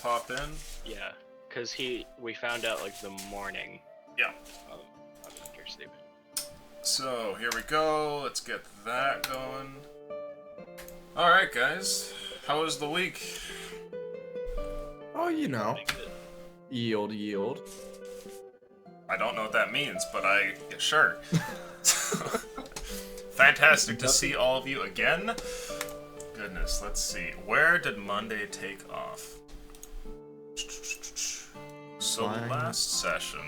pop in? Yeah, because we found out like the morning Yeah. of your sleep. So, here we go. Let's get that going. Alright, guys. How was the week? Oh, you know. Yield. I don't know what that means, but yeah, sure. Fantastic to see all of you again. Goodness, let's see. Where did Monday take off? So Flying. last session.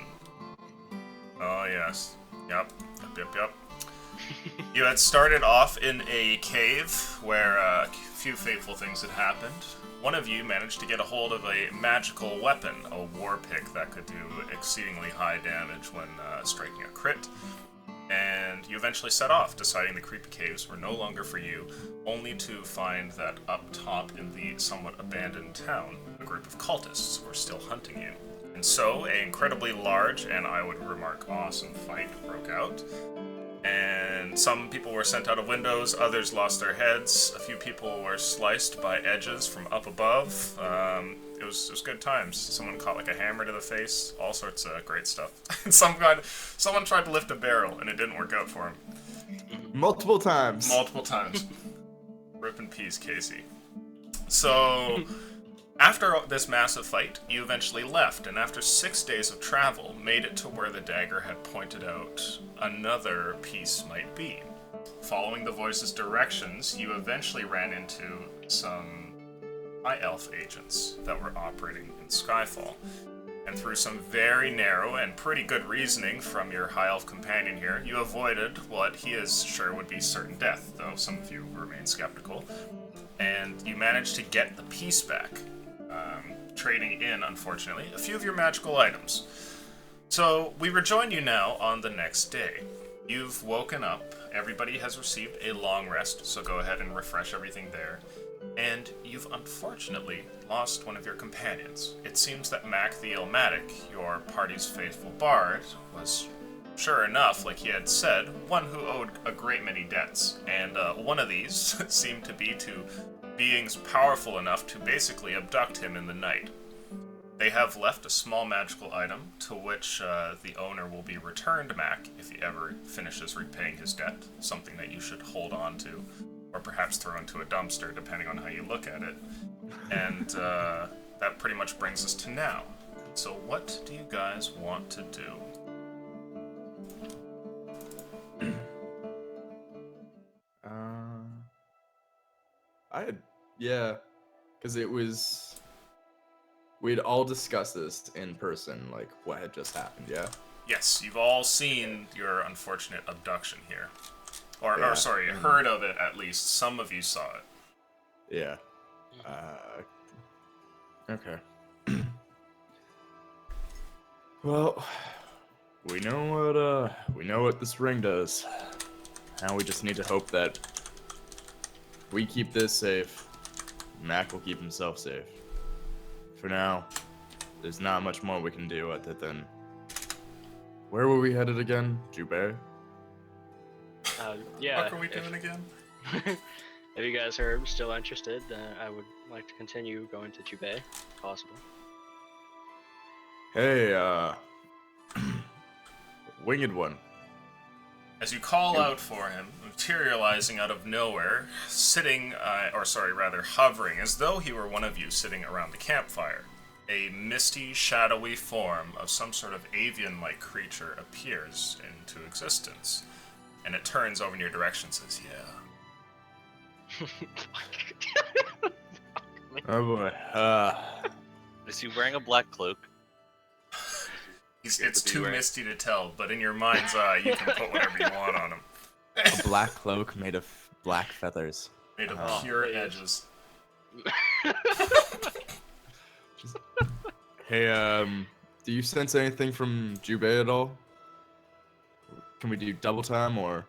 Oh yes. Yep. You had started off in a cave where a few fateful things had happened. One of you managed to get a hold of a magical weapon, a war pick that could do exceedingly high damage when striking a crit. And you eventually set off, deciding the creepy caves were no longer for you, only to find that up top in the somewhat abandoned town, a group of cultists were still hunting you. And so, an incredibly large, and I would remark awesome fight broke out. And some people were sent out of windows, others lost their heads, a few people were sliced by edges from up above. It was good times. Someone caught like a hammer to the face, all sorts of great stuff. And someone tried to lift a barrel and it didn't work out for him. Multiple times. Rip in peace, Casey. So, after this massive fight, you eventually left, and after 6 days of travel, made it to where the dagger had pointed out another piece might be. Following the voice's directions, you eventually ran into some High Elf agents that were operating in Skyfall. And through some very narrow and pretty good reasoning from your High Elf companion here, you avoided what he is sure would be certain death, though some of you remain skeptical. And you managed to get the piece back, trading in, unfortunately, a few of your magical items. So, we rejoin you now on the next day. You've woken up, everybody has received a long rest, so go ahead and refresh everything there. And you've unfortunately lost one of your companions. It seems that Mac the Ilmatic, your party's faithful bard, was, sure enough, like he had said, one who owed a great many debts. And one of these seemed to be to beings powerful enough to basically abduct him in the night. They have left a small magical item, to which the owner will be returned Mac if he ever finishes repaying his debt, something that you should hold on to, or perhaps throw into a dumpster, depending on how you look at it. And that pretty much brings us to now. So what do you guys want to do? Because we'd all discussed this in person, like what had just happened, yeah? Yes, you've all seen your unfortunate abduction here. Or Yeah. Heard of it at least. Some of you saw it. Yeah. Okay. Well, we know what this ring does. Now we just need to hope that we keep this safe, Mac will keep himself safe. For now, there's not much more we can do other than... Where were we headed again? Jubei? Yeah. What are we doing again? If you guys are still interested, I would like to continue going to Jubei, if possible. Hey, Winged One. As you call out for him, materializing out of nowhere, hovering, as though he were one of you sitting around the campfire, a misty, shadowy form of some sort of avian-like creature appears into existence. And it turns over in your direction and says, yeah. Oh boy. Is he wearing a black cloak? It's too misty to tell, but in your mind's eye, you can put whatever you want on him. A black cloak made of black feathers. Made of pure edges. Hey, do you sense anything from Jubei at all? Can we do double time or...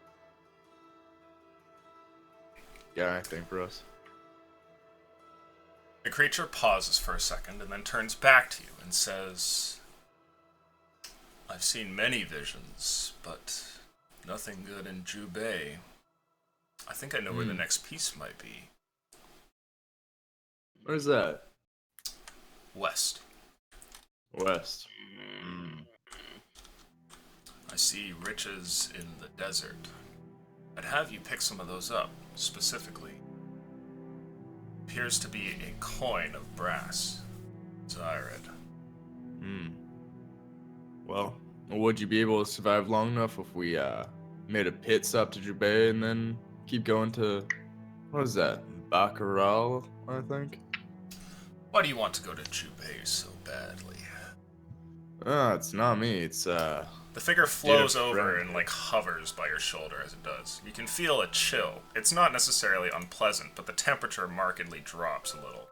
Got anything for us? The creature pauses for a second and then turns back to you and says, I've seen many visions, but nothing good in Jubei. I think I know where the next piece might be. Where's that? west. West. I see riches in the desert. I'd have you pick some of those up, specifically. Appears to be a coin of brass. Zyrid. Well, would you be able to survive long enough if we made a pit stop to Jubei and then keep going to, what is that, Baccaral, I think? Why do you want to go to Jubei so badly? It's not me, it's The figure flows Dear over friend. and like hovers by your shoulder as it does. You can feel a chill. It's not necessarily unpleasant, but the temperature markedly drops a little.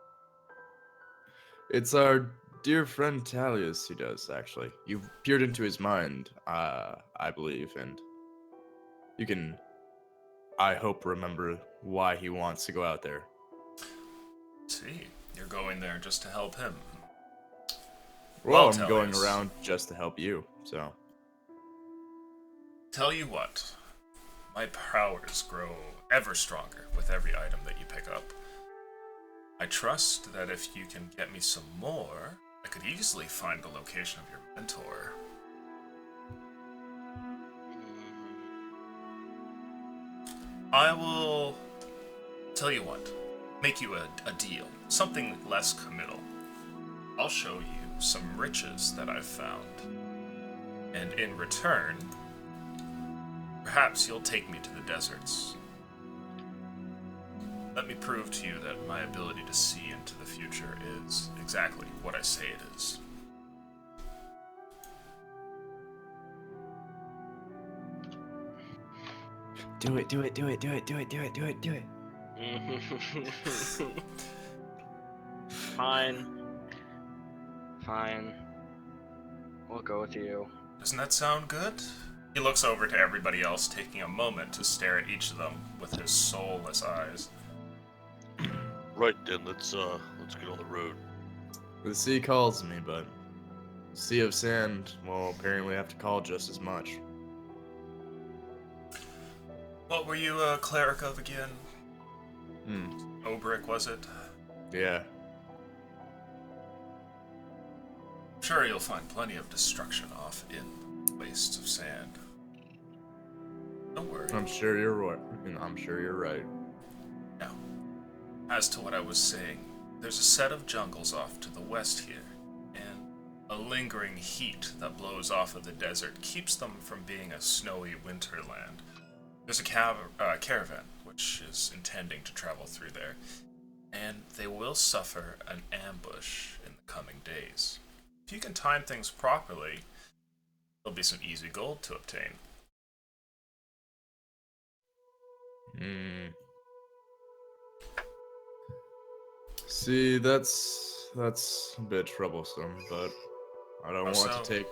It's our dear friend Talius who does, actually. You've peered into his mind, I believe, and you can, I hope, remember why he wants to go out there. See, you're going there just to help him. Well, Well, I'm going Talius. around just to help you, so. Tell you what, my powers grow ever stronger with every item that you pick up. I trust that if you can get me some more, I could easily find the location of your mentor. I will tell you what, make you a deal, something less committal. I'll show you some riches that I've found, and in return, perhaps you'll take me to the deserts. Let me prove to you that my ability to see into the future is exactly what I say it is. Do it, do it, do it, do it, do it, do it, do it, do it. Fine. Fine. We'll go with you. Doesn't that sound good? He looks over to everybody else, taking a moment to stare at each of them with his soulless eyes. Right then, let's get on the road. The sea calls me, but the Sea of Sand will apparently have to call just as much. What were you a cleric of again? Hmm. Obrick, was it? Yeah. Sure, you'll find plenty of destruction off in wastes of sand. Don't worry. I'm sure you're right. I'm sure you're right. Now, as to what I was saying, there's a set of jungles off to the west here, and a lingering heat that blows off of the desert keeps them from being a snowy winterland. There's a caravan which is intending to travel through there, and they will suffer an ambush in the coming days. If you can time things properly, there'll be some easy gold to obtain. Hmm. See, that's a bit troublesome, but I don't How want so? to take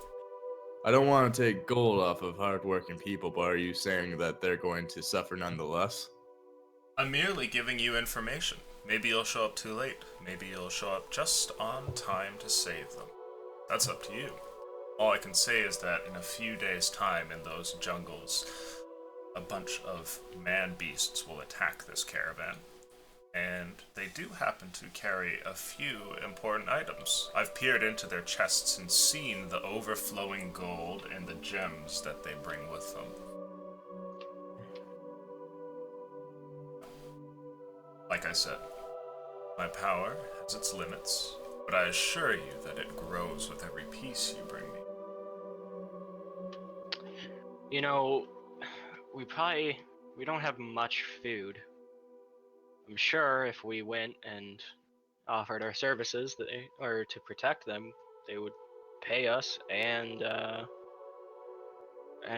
I don't want to take gold off of hardworking people, but are you saying that they're going to suffer nonetheless? I'm merely giving you information. Maybe you'll show up too late. Maybe you'll show up just on time to save them. That's up to you. All I can say is that in a few days' time in those jungles, a bunch of man-beasts will attack this caravan. And they do happen to carry a few important items. I've peered into their chests and seen the overflowing gold and the gems that they bring with them. Like I said, my power has its limits, but I assure you that it grows with every piece you bring me. You know, we don't have much food. I'm sure if we went and offered our services or to protect them, they would pay us and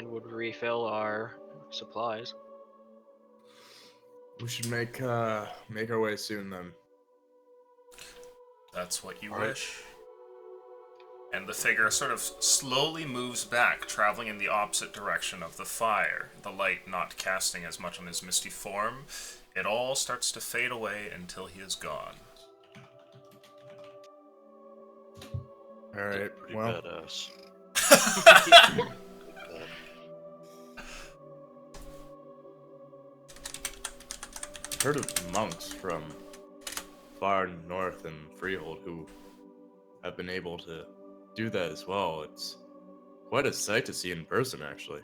would refill our supplies. We should make our way soon then. That's what you Alright. wish. And the figure sort of slowly moves back, traveling in the opposite direction of the fire, the light not casting as much on his misty form. It all starts to fade away until he is gone. Alright, Pretty well, badass. heard of monks from far north in Freehold who have been able to do that as well. It's quite a sight to see in person, actually.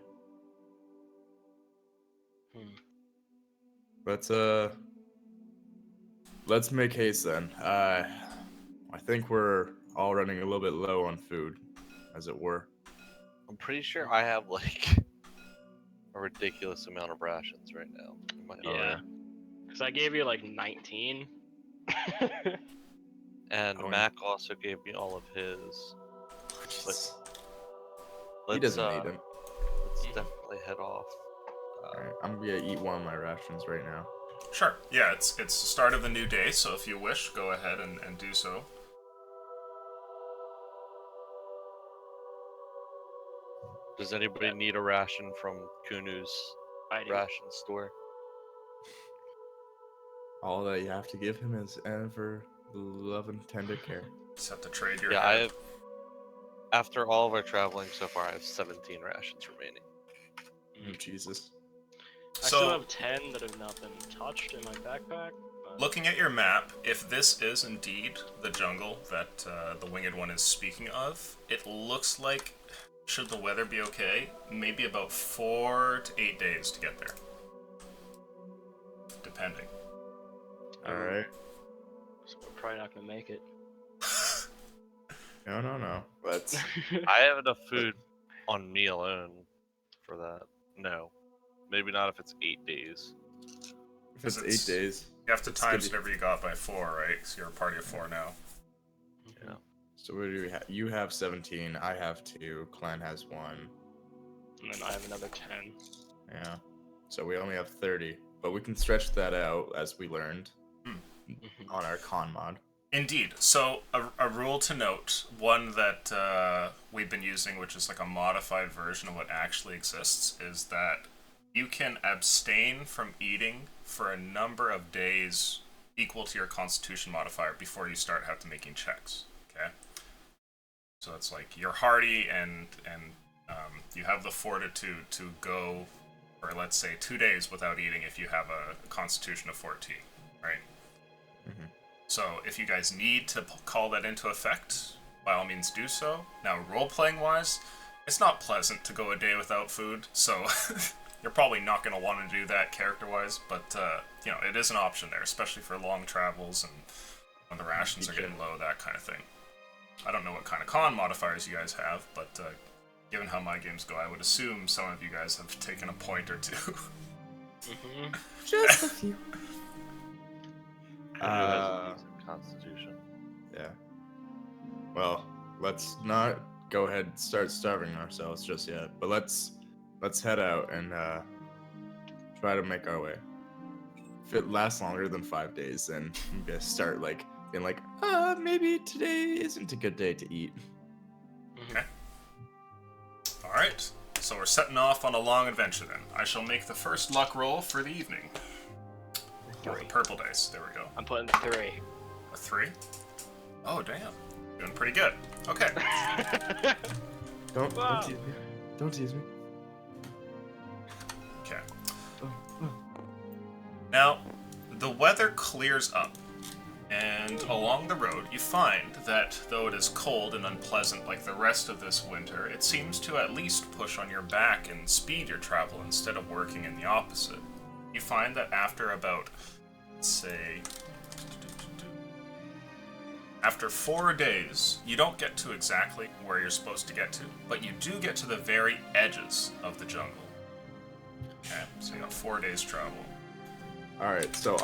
Let's make haste then. I think we're all running a little bit low on food, as it were. I'm pretty sure I have like a ridiculous amount of rations right now. In my Yeah. Because I gave you like 19. And Oh, Mac also gave me all of his. Jeez. Let's, He doesn't need them. Let's definitely head off. Alright, I'm gonna eat one of my rations right now. Sure. Yeah, it's the start of the new day, so if you wish, go ahead and do so. Does anybody need a ration from Kunu's I do. ration store? All that you have to give him is ever love and tender care. Just have to trade your Yeah, I head. have. After all of our traveling so far, I have 17 rations remaining. Oh, Jesus. I So- still have 10 that have not been touched in my backpack. But... Looking at your map, if this is indeed the jungle that the Winged One is speaking of, it looks like, should the weather be okay, maybe about 4 to 8 days to get there. Depending. Alright. So we're probably not gonna make it. No. Let's. I have enough food on me alone for that. No. Maybe not if it's 8 days. If it's It's- 8 days. You have to It's times gonna whatever you got by 4, right? Because you're a party of 4 now. Yeah. So what do we have? You have 17. I have 2. Clan has 1. And then I have another 10. Yeah. So we only have 30. But we can stretch that out, as we learned on our con mod. Indeed. So, a rule to note, one that we've been using, which is like a modified version of what actually exists, is that you can abstain from eating for a number of days equal to your constitution modifier before you start have to making checks. Okay? So it's like you're hardy and you have the fortitude to go for, let's say, 2 days without eating if you have a constitution of 14, right? Mhm. So if you guys need to call that into effect, by all means do so. Now, role-playing wise, it's not pleasant to go a day without food, so you're probably not going to want to do that character-wise, but it is an option there, especially for long travels and when the rations are getting low, that kind of thing. I don't know what kind of con modifiers you guys have, but given how my games go, I would assume some of you guys have taken a point or two. Just a few. Kunu has a decent constitution. Yeah. Well, let's not go ahead and start starving ourselves just yet. But let's head out and try to make our way. If it lasts longer than 5 days, then I'm gonna start being like, maybe today isn't a good day to eat. Okay. Alright, so we're setting off on a long adventure then. I shall make the first luck roll for the evening. Oh, the purple dice, there we go. I'm putting 3. A 3? Oh, damn. Doing pretty good. Okay. Don't Wow. tease me. Don't tease me. Okay. Oh. Now, the weather clears up, and along the road you find that though it is cold and unpleasant like the rest of this winter, it seems to at least push on your back and speed your travel instead of working in the opposite. You find that after about, let's say, after 4 days, you don't get to exactly where you're supposed to get to, but you do get to the very edges of the jungle. Okay, so you got 4 days travel. Alright, so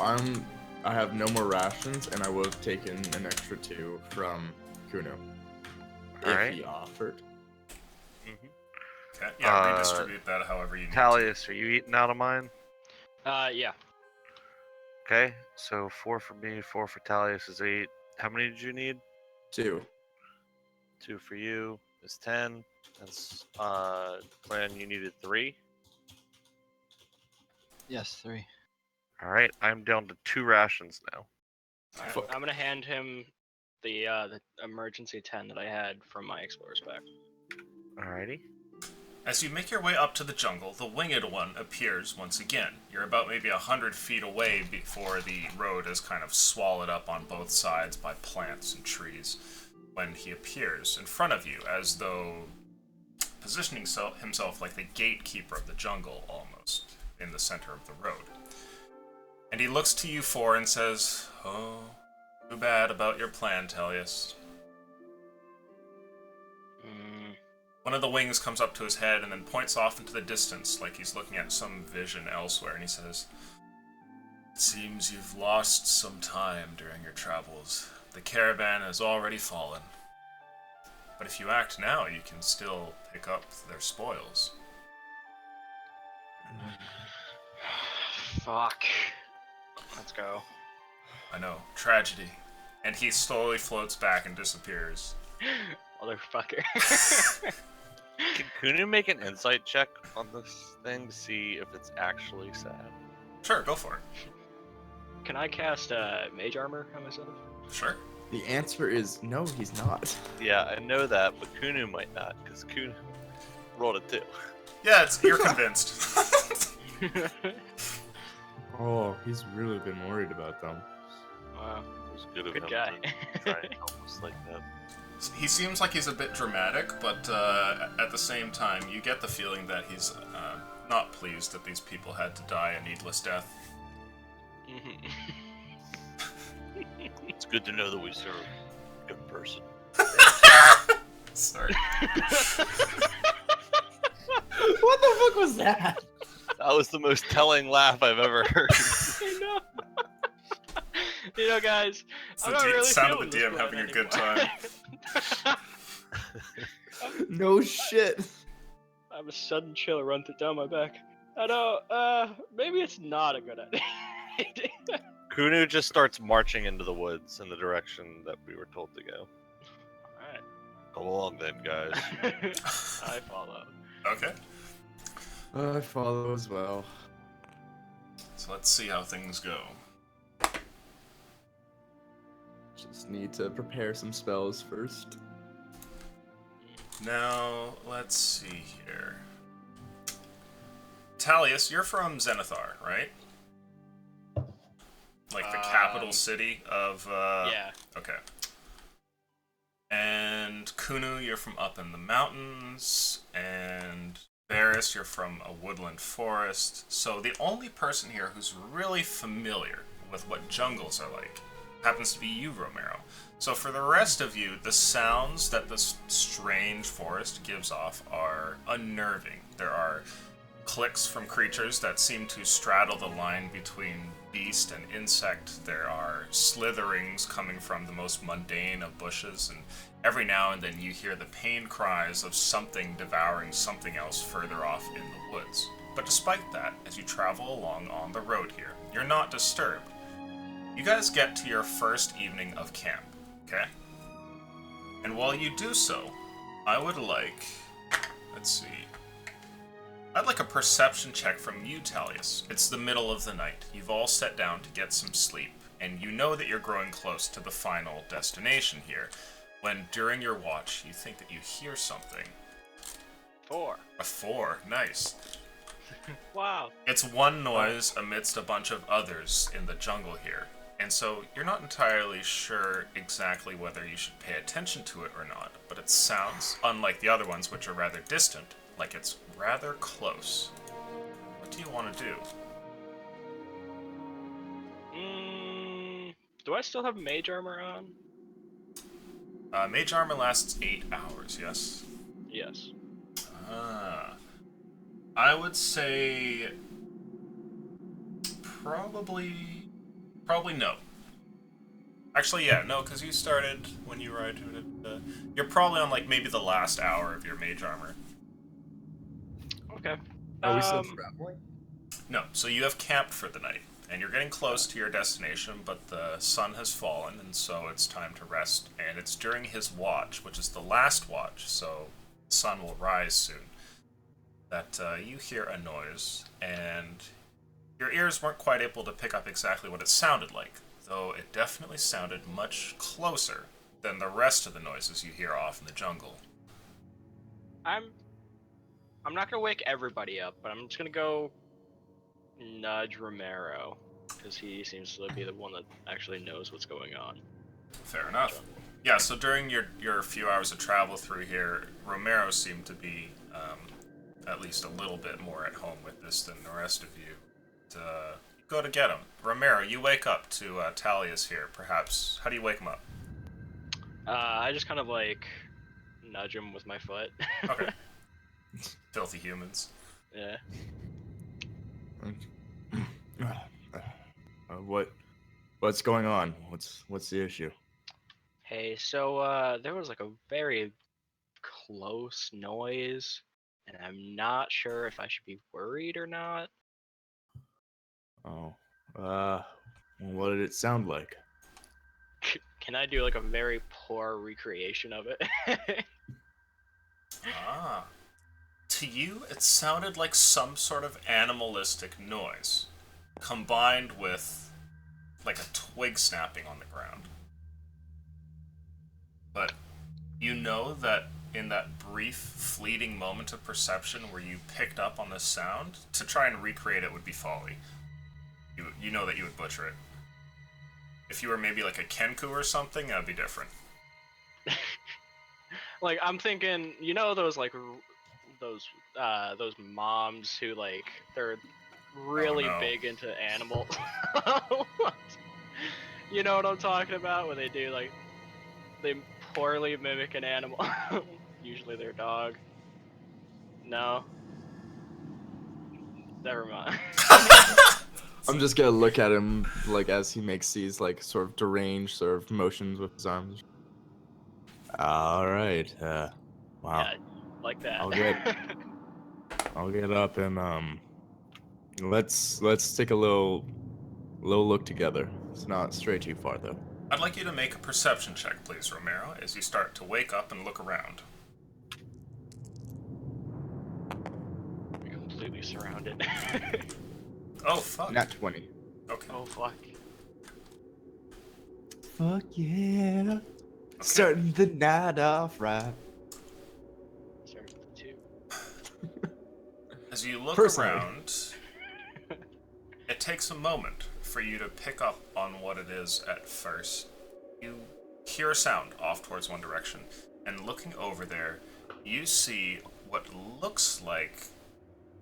I have no more rations, and I would have taken an extra 2 from Kuno. If Alright. he offered. Okay, yeah, redistribute that however you need. Talius, are you eating out of mine? Yeah. Okay, so 4 for me, 4 for Talius is 8. How many did you need? 2. 2 for you is 10. That's Clan, you needed 3. Yes, 3. All right, I'm down to 2 rations now. Alright, Fuck. I'm gonna hand him the emergency 10 that I had from my explorer's pack. Alrighty. As you make your way up to the jungle, the Winged One appears once again. You're about maybe 100 feet away before the road is kind of swallowed up on both sides by plants and trees. when he appears in front of you, as though positioning himself like the gatekeeper of the jungle, almost, in the center of the road. And he looks to you four and says, "Oh, too bad about your plan, Tellius." One of the wings comes up to his head and then points off into the distance like he's looking at some vision elsewhere, and he says, "It seems you've lost some time during your travels. The caravan has already fallen. But if you act now, you can still pick up their spoils." Fuck. Let's go. I know, tragedy. And he slowly floats back and disappears. Motherfucker. Can Kunu make an insight check on this thing to see if it's actually sad? Sure, go for it. Can I cast mage armor on myself? Sure. The answer is no, he's not. Yeah, I know that, but Kunu might not, because Kunu rolled a 2. Yeah, you're convinced. Oh, he's really been worried about them. Wow. It was good of Good him guy. to try and help us like that. He seems like he's a bit dramatic, but at the same time, you get the feeling that he's not pleased that these people had to die a needless death. It's good to know that we serve a good person. Sorry. What the fuck was that? That was the most telling laugh I've ever heard. I know. You know, guys, It's I'm the not really sound of feeling the this DM having a good anymore. time. No shit. I have a sudden chill run down my back. I know, maybe it's not a good idea. Kunu just starts marching into the woods in the direction that we were told to go. Alright. Come along then, guys. I follow. Okay. I follow as well. So let's see how things go. Just need to prepare some spells first. Now, let's see here. Talius, you're from Zenithar, right? Like the capital city of, Yeah. Okay. And Kunu, you're from up in the mountains, and Varys, you're from a woodland forest. So the only person here who's really familiar with what jungles are like happens to be you, Romero. So for the rest of you, the sounds that this strange forest gives off are unnerving. There are clicks from creatures that seem to straddle the line between beast and insect. There are slitherings coming from the most mundane of bushes, and every now and then you hear the pained cries of something devouring something else further off in the woods. But despite that, as you travel along on the road here, you're not disturbed. You guys get to your first evening of camp, okay? And while you do so, I would like... let's see... I'd like a perception check from you, Talius. It's the middle of the night. You've all sat down to get some sleep, and you know that you're growing close to the final destination here, when during your watch you think that you hear something. 4. A 4, nice. Wow. It's one noise amidst a bunch of others in the jungle here, and so you're not entirely sure exactly whether you should pay attention to it or not, but it sounds, unlike the other ones which are rather distant, like it's rather close. What do you want to do? Do I still have mage armor on? Mage armor lasts 8 hours, yes? Yes. I would say... Probably no. Actually, yeah, no, because you started when you arrived. You're probably on, like, maybe the last hour of your mage armor. Okay. Are we still traveling? No, so you have camped for the night, and you're getting close to your destination, but the sun has fallen, and so it's time to rest. And it's during his watch, which is the last watch, so the sun will rise soon, that you hear a noise, and your ears weren't quite able to pick up exactly what it sounded like, though it definitely sounded much closer than the rest of the noises you hear off in the jungle. I'm not gonna wake everybody up, but I'm just gonna go nudge Romero, because he seems to be the one that actually knows what's going on. Fair enough. Yeah, so during your few hours of travel through here, Romero seemed to be at least a little bit more at home with this than the rest of you. Go to get him. Romero, you wake up to Talia's here, perhaps. How do you wake him up? I just kind of like nudge him with my foot. Okay. Filthy humans. Yeah. What's going on? What's the issue? Hey, so there was like a very close noise, and I'm not sure if I should be worried or not. Oh, what did it sound like? Can I do like a very poor recreation of it? Ah. To you, it sounded like some sort of animalistic noise, combined with like a twig snapping on the ground. But you know that in that brief, fleeting moment of perception where you picked up on this sound, to try and recreate it would be folly. You know that you would butcher it. If you were maybe like a Kenku or something, that would be different. Like I'm thinking, you know those like those moms who like they're really no. big into animals. You know what I'm talking about? When they do like they poorly mimic an animal, usually their dog. No, never mind. I'm just gonna look at him like as he makes these like sort of deranged sort of motions with his arms. All right. Wow. Yeah, like that. I'll get up and let's take a little look together. It's not stray too far though. I'd like you to make a perception check, please, Romero, as you start to wake up and look around. We're completely surrounded. Oh, fuck. Nat 20. Okay. Oh fuck. Fuck yeah. Okay. Starting the night off right. Starts with 2. As you look Personally. around, it takes a moment for you to pick up on what it is at first. You hear a sound off towards one direction, and looking over there, you see what looks like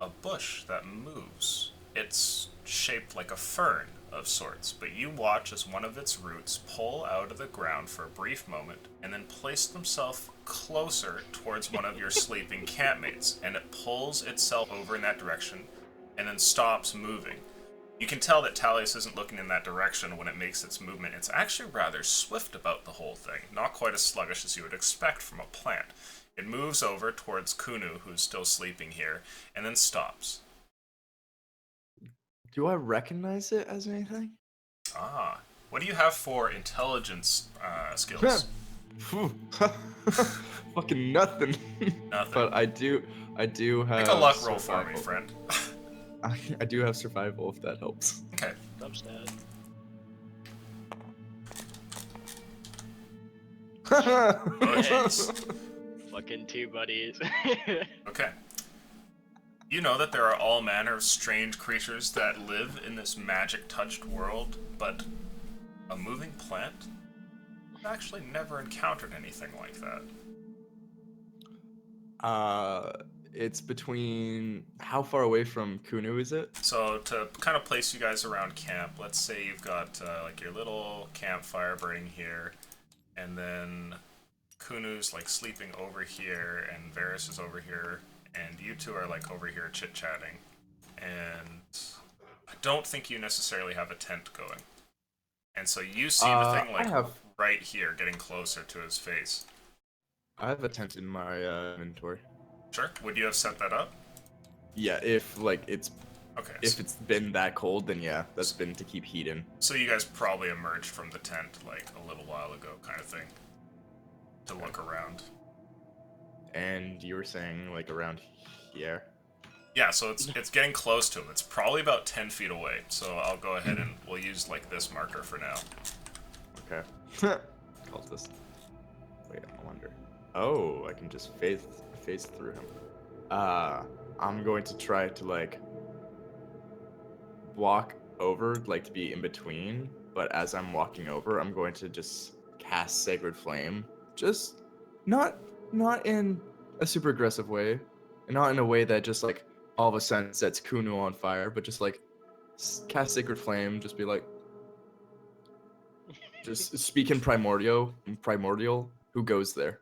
a bush that moves. It's shaped like a fern of sorts, but you watch as one of its roots pull out of the ground for a brief moment and then place themselves closer towards one of your sleeping campmates, and it pulls itself over in that direction and then stops moving. You can tell that Talius isn't looking in that direction when it makes its movement. It's actually rather swift about the whole thing, not quite as sluggish as you would expect from a plant. It moves over towards Kunu, who's still sleeping here, and then stops. Do I recognize it as anything? Ah, what do you have for intelligence skills? Fucking nothing. Nothing. But I do have. Make a luck roll for me, survival. friend. I do have survival if that helps. Okay. Thumbs down. Oh, jeez. Fucking 2 buddies. Okay. You know that there are all manner of strange creatures that live in this magic-touched world, but a moving plant? I've actually never encountered anything like that. It's between. How far away from Kunu is it? So to kind of place you guys around camp, let's say you've got like your little campfire burning here, and then Kunu's like sleeping over here, and Varys is over here, and you two are like over here chit-chatting. And I don't think you necessarily have a tent going. And so you see the thing like right here, getting closer to his face. I have a tent in my inventory. Sure. Would you have set that up? Yeah, if like it's Okay. if it's been that cold, then yeah, that's been to keep heat in. So you guys probably emerged from the tent like a little while ago, kind of thing, to look around. And you were saying like around here. Yeah, so it's getting close to him. It's probably about 10 feet away. So I'll go ahead and we'll use like this marker for now. Okay. Calls this. Wait, I wonder. Oh, I can just phase through him. I'm going to try to like walk over, like to be in between. But as I'm walking over, I'm going to just cast Sacred Flame. Just not in a super aggressive way, and not in a way that just like all of a sudden sets Kunu on fire, but just like cast Sacred Flame. Just be like, just speak in primordial. Who goes there?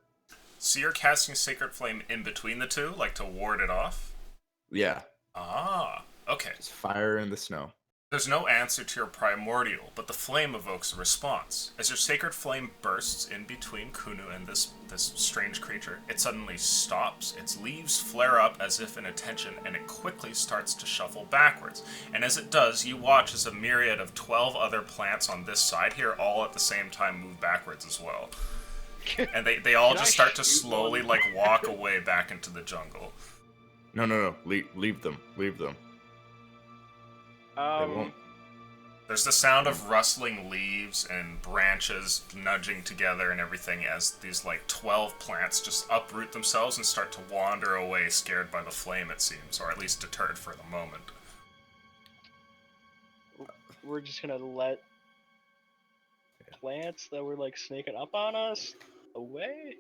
So you're casting Sacred Flame in between the two, like to ward it off? Yeah, Ah, okay. just fire in the snow. There's no answer to your primordial, but the flame evokes a response. As your sacred flame bursts in between Kunu and this strange creature, it suddenly stops, its leaves flare up as if in attention, and it quickly starts to shuffle backwards. And as it does, you watch as a myriad of 12 other plants on this side here all at the same time move backwards as well. And they all Can just I start to shoot slowly one? walk away back into the jungle. No. Leave them. They won't. There's the sound of rustling leaves and branches nudging together and everything as these 12 plants just uproot themselves and start to wander away, scared by the flame, it seems, or at least deterred for the moment. We're just gonna let plants that were sneaking up on us away?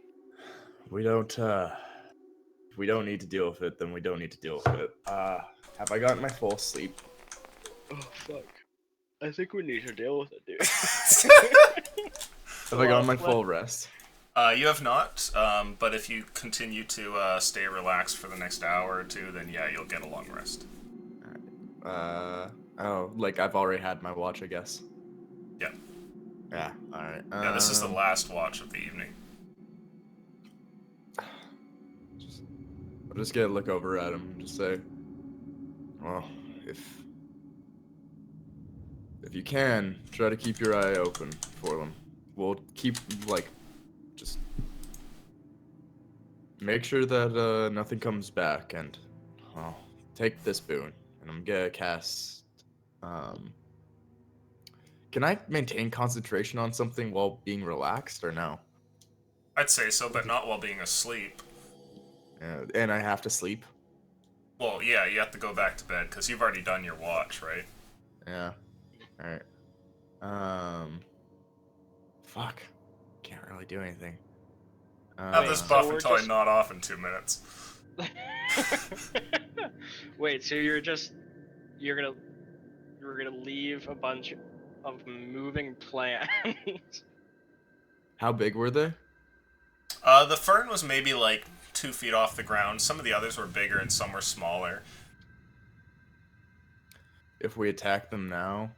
We don't. If we don't need to deal with it, then we don't need to deal with it. Have I gotten my full sleep? Oh fuck. I think we need to deal with it, dude. Have I gotten my full rest? You have not, but if you continue to stay relaxed for the next hour or two, then yeah, you'll get a long rest. I've already had my watch, I guess. Yeah. Yeah, alright. Yeah, this is the last watch of the evening. I'll just get a look over at him and just say, well, if you can, try to keep your eye open for them. We'll keep, just make sure that nothing comes back, and I'll take this boon, and I'm gonna cast, can I maintain concentration on something while being relaxed, or no? I'd say so, but not while being asleep. And I have to sleep? Well, yeah, you have to go back to bed, because you've already done your watch, right? Yeah. Alright. Fuck. Can't really do anything. Have this so buff we're until I just- nod off in 2 minutes. Wait, so you're gonna leave a bunch of moving plants? How big were they? The fern was maybe 2 feet off the ground. Some of the others were bigger and some were smaller. If we attack them now,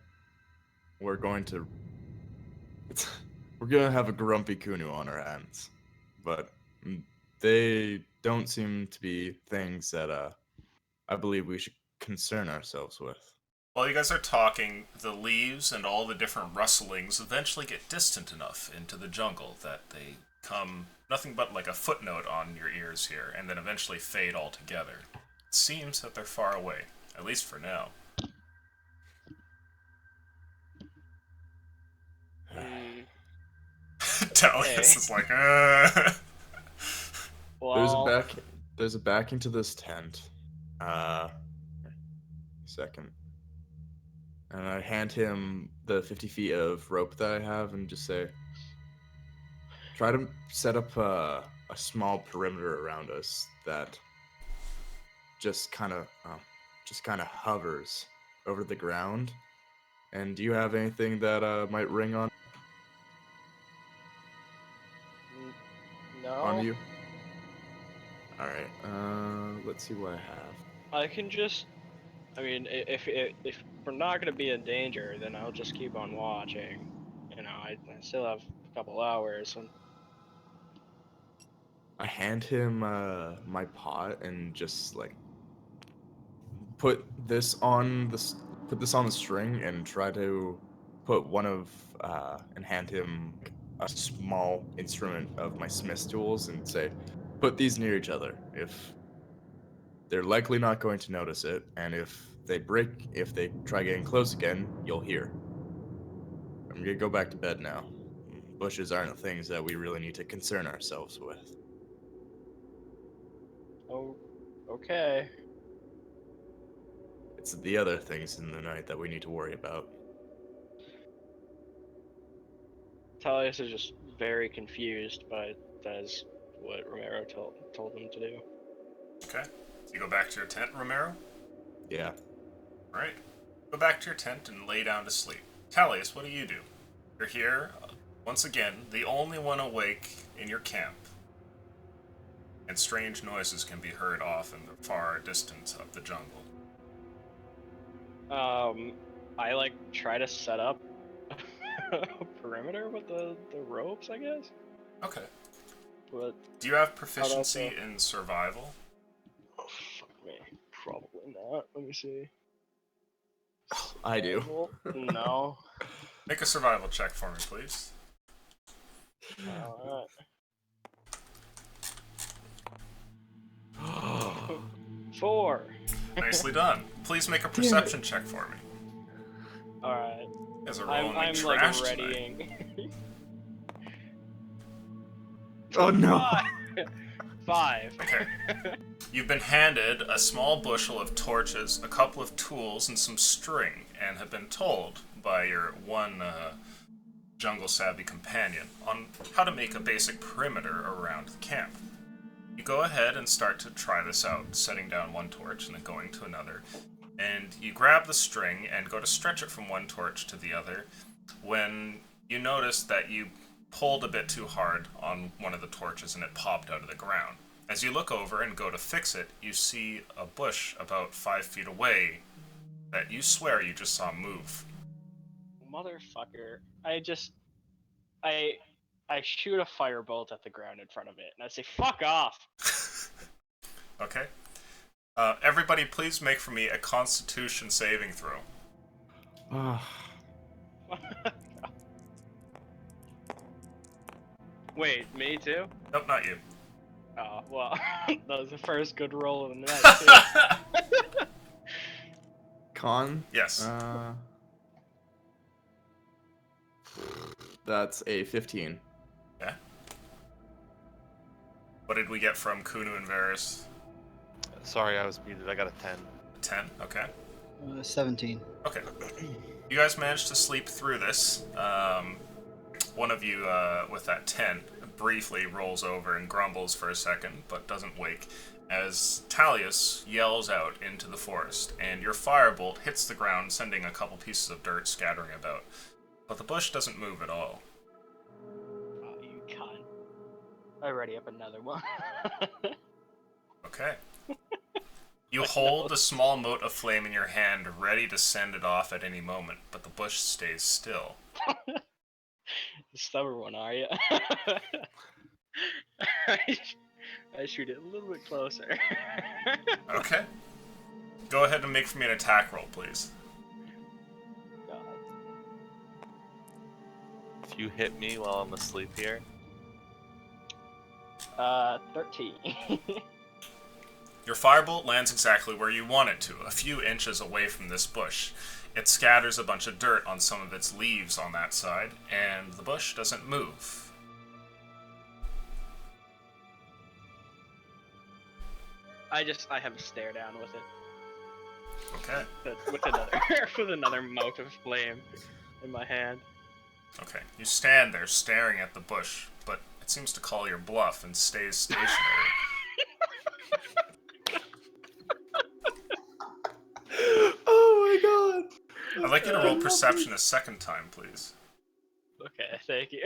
we're going to have a grumpy Kunu on our hands. But they don't seem to be things that I believe we should concern ourselves with. While you guys are talking, the leaves and all the different rustlings eventually get distant enough into the jungle that they come nothing but like a footnote on your ears here, and then eventually fade altogether. It seems that they're far away, at least for now. Delius is like, Well, There's a backing to this tent. Second. And I hand him the 50 feet of rope that I have and just say, try to set up a small perimeter around us that just kind of hovers over the ground. And do you have anything that might ring on no. you? All right. Let's see what I have. I can just. I mean, if we're not gonna be in danger, then I'll just keep on watching. You know, I still have a couple hours. And... I hand him my pot and just like put this on the string and try to put one of and hand him a small instrument of my smith's tools and say, put these near each other. If they're likely not going to notice it, and if they try getting close again, you'll hear. I'm gonna go back to bed now. Bushes aren't things that we really need to concern ourselves with. Oh, okay. It's the other things in the night that we need to worry about. Talius is just very confused, but does what Romero told him to do. Okay. So you go back to your tent, Romero? Yeah. Alright. Go back to your tent and lay down to sleep. Talius, what do? You're here, once again, the only one awake in your camp. And strange noises can be heard off in the far distance of the jungle. I like try to set up a perimeter with the ropes, I guess. Okay. But Do you have proficiency also- in survival? oh, fuck me, probably not. Let me see. I do. Well, no. Make a survival check for me, please. Alright. 4. Nicely done. Please make a perception check for me. Alright. You guys are I'm rolling like like trash tonight. readying. Oh no! 5. Okay. You've been handed a small bushel of torches, a couple of tools, and some string, and have been told by your one jungle-savvy companion on how to make a basic perimeter around the camp. You go ahead and start to try this out, setting down one torch and then going to another. And you grab the string and go to stretch it from one torch to the other when you notice that you pulled a bit too hard on one of the torches and it popped out of the ground. As you look over and go to fix it, you see a bush about 5 feet away that you swear you just saw move. Motherfucker. I shoot a firebolt at the ground in front of it, and I say, fuck off! Okay? Everybody please make for me a Constitution saving throw. Wait, me too? Nope, not you. Oh, well, that was the first good roll of the night, too. Con? Yes. That's a 15. Okay. What did we get from Kunu and Varys? Sorry, I was muted. I got a 10. 10? Okay. 17. Okay. You guys managed to sleep through this. One of you, with that 10, briefly rolls over and grumbles for a second, but doesn't wake, as Talius yells out into the forest, and your firebolt hits the ground, sending a couple pieces of dirt scattering about. But the bush doesn't move at all. Oh, you cunt. I ready up another one. Okay. You hold the small mote of flame in your hand, ready to send it off at any moment, but the bush stays still. The stubborn one, are you? I shoot it a little bit closer. Okay. Go ahead and make for me an attack roll, please. God. If you hit me while I'm asleep here, 13. Your firebolt lands exactly where you want it to, a few inches away from this bush. It scatters a bunch of dirt on some of its leaves on that side, and the bush doesn't move. I have a stare down with it. Okay. With another with another mote of flame in my hand. Okay. You stand there staring at the bush, but it seems to call your bluff and stays stationary. Oh my god! I'd like you to roll perception a second time, please. Okay, thank you.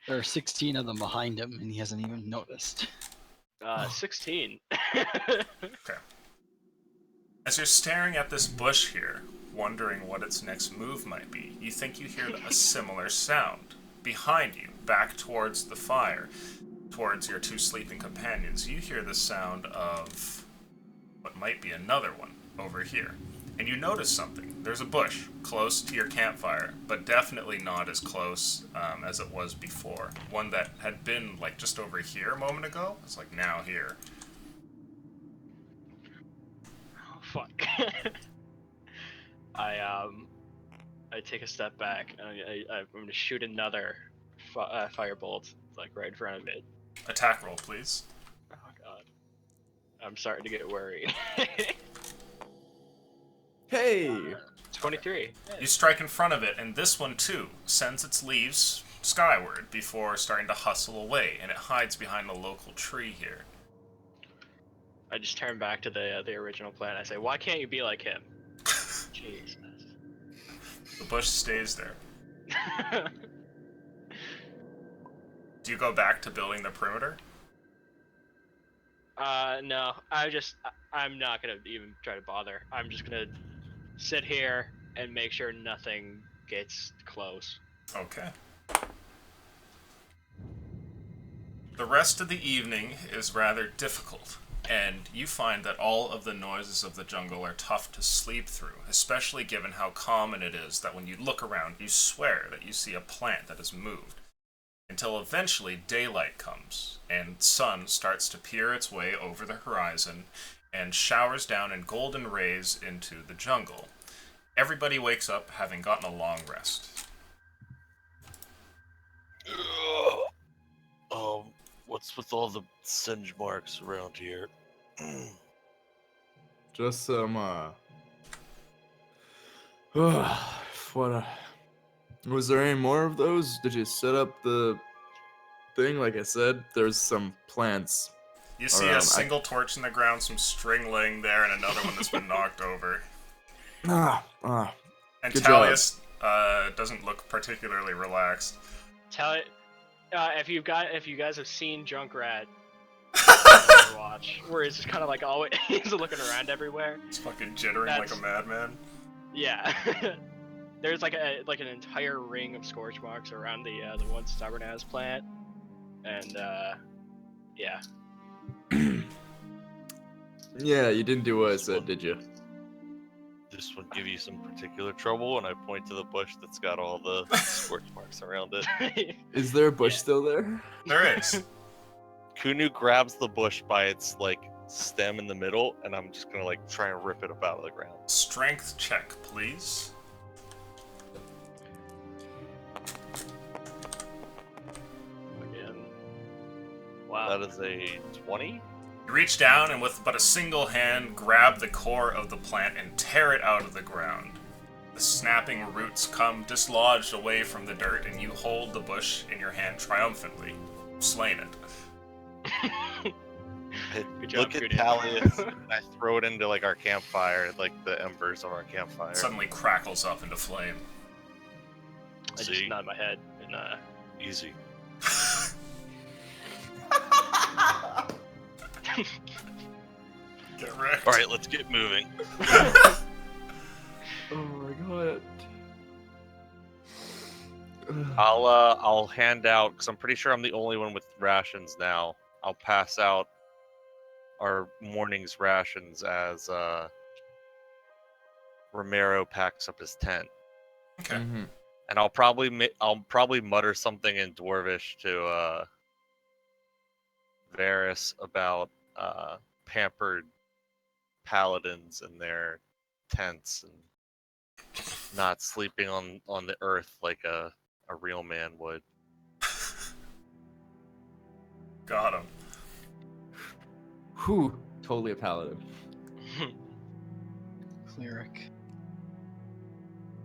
There are 16 of them behind him, and he hasn't even noticed. 16. Okay. As you're staring at this bush here, wondering what its next move might be, you think you hear a similar sound. Behind you, back towards the fire, towards your two sleeping companions, you hear the sound of what might be another one over here. And you notice something. There's a bush close to your campfire, but definitely not as close as it was before. One that had been like just over here a moment ago, it's like now here. Oh, fuck. I take a step back. I'm gonna shoot another firebolt, like right in front of it. Attack roll, please. Oh god. I'm starting to get worried. Hey! 23. You strike in front of it, and this one too sends its leaves skyward before starting to hustle away, and it hides behind a local tree here. I just turn back to the original plan. I say, "Why can't you be like him?" Jesus. The bush stays there. Do you go back to building the perimeter? No. I'm not gonna even try to bother. I'm just gonna sit here and make sure nothing gets close. Okay. The rest of the evening is rather difficult, and you find that all of the noises of the jungle are tough to sleep through, especially given how common it is that when you look around, you swear that you see a plant that has moved, until eventually daylight comes, and sun starts to peer its way over the horizon and showers down in golden rays into the jungle. Everybody wakes up having gotten a long rest. What's with all the singe marks around here? Just some, what, was there any more of those? Did you set up the thing? Like I said, there's some plants. You see a single torch in the ground, some string laying there, and another one that's been knocked over. And Good Talius doesn't look particularly relaxed. If you guys have seen Junkrat Overwatch, where he's just kind of like always he's looking around everywhere. He's fucking jittering like a madman. Yeah. There's like an entire ring of scorch marks around the one stubborn ass plant, and yeah. Yeah, you didn't do what I said, did you? This one give you some particular trouble, and I point to the bush that's got all the scorch marks around it. Is there a bush still there? There is. Kunu grabs the bush by its stem in the middle, and I'm just gonna try and rip it up out of the ground. Strength check, please. Again. Wow. That is a 20. You reach down and with but a single hand grab the core of the plant and tear it out of the ground. The snapping roots come dislodged away from the dirt, and you hold the bush in your hand triumphantly, slaying it. Good job, Look at Kunu. Talius, and I throw it into our campfire, the embers of our campfire. It suddenly crackles up into flame. I just nod my head and Easy. Get wrecked. All right, let's get moving. Oh my god. I'll hand out, because I'm pretty sure I'm the only one with rations now. I'll pass out our morning's rations as Romero packs up his tent. Okay. Mm-hmm. And I'll probably mutter something in Dwarvish to Varys about pampered paladins and their tents and not sleeping on the earth like a real man would. Got him. Whew, totally a paladin. Cleric.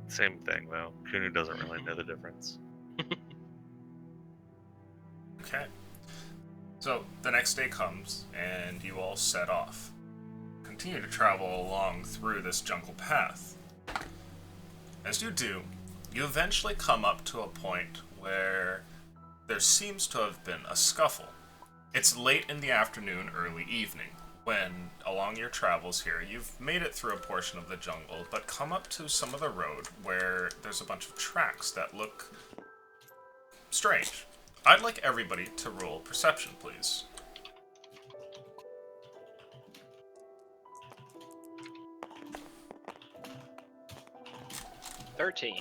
Same thing though. Kunu doesn't really know the difference. Okay. So, the next day comes, and you all set off. Continue to travel along through this jungle path. As you do, you eventually come up to a point where there seems to have been a scuffle. It's late in the afternoon, early evening, when, along your travels here, you've made it through a portion of the jungle, but come up to some of the road where there's a bunch of tracks that look strange. I'd like everybody to roll perception, please. $13.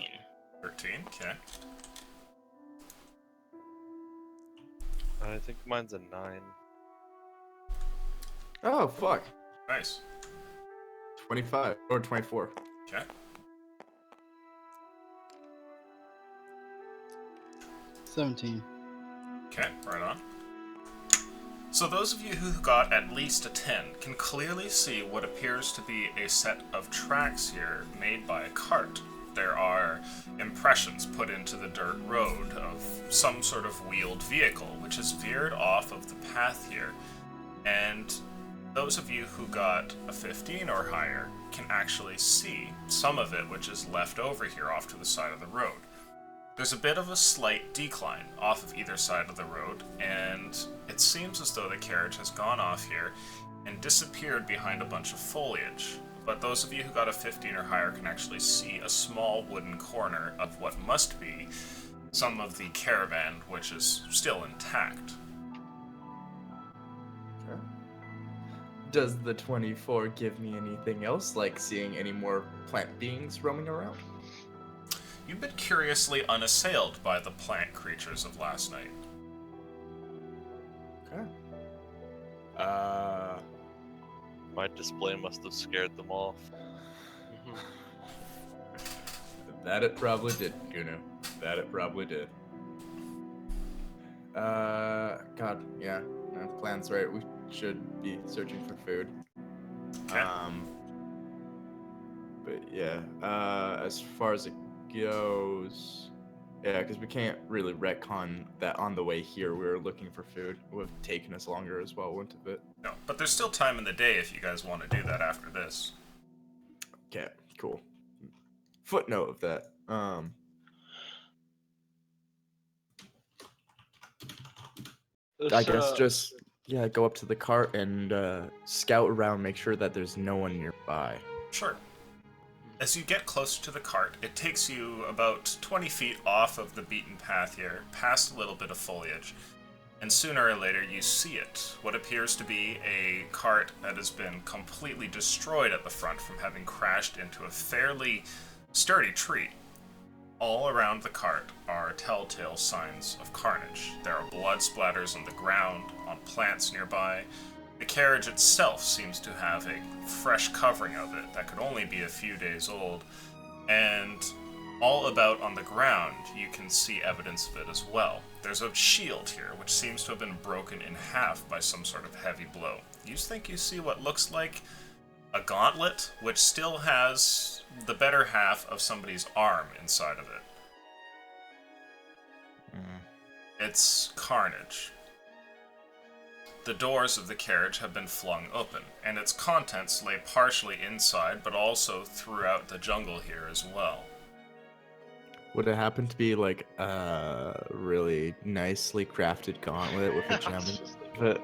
13, okay. I think mine's a 9. Oh, fuck. Nice. 25 or 24. Okay. 17. Okay, right on. So those of you who got at least a 10 can clearly see what appears to be a set of tracks here made by a cart. there are impressions put into the dirt road of some sort of wheeled vehicle, which has veered off of the path here. And those of you who got a 15 or higher can actually see some of it which is left over here off to the side of the road. There's a bit of a slight decline off of either side of the road, and it seems as though the carriage has gone off here and disappeared behind a bunch of foliage. But those of you who got a 15 or higher can actually see a small wooden corner of what must be some of the caravan, which is still intact. Okay. Does the 24 give me anything else, like seeing any more plant beings roaming around? You've been curiously unassailed by the plant creatures of last night. Okay. My display must have scared them off. That it probably did, Kuno. That it probably did. God, yeah. The plan's right. We should be searching for food. Okay. But yeah, as far as it goes, yeah, because we can't really retcon that on the way here. We were looking for food. It would have taken us longer as well, wouldn't it? No, but there's still time in the day if you guys want to do that after this. Okay, cool. Footnote of that. I guess just go up to the cart and scout around, make sure that there's no one nearby. Sure. As you get closer to the cart, it takes you about 20 feet off of the beaten path here, past a little bit of foliage, and sooner or later you see it. What appears to be a cart that has been completely destroyed at the front from having crashed into a fairly sturdy tree. All around the cart are telltale signs of carnage. There are blood splatters on the ground, on plants nearby. The carriage itself seems to have a fresh covering of it that could only be a few days old, and all about on the ground you can see evidence of it as well. There's a shield here which seems to have been broken in half by some sort of heavy blow. You think you see what looks like a gauntlet which still has the better half of somebody's arm inside of it. It's carnage. The doors of the carriage have been flung open, and its contents lay partially inside, but also throughout the jungle here as well. Would it happen to be like a really nicely crafted gauntlet with a gem in it?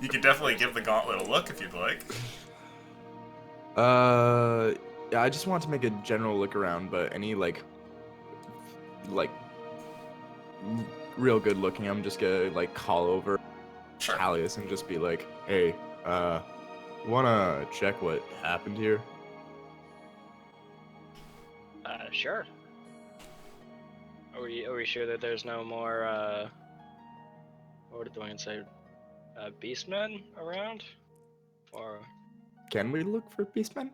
You can definitely give the gauntlet a look if you'd like. Yeah, I just want to make a general look around, but any like real good looking, I'm just gonna like call over Sure. Alias and just be like, hey, wanna check what happened here? Sure. Are we sure that there's no more, what did Dwayne say? Beastmen around? Or... Can we look for beastmen?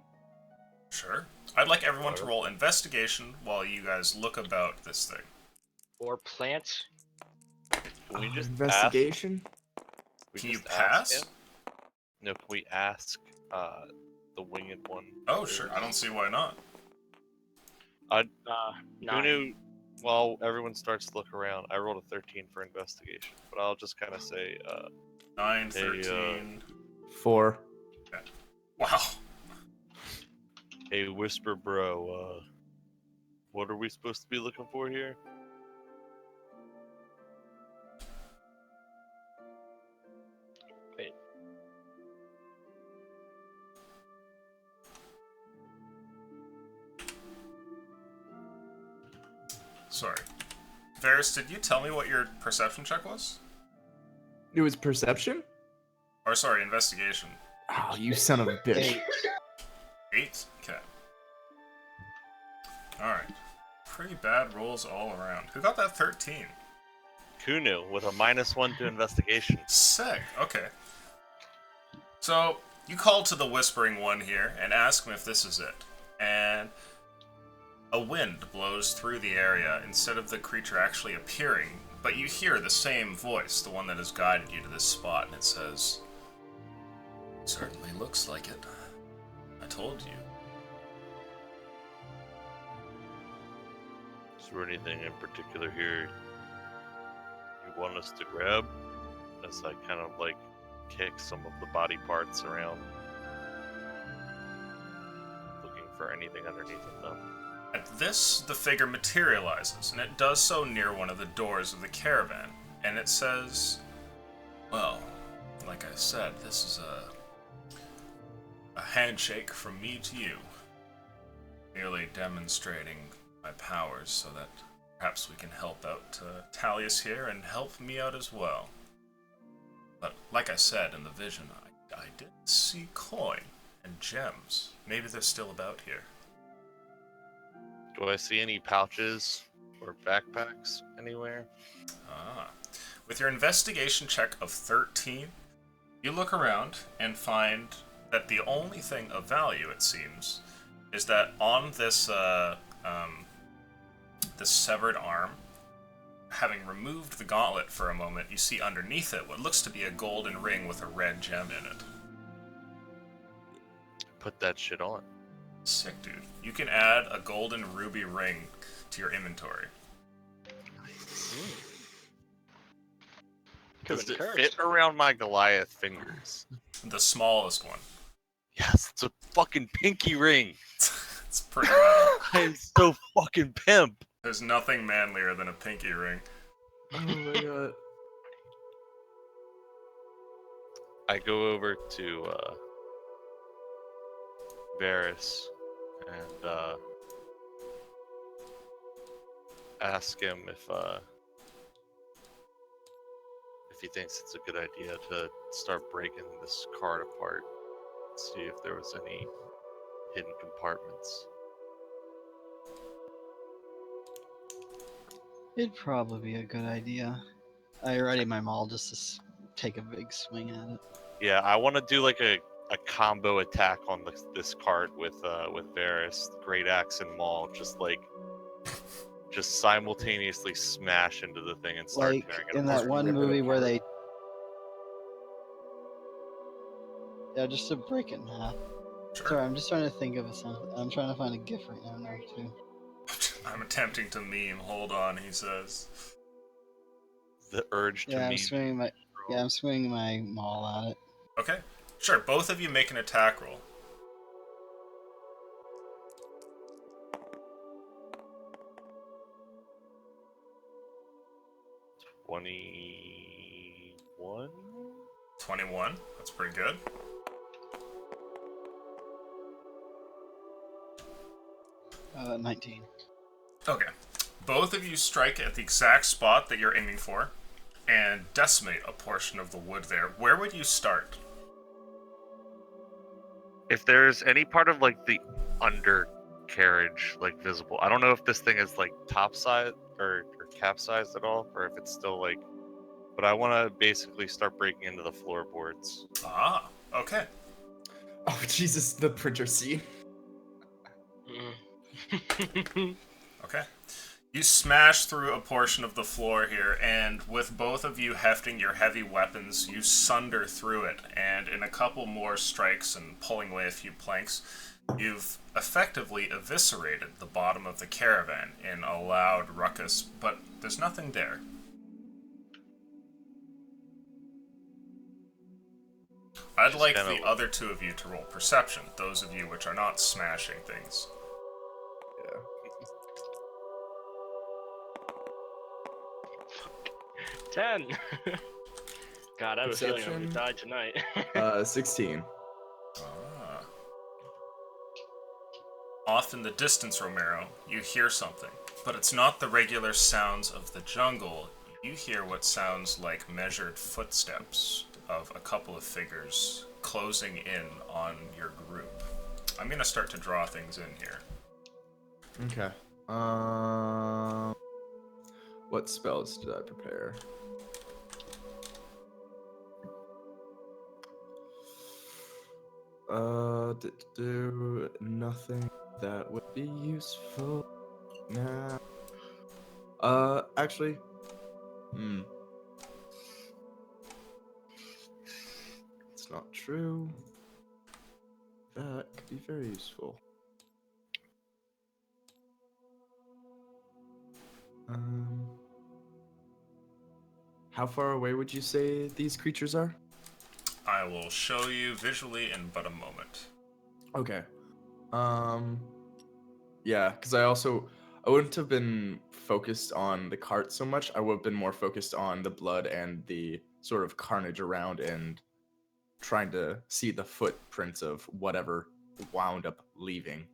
Sure. I'd like everyone to roll investigation while you guys look about this thing. Or plants? Can we just investigation? Can you pass? No, can we ask the winged one? Oh, sure. I don't see why not. Nine. Kunu, while everyone starts to look around, I rolled a 13 for investigation, but I'll just kind of say, 9, Hey, 13. 4. Wow. hey, Whisper Bro, what are we supposed to be looking for here? Wait. Sorry. Varys, did you tell me what your perception check was? It was perception? Or sorry, investigation. Oh, you son of a bitch. 8? Okay. Alright. Pretty bad rolls all around. Who got that 13? Kunu with a -1 to investigation. Sick. Okay. So, you call to the Whispering One here and ask him if this is it. And a wind blows through the area instead of the creature actually appearing, but you hear the same voice, the one that has guided you to this spot, and it says, "Certainly looks like it. I told you." there anything in particular here you want us to grab? As I kind of like kick some of the body parts around, looking for anything underneath of them. At this, the figure materializes, and it does so near one of the doors of the caravan. And it says, well, like I said, this is a handshake from me to you. Merely demonstrating my powers so that perhaps we can help out Talius here and help me out as well. But like I said in the vision, I did see coin and gems. Maybe they're still about here. Do I see any pouches or backpacks anywhere? With your investigation check of 13, you look around and find that the only thing of value, it seems, is that on this this severed arm, having removed the gauntlet for a moment, you see underneath it what looks to be a golden ring with a red gem in it. Put that shit on. Sick, dude. You can add a golden ruby ring to your inventory. Does it fit around my Goliath fingers? The smallest one. Yes, it's a fucking pinky ring. It's pretty metal. I'm so fucking pimp. There's nothing manlier than a pinky ring. Oh my god. I go over to Varys and ask him if he thinks it's a good idea to start breaking this card apart, see if there was any hidden compartments. It'd probably be a good idea. I ready my maul just to take a big swing at it. Yeah, I want to do like a combo attack on this cart with Varys, Great Axe and Maul, just simultaneously smash into the thing and start Like tearing it in apart. that one Rip it movie where apart. they, yeah, just to break it in half. Sure. Sorry, I'm just trying to think of something. I'm trying to find a gif right now too. I'm attempting to meme. Hold on, he says. The urge to Yeah, meme. I'm swinging my maul at it. Okay. Sure, both of you make an attack roll. $21. 21. That's pretty good. Uh, 19. Okay. Both of you strike at the exact spot that you're aiming for and decimate a portion of the wood there. Where would you start? If there's any part of like the undercarriage like visible, I don't know if this thing is like topside or capsized at all, or if it's still like. But I want to basically start breaking into the floorboards. Ah, okay. Oh Jesus, the printer scene. Okay. You smash through a portion of the floor here, and with both of you hefting your heavy weapons, you sunder through it, and in a couple more strikes and pulling away a few planks, you've effectively eviscerated the bottom of the caravan in a loud ruckus, but there's nothing there. I'd Just like kinda the other two of you to roll perception, those of you which are not smashing things. Yeah. 10. God, I have a feeling I'm Perception? gonna die tonight. 16. Ah. Off in the distance, Romero, you hear something, but it's not the regular sounds of the jungle. You hear what sounds like measured footsteps of a couple of figures closing in on your group. I'm gonna start to draw things in here. Okay. What spells did I prepare? Do nothing that would be useful now. Actually, it's not true. That could be very useful. How far away would you say these creatures are? I will show you visually in but a moment. Okay. Yeah, because I wouldn't have been focused on the cart so much. I would have been more focused on the blood and the sort of carnage around and trying to see the footprints of whatever wound up leaving.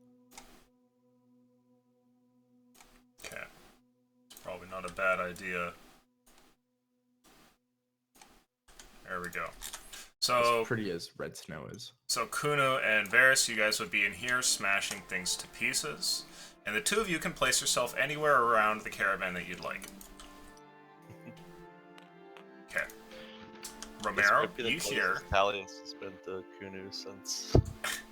Okay. It's probably not a bad idea. There we go. So As pretty as red snow is. So Kuno and Varys, you guys would be in here smashing things to pieces. And the two of you can place yourself anywhere around the caravan that you'd like. Okay. Romero, you hear... Talius has been to Kunu since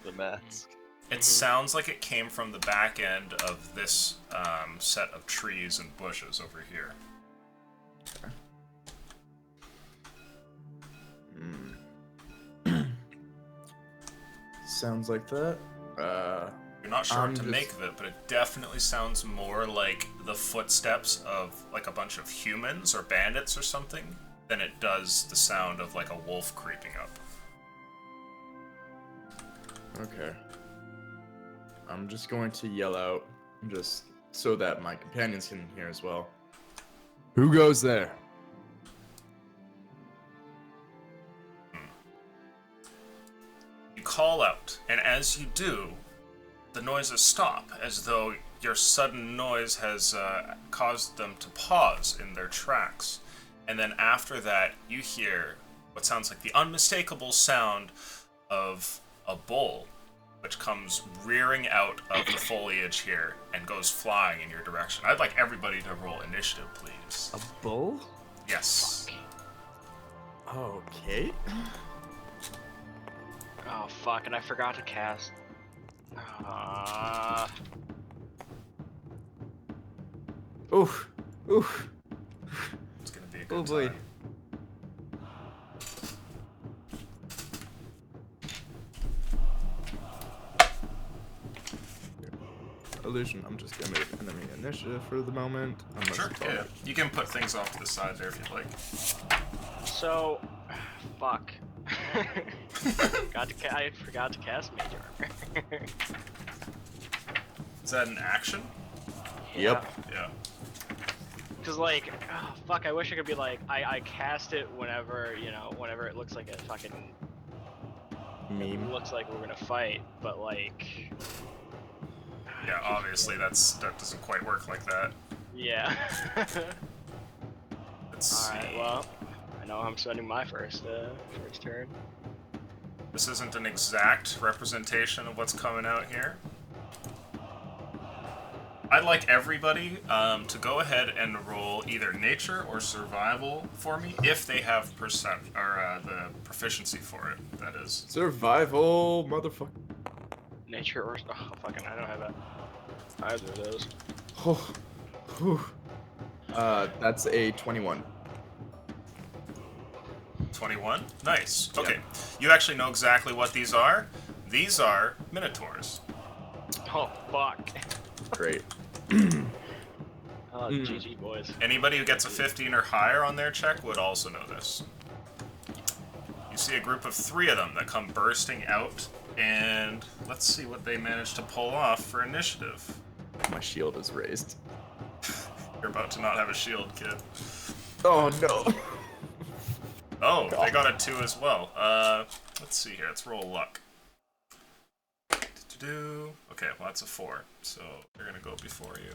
the mask. It sounds like it came from the back end of this set of trees and bushes over here. Sounds like that. You're not sure what to make of it, but it definitely sounds more like the footsteps of like a bunch of humans or bandits or something than it does the sound of like a wolf creeping up. Okay. I'm just going to yell out, just so that my companions can hear as well. Who goes there? You call out, and as you do, the noises stop, as though your sudden noise has caused them to pause in their tracks. And then after that, you hear what sounds like the unmistakable sound of a bull, which comes rearing out of the foliage here and goes flying in your direction. I'd like everybody to roll initiative, please. A bull? Yes. Okay. Oh fuck, and I forgot to cast. Oof. Oof. It's gonna be a good Oh boy. time. Illusion, I'm just gonna make enemy initiative for the moment. Unless Sure, it's all yeah. right. You can put things off to the side there if you'd like. So, fuck. I forgot to cast Mage Armor. Is that an action? Yep. Yeah. Cause like, oh, fuck, I wish I could be like, I cast it whenever, whenever it looks like a fucking, Meme. looks like we're gonna fight, but like, Yeah, obviously that doesn't quite work like that. yeah. Let's see. Alright, well, I know I'm spending my first turn. This isn't an exact representation of what's coming out here. I'd like everybody to go ahead and roll either nature or survival for me if they have the proficiency for it. That is. Survival, motherfucker. Nature or, oh, fucking, I don't have either of those. Oh, whew. That's a 21. 21? Nice. Okay. You actually know exactly what these are. These are minotaurs. Oh, fuck. Great. Oh, GG, boys. Anybody who gets a 15 or higher on their check would also know this. You see a group of 3 of them that come bursting out, and let's see what they manage to pull off for initiative. My shield is raised. You're about to not have a shield, kid. Oh no. Oh, they got a 2 as well. Let's see here. Let's roll luck. Okay, well that's a 4, so they're gonna go before you.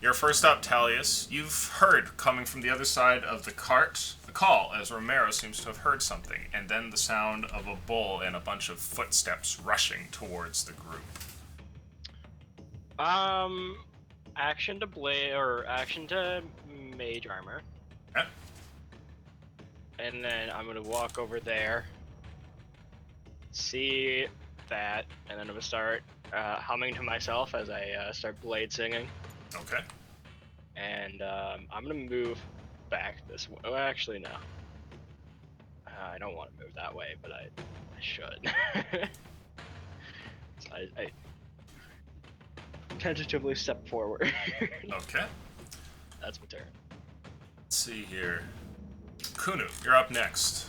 You're first up, Talius. You've heard, coming from the other side of the cart, the call, as Romero seems to have heard something, and then the sound of a bull and a bunch of footsteps rushing towards the group. Action to blade, or action to Mage Armor. Okay. And then I'm gonna walk over there, see that, and then I'm gonna start humming to myself as I start blade singing. Okay. And I'm gonna move back this way. Well, actually, no. I don't want to move that way, but I should. So tentatively step forward. Okay. That's my turn. Let's see here. Kunu, you're up next.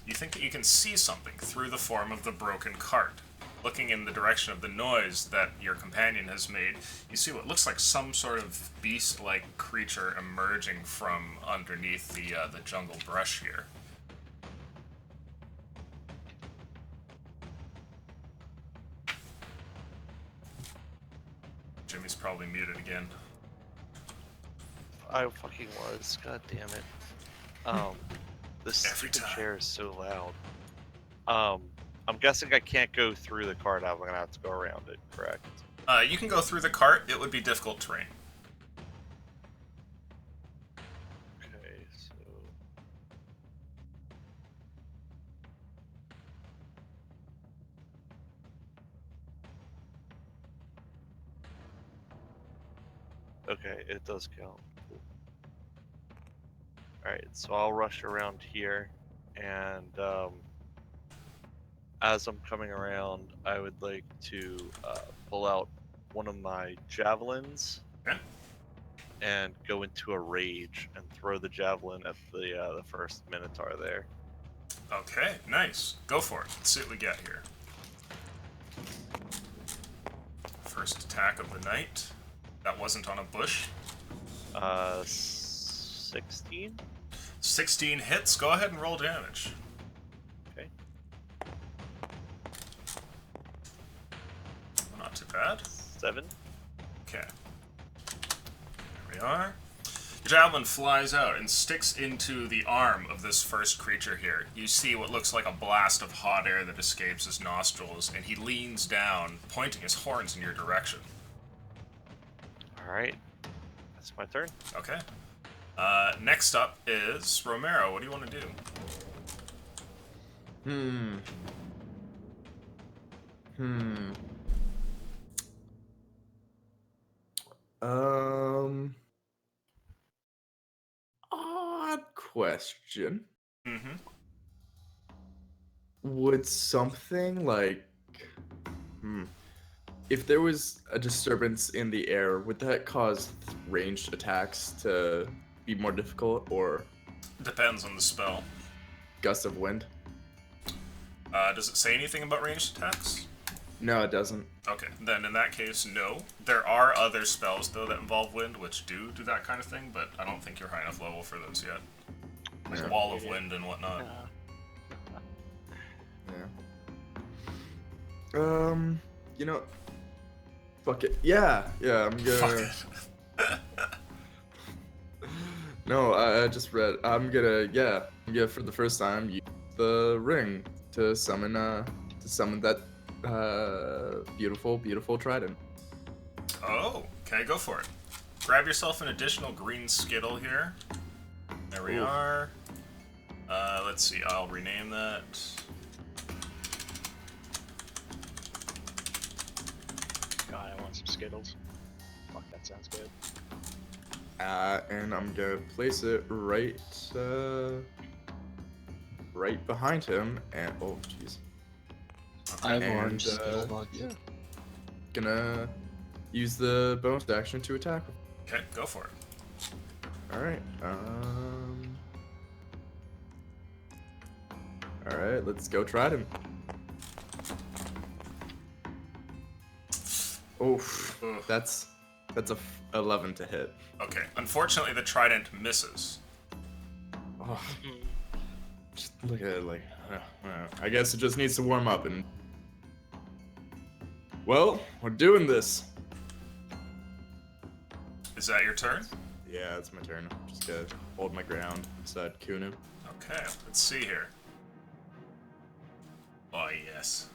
You think that you can see something through the form of the broken cart. Looking in the direction of the noise that your companion has made, you see what looks like some sort of beast-like creature emerging from underneath the jungle brush here. Jimmy's probably muted again. I fucking was. God damn it. This Every stupid time. chair is so loud. I'm guessing I can't go through the cart. I'm gonna have to go around it. Correct. You can go through the cart. It would be difficult terrain. Okay, so okay, it does count. Cool. All right, so I'll rush around here, and as I'm coming around, I would like to pull out one of my javelins Okay. and go into a rage and throw the javelin at the first minotaur there. Okay, nice. Go for it. Let's see what we get here. First attack of the night. That wasn't on a bush. 16. 16 hits. Go ahead and roll damage. Okay. Not too bad. 7. Okay. There we are. Your javelin flies out and sticks into the arm of this first creature here. You see what looks like a blast of hot air that escapes his nostrils, and he leans down, pointing his horns in your direction. All right. That's my turn. Okay. Next up is Romero. What do you want to do? Odd question. Mm-hmm. Would something like, if there was a disturbance in the air, would that cause ranged attacks to be more difficult, or Depends on the spell. gust of wind? Does it say anything about ranged attacks? No, it doesn't. Okay, then in that case, no. There are other spells, though, that involve wind, which do that kind of thing, but I don't think you're high enough level for those yet. Like Yeah. Wall of Wind and whatnot. Yeah. You know, fuck it. Yeah, I'm gonna. Fuck it. No, I just read. I'm gonna, for the first time, use the ring to summon that beautiful trident. Oh, okay, go for it. Grab yourself an additional green skittle here. There we Ooh. are. Let's see, I'll rename that. God, I want some Skittles. Fuck, that sounds good. And I'm gonna place it right behind him. And oh, jeez. I have And, orange Skittlebug. yeah. Gonna use the bonus action to attack. Okay, go for it. Alright, Alright, let's go trident. Oof, Oof. that's a 11 to hit. Okay, unfortunately, the trident misses. Oh, just look at it like, I guess it just needs to warm up and. Well, we're doing this. Is that your turn? Yeah, it's my turn. Just gotta hold my ground beside Kunu. Okay, let's see here. Oh, yes.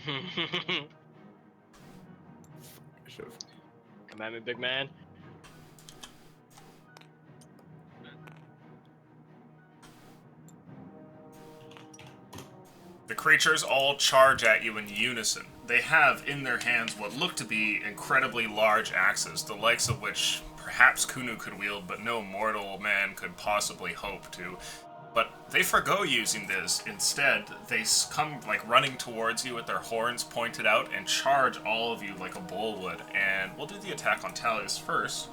I should've. Come at me, big man. The creatures all charge at you in unison. They have in their hands what look to be incredibly large axes, the likes of which perhaps Kunu could wield, but no mortal man could possibly hope to. But they forgo using this. Instead, they come like running towards you with their horns pointed out and charge all of you like a bull would. And we'll do the attack on Talius first.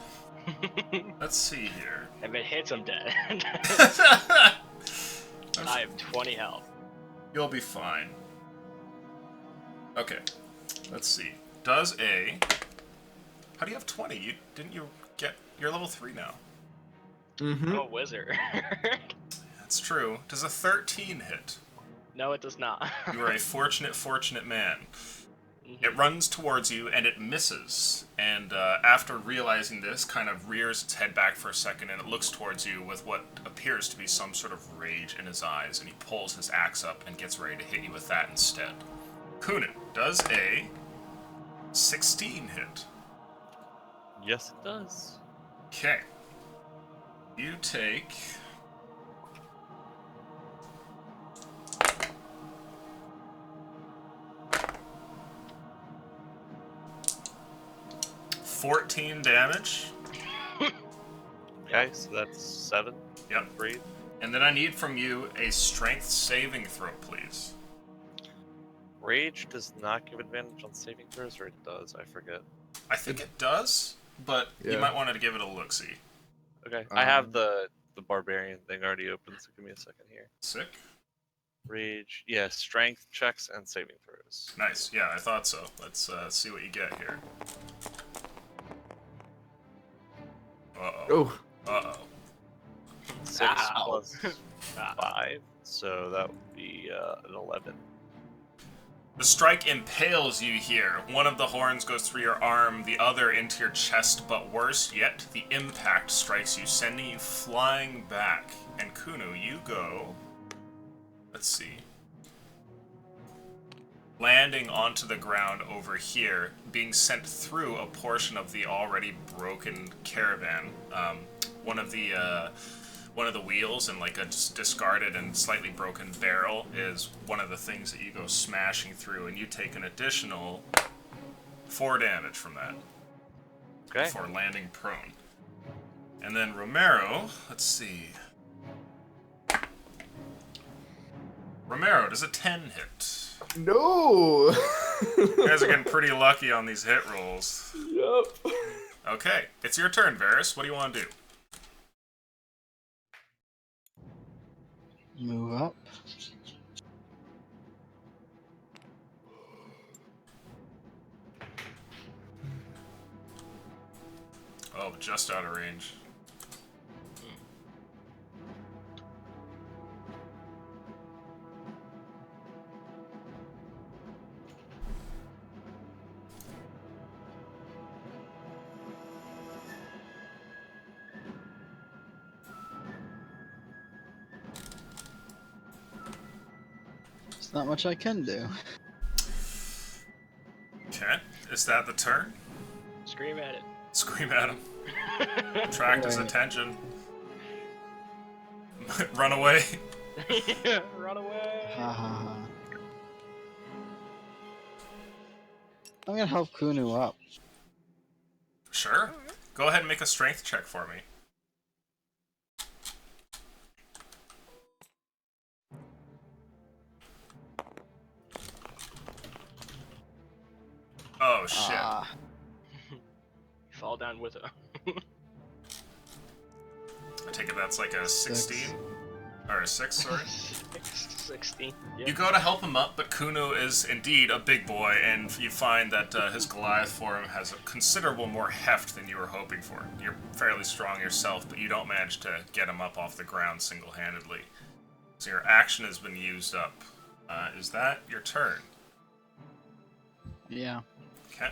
Let's see here. If it hits, I'm dead. I have 20 health. You'll be fine. Okay, let's see. Does a... How do you have 20? Didn't you get... You're level 3 now. Mm-hmm. Oh, wizard. That's true. Does a 13 hit? No, it does not. You are a fortunate man. Mhm. It runs towards you and it misses. And after realizing this, kind of rears its head back for a second and it looks towards you with what appears to be some sort of rage in his eyes. And he pulls his axe up and gets ready to hit you with that instead. Kunin, does a 16 hit? Yes, it does. Okay. You take... $14 damage. Okay, so that's 7. Yep. Breathe. And then I need from you a strength saving throw, please. Rage does not give advantage on saving throws, or it does? I forget. I think it does, but you Yeah. might want to give it a look-see. Okay, I have Um, the barbarian thing already open, so give me a second here. Sick. Rage, yeah, strength checks and saving throws. Nice. Yeah, I thought so. Let's see what you get here. Uh-oh. Oh, Uh-oh. 6 Ow. plus Ah. 5, so that would be an 11. The strike impales you here. One of the horns goes through your arm, the other into your chest, but worse yet, the impact strikes you, sending you flying back. And Kunu, you go... Let's see. Landing onto the ground over here, being sent through a portion of the already broken caravan. One of the wheels and like a discarded and slightly broken barrel is one of the things that you go smashing through, and you take an additional 4 damage from that Okay. before landing prone. And then Romero, let's see. Romero, does a 10 hit? no! You guys are getting pretty lucky on these hit rolls. Yep. Okay, it's your turn, Varys. What do you want to do? Move up. Oh, just out of range. There's not much I can do. Okay, is that the turn? Scream at it. Scream at him. Attract his Right. attention. Run away. Run away. Ha ha ha. I'm gonna help Kunu up. Sure. Go ahead and make a strength check for me. Oh shit. Ah, Fall down with her. I take it that's like a 16? Or a 6, sorry. 16. Yeah. You go to help him up, but Kuno is indeed a big boy, and you find that his Goliath form has a considerable more heft than you were hoping for. You're fairly strong yourself, but you don't manage to get him up off the ground single-handedly. So your action has been used up. Is that your turn? yeah. Okay.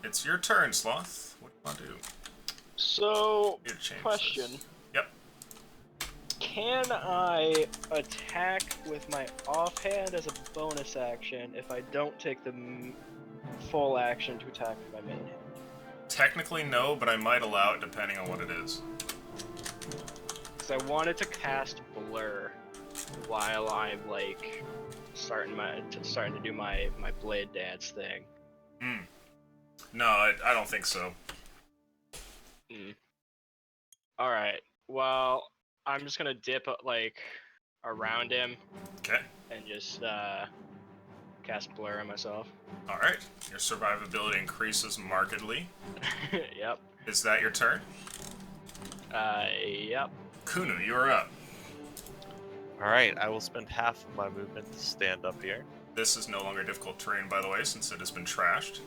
It's your turn, Sloth. What do you want to do? So, You need to change question. this. Yep. Can I attack with my offhand as a bonus action if I don't take the full action to attack with my main hand? Technically, no, but I might allow it depending on what it is. Because I wanted to cast Blur while I'm like starting to do my blade dance thing. No, I don't think so. All right. Well, I'm just gonna dip like around him Okay. and just cast blur on myself. All right. Your survivability increases markedly. Yep. Is that your turn? Yep. Kunu, you're up. All right, I will spend half of my movement to stand up here. This is no longer difficult terrain, by the way, since it has been trashed.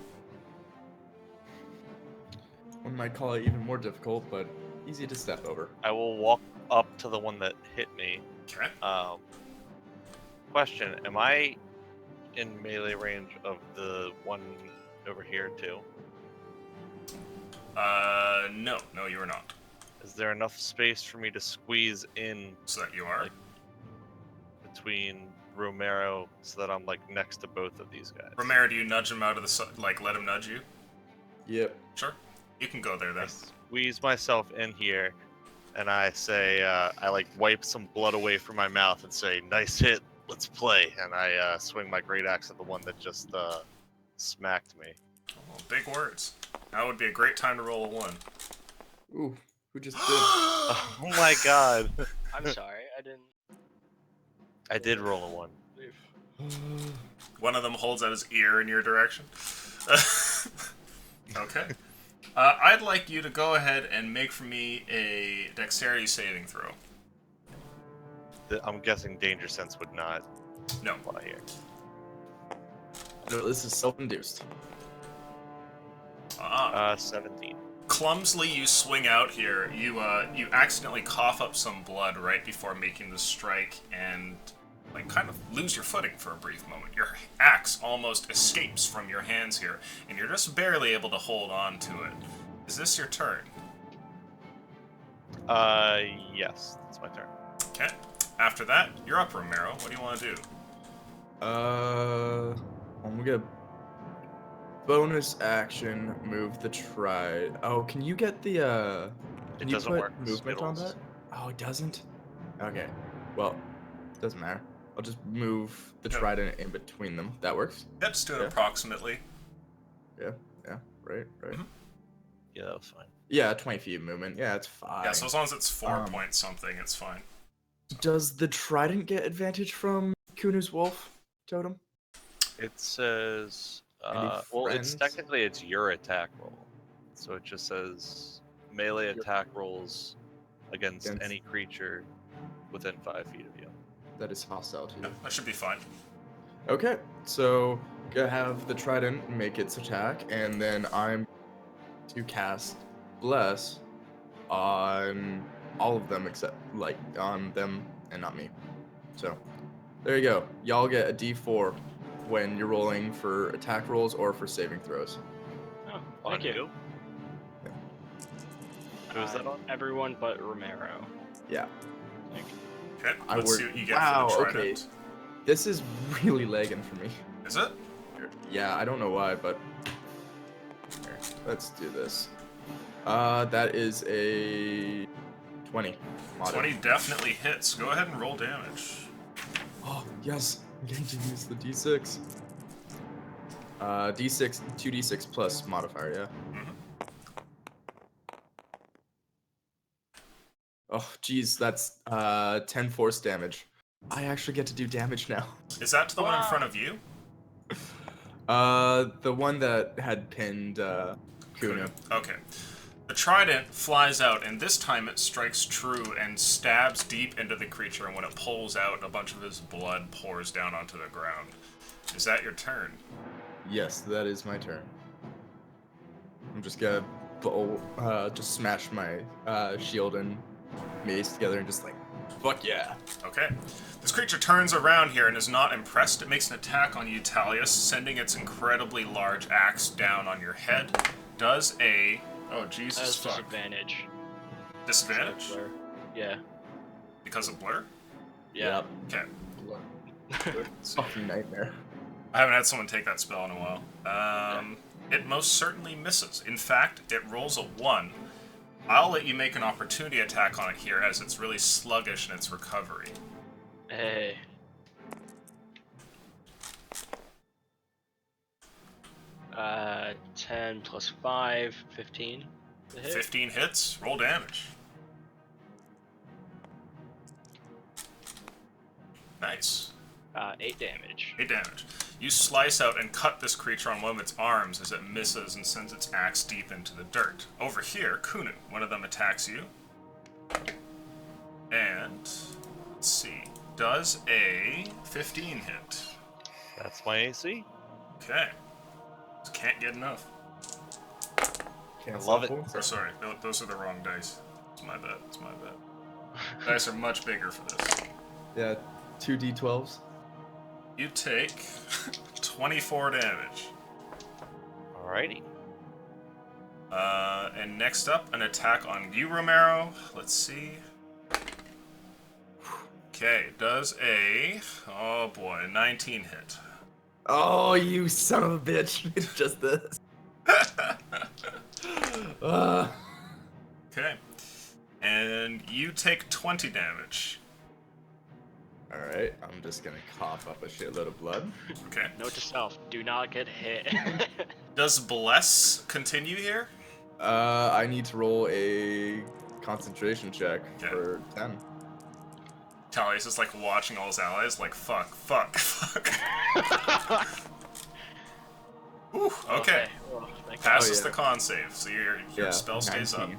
One might call it even more difficult, but easy to step over. I will walk up to the one that hit me. Okay. Question: am I in melee range of the one over here too? No, you are not. Is there enough space for me to squeeze in So that you are. Like- between Romero so that I'm like next to both of these guys? Romero, do you nudge him out of the like let him nudge you? Yep. Sure. You can go there I then. squeeze myself in here, and I say, I like wipe some blood away from my mouth and say, "Nice hit, let's play." And I swing my great axe at the one that just smacked me. Oh, big words. That would be a great time to roll a 1. Ooh, who just did? Oh my god! I'm sorry, I didn't I did roll a 1. leave. One of them holds out his ear in your direction. Okay. I'd like you to go ahead and make for me a dexterity saving throw. I'm guessing danger sense would not No. apply here. No, this is self-induced. 17. Clumsily, you swing out here. You accidentally cough up some blood right before making the strike, and like kind of lose your footing for a brief moment. Your axe almost escapes from your hands here, and you're just barely able to hold on to it. Is this your turn? Yes, that's my turn. Okay. After that, you're up, Romero. What do you want to do? I'm gonna bonus action move the try. Oh, can you get the Can It you doesn't put work with movement on Skittles. that? Oh, it doesn't. Okay. Well, doesn't matter. I'll just move the No. trident in between them. That works. Yeah, just do it Yeah. approximately. Yeah. Yeah. Right. Right. Mhm. Yeah, that was fine. Yeah, 20 feet of movement. Yeah, it's fine. Yeah, so as long as it's 4 Um, point something, it's fine. Does the trident get advantage from Kunu's wolf totem? It says, Any well, it's friends? technically it's your attack roll, so it just says melee attack rolls against any creature within 5 feet of you. That is hostile to Yeah, you. that should be fine. Okay, so gonna have the trident make its attack, and then I'm to cast bless on all of them except like on them and not me. So there you go. Y'all get a D4 when you're rolling for attack rolls or for saving throws. Oh, On thank you. who? Who is that on? Everyone but Romero. Yeah. Thank you. Okay, I let's work- see what you get Wow, for the okay. trident. This is really lagging for me. Is it? Yeah, I don't know why, but here, let's do this. That is a 20. Modded. 20 definitely hits. Go ahead and roll damage. Oh, yes. I'm getting to use the D6. D6, 2d6 plus modifier, yeah. Mhm. Oh, geez, that's 10 force damage. I actually get to do damage now. Is that to the one in Wow. front of you? The one that had pinned Kuna. Okay. The trident flies out, and this time it strikes true and stabs deep into the creature, and when it pulls out, a bunch of his blood pours down onto the ground. Is that your turn? Yes, that is my turn. I'm just gonna just smash my shield and mace together and just like, fuck yeah. Okay. This creature turns around here and is not impressed. It makes an attack on you, Talius, sending its incredibly large axe down on your head. Does a... Oh, Jesus That's fuck. disadvantage. Disadvantage? Blur. Yeah. Because of blur? Yeah. Okay. Fucking nightmare. I haven't had someone take that spell in a while. It most certainly misses. In fact, it rolls a 1. I'll let you make an opportunity attack on it here, as it's really sluggish in its recovery. Hey. Uh, 10 plus 5, 15. To hit. 15 hits, roll damage. Nice. 8 damage. 8 damage. You slice out and cut this creature on one of its arms as it misses and sends its axe deep into the dirt. Over here, Kunu, one of them attacks you. And, let's see, does a 15 hit. That's my AC. Okay. Just can't get enough. Can't love stop it. one. Or sorry, those are the wrong dice. It's my bad. It's my bad. Dice are much bigger for this. Yeah, 2d12s. You take 24 damage. Alrighty. And next up, an attack on you, Romero. Let's see. Okay, does a, oh boy, 19 hit. Oh, you son of a bitch. It's just this. Okay. And you take 20 damage. Alright, I'm just gonna cough up a shitload of blood. Okay. Note to self: do not get hit. Does Bless continue here? I need to roll a concentration check Okay. for 10. Talius is like watching all his allies, like, fuck. Ooh, okay. Well, thank Passes Oh, yeah. the con save, so your Yeah, spell stays up. 19.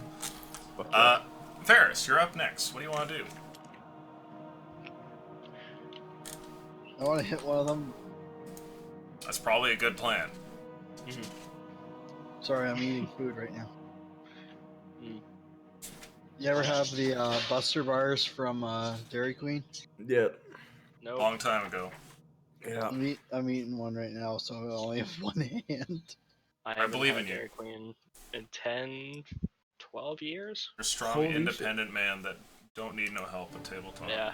Fuck yeah. Ferris, you're up next. What do you want to do? I want to hit one of them. That's probably a good plan. Sorry, I'm eating food right now. Mm. You ever have the Buster bars from Dairy Queen? Yeah. Nope. Long time ago. Yeah. I'm eating one right now, so I only have one hand. haven't believe had in you. Dairy Queen in 10, 12 years. You're a strong, Holy independent man that don't need no help at tabletop. Yeah.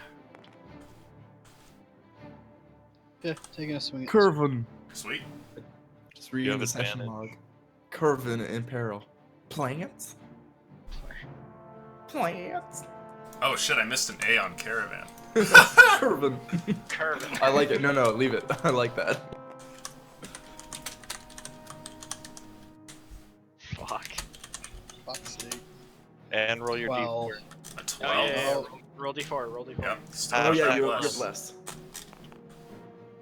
Yeah, taking a swing at Curvin. Sweet. Just reading have the session advantage. log. Curvin in peril. Plants? Plants? Oh shit, I missed an A on Caravan. Curvin. Curvin. I like it. No, leave it. I like that. Fuck. fuck's sake. And roll your Well, d4. A Oh, 12. yeah, yeah. Well- Roll d4, roll d4. Yep. Still Oh, yeah, not you're blessed. blessed.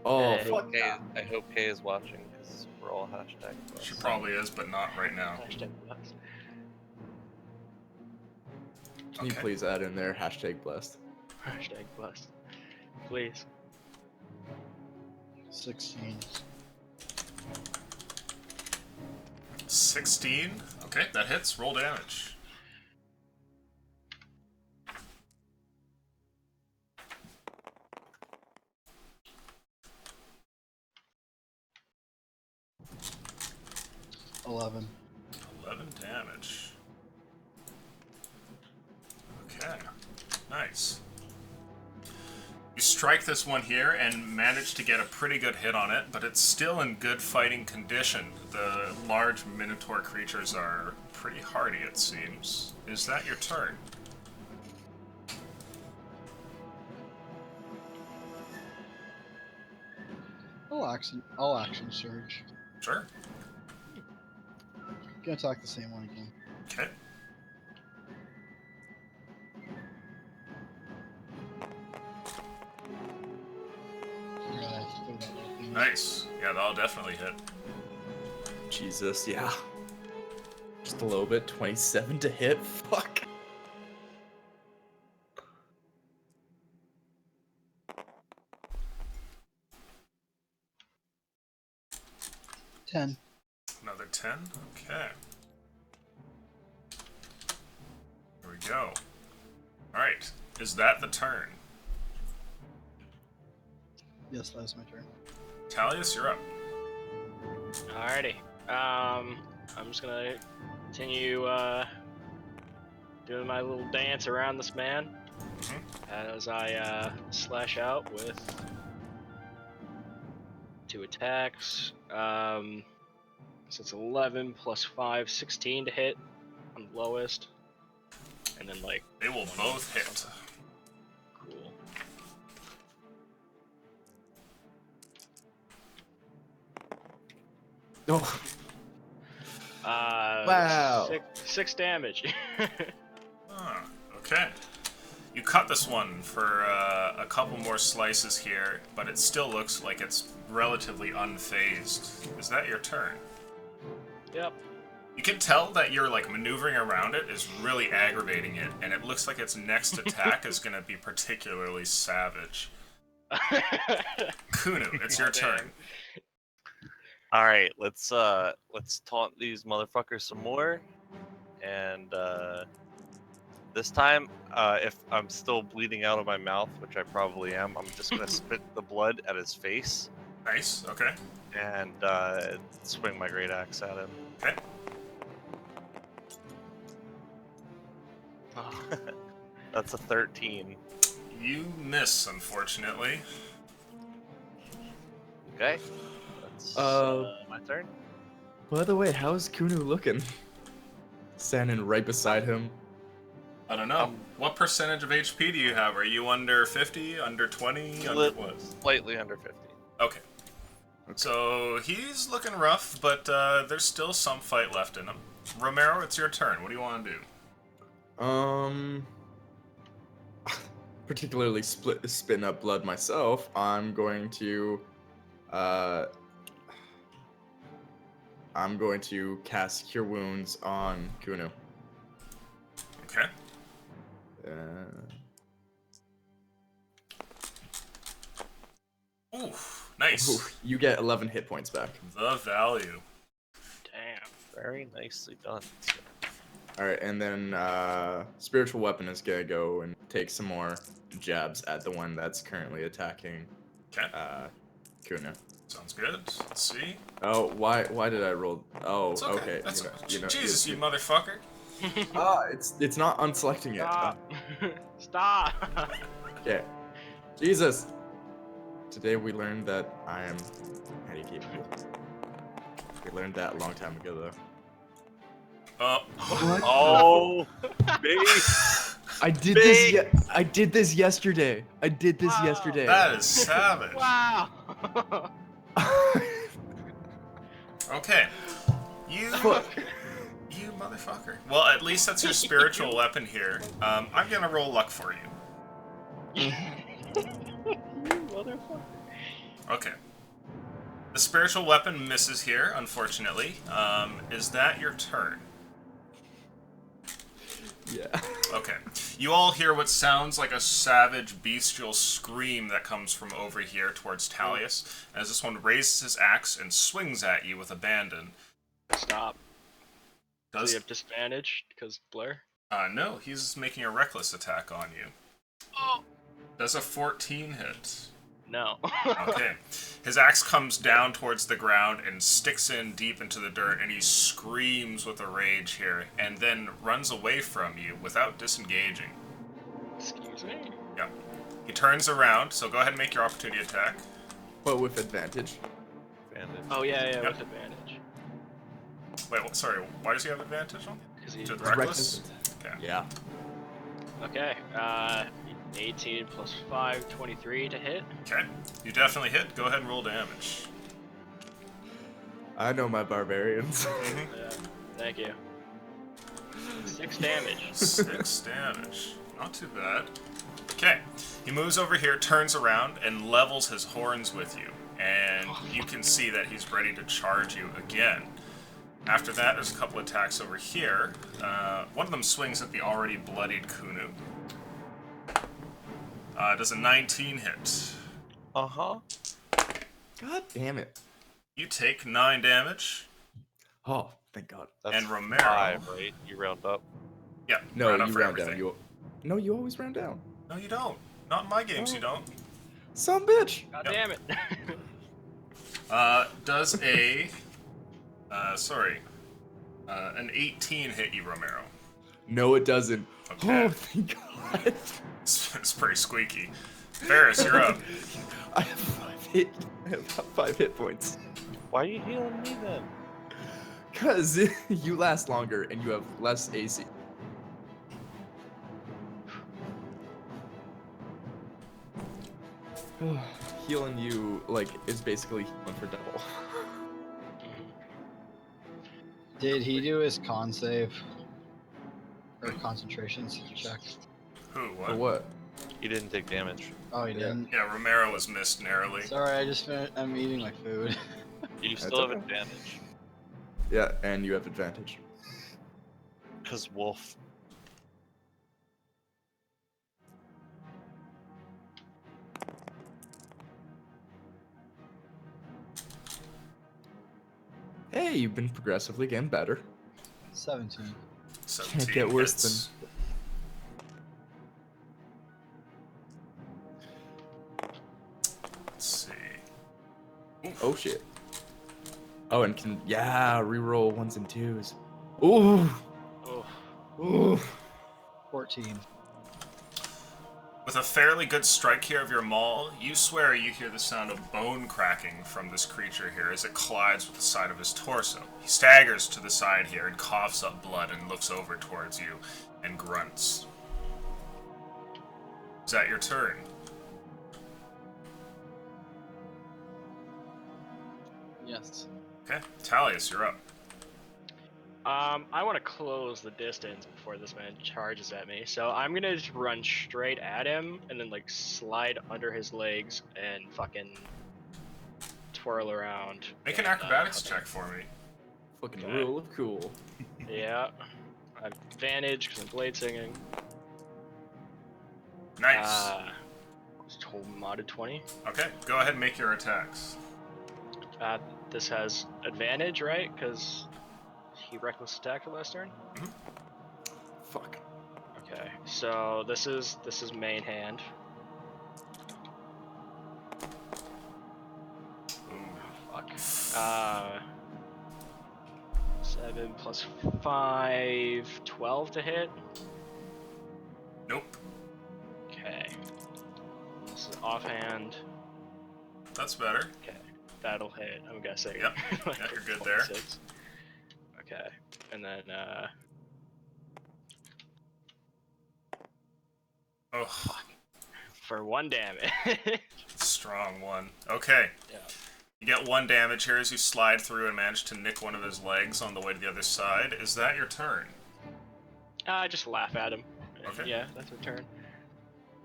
Oh, Hey. fuck. I hope Kay is watching because we're all hashtag. She probably is, but not right now. Hashtag blessed. Can you Okay. please add in there hashtag blessed? Hashtag blessed. Please. 16. 16. Okay, that hits. Roll damage. — 11. 11 damage. Okay. Nice. You strike this one here and manage to get a pretty good hit on it, but it's still in good fighting condition. The large minotaur creatures are pretty hardy, it seems. Is that your turn? I'll action surge. Sure. Gonna attack the same one again. Okay. I'm gonna have to put that back in. Nice. Yeah, that'll definitely hit. Jesus, yeah. Just a little bit. 27 to hit. Fuck. Ten. Another 10? Okay. Here we go. Alright. Is that the turn? Yes, that was my turn. Talius, you're up. Alrighty. I'm just gonna continue doing my little dance around this man as I slash out with 2 attacks. So it's 11 plus 5, 16 to hit on the lowest, and then like They will both hit. cool. Oh, Uh, Wow. Six damage. Ah, okay. You cut this one for a couple more slices here, but it still looks like it's relatively unfazed. Is that your turn? Yep. You can tell that you're like maneuvering around it is really aggravating it, and it looks like its next attack is going to be particularly savage. Kunu, it's your turn. All right, let's taunt these motherfuckers some more, and this time, if I'm still bleeding out of my mouth, which I probably am, I'm just gonna spit the blood at his face Nice. Okay. and swing my great axe at him. Okay. That's a 13. You miss, unfortunately. Okay. That's my turn. By the way, how's Kunu looking? Standing right beside him. I don't know. What percentage of HP do you have? Are you under 50? Under 20? Under what? Slightly under 50. Okay. So he's looking rough, but there's still some fight left in him. Romero, it's your turn. What do you want to do? Particularly spitting up blood myself, I'm going to cast Cure Wounds on Kunu. Okay. Ooh, nice. Ooh, you get 11 hit points back. The value. Damn. Very nicely done. Alright, and then Spiritual Weapon is gonna go and take some more jabs at the one that's currently attacking Okay. Kunu. Sounds good. Let's see. Oh, why did I roll? Oh, It's okay. okay. That's you know, Jesus, you motherfucker. it's not unselecting it. Stop. Stop. Okay. Jesus. Today we learned that I am highly capable. We learned that a long time ago, though. Oh, base. I did this yesterday. I did this Wow. yesterday. That is savage. Wow. Okay. You motherfucker. Well, at least that's your spiritual weapon here. I'm gonna roll luck for you. You motherfucker. Okay. The spiritual weapon misses here, unfortunately. Is that your turn? Yeah. Okay. You all hear what sounds like a savage, bestial scream that comes from over here towards Talius, as this one raises his axe and swings at you with abandon. Stop. Does Does he have disadvantage because Blair? no, he's making a reckless attack on you. Oh. Does a 14 hit? No. Okay. His axe comes down towards the ground and sticks in deep into the dirt, and he screams with a rage here, and then runs away from you without disengaging. Excuse me? Yeah. He turns around, so go ahead and make your opportunity attack. But with advantage. Bandage. Oh yeah, Yep. with advantage. Wait, what, sorry, why does he have advantage on? Because he. To the reckless? Okay. Yeah. Okay. 18 plus 5, 23 to hit. Okay. You definitely hit. Go ahead and roll damage. I know my barbarians. Thank you. 6 damage. 6 damage. Not too bad. Okay. He moves over here, turns around, and levels his horns with you. And you can see that he's ready to charge you again. After that, there's a couple attacks over here. One of them swings at the already bloodied Kunu. Does a 19 hit. Uh-huh. God damn it. You take 9 damage. Oh, thank God. That's And Romero. 5, right? You round up. Yeah, No, round up you for round everything. down. No, you always round down. No, you don't. Not in my games, you don't. Some bitch. God Yep. damn it. Does a... an 18 hit you, Romero. No, it doesn't. Okay. Oh, thank God. It's pretty squeaky. Ferris, you're up. I have 5 hit points. Why are you healing me then? Cause you last longer and you have less AC. Healing you like is basically healing for double. Did he do his con save? Or concentration check? Who? What? For what? He didn't take damage. Oh, he Yeah. didn't. Yeah, Romero was missed narrowly. Sorry, I'm eating my food. You That's still have okay. advantage. Yeah, and you have advantage. Because Wolf. Hey, you've been progressively getting better. 17. 17 Can't get worse hits. Let's see. Oh shit. Oh, and can reroll ones and twos. Ooh. Oh, Ooh. 14. With a fairly good strike here of your maul, you swear you hear the sound of bone cracking from this creature here as it collides with the side of his torso. He staggers to the side here and coughs up blood and looks over towards you and grunts. Is that your turn? Yes. Okay, Talius, you're up. I want to close the distance before this man charges at me, so I'm gonna just run straight at him and then like slide under his legs and fucking twirl around. Make an and, acrobatics check for me. Fucking Okay. rule of cool. Yeah, I have advantage because I'm blade singing. Nice. It's total modded 20. Okay, go ahead and make your attacks. This has advantage, right? Because he reckless attacked last turn. Fuck. Okay, so this is main hand. Ooh. Fuck. 7 plus 5, 12 to hit. Nope. Okay. This is offhand. That's better. Okay, that'll hit. I'm guessing. Yep. Like Yeah, you're good there. 26. Okay, and then Oh, for 1 damage. strong one. Okay. Yeah. You get 1 damage here as you slide through and manage to nick one of his legs on the way to the other side. Is that your turn? I just laugh at him. And Okay. Yeah, that's her turn.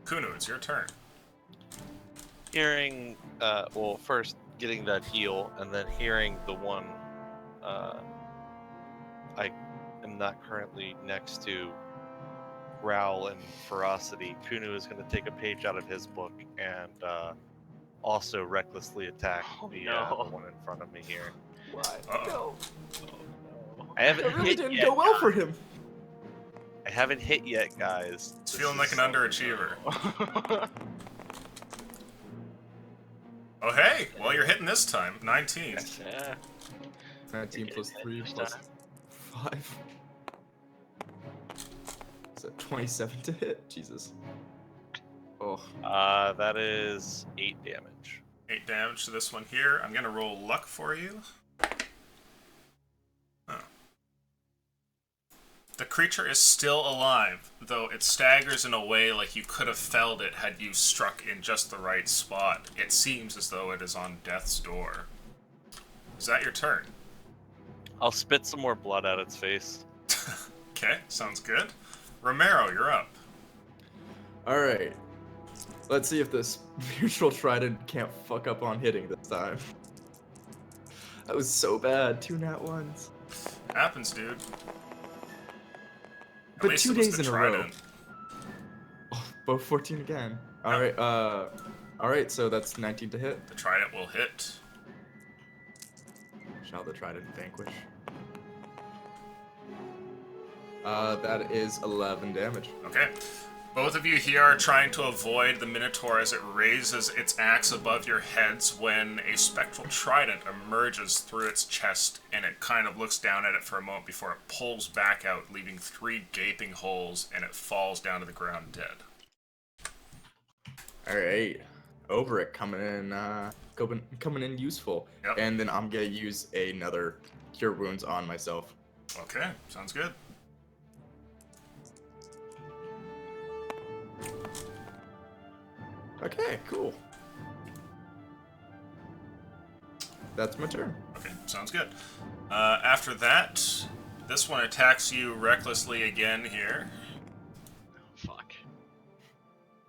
Kunu, it's your turn. Hearing, well, first getting that heal, and then hearing the one I am not currently next to growl and ferocity, Kunu is going to take a page out of his book and also recklessly attack Oh, the no. one in front of me here. Why? Uh-oh. Oh, I haven't That really hit didn't yet, go well for him. I haven't hit yet, guys. It's feeling like an underachiever. no. Oh, hey! Well, you're hitting this time. 19. Yeah. 19 You're plus getting 3 hit plus this 5. Is that 27 to hit? Jesus. Oh. That is 8 damage. 8 damage to this one here. I'm gonna roll luck for you. Oh. The creature is still alive, though it staggers in a way like you could have felled it had you struck in just the right spot. It seems as though it is on death's door. Is that your turn? I'll spit some more blood at its face. Okay, sounds good. Romero, you're up. Alright. Let's see if this mutual trident can't fuck up on hitting this time. That was so bad. 2 nat ones. Happens, dude. At But least 2 it was days the in a row. trident. Oh, both 14 again. Alright, alright, so that's 19 to hit. The trident will hit. Shall the trident vanquish? That is 11 damage. Okay. Both of you here are trying to avoid the Minotaur as it raises its axe above your heads when a spectral trident emerges through its chest, and it kind of looks down at it for a moment before it pulls back out, leaving 3 gaping holes, and it falls down to the ground dead. Alright. Oberic coming in useful. Yep. And then I'm gonna use another Cure Wounds on myself. Okay, sounds good. Okay, cool. That's my turn. Okay, sounds good. After that, this one attacks you recklessly again here. Fuck.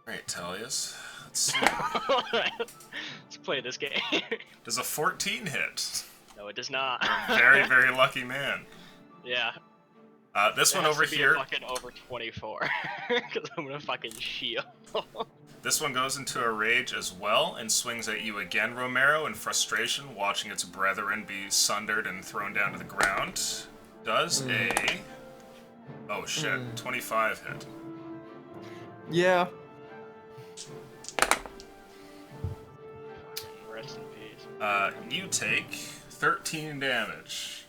Alright, Talius. Let's see. Let's play this game. Does a 14 hit? No, it does not. Very, very lucky man. Yeah. This It one has over to be here. fucking over 24. Because I'm gonna fucking shield. This one goes into a rage as well and swings at you again, Romero, in frustration, watching its brethren be sundered and thrown down to the ground. Does a... Oh shit, 25 hit. Yeah. Rest in peace. You take 13 damage.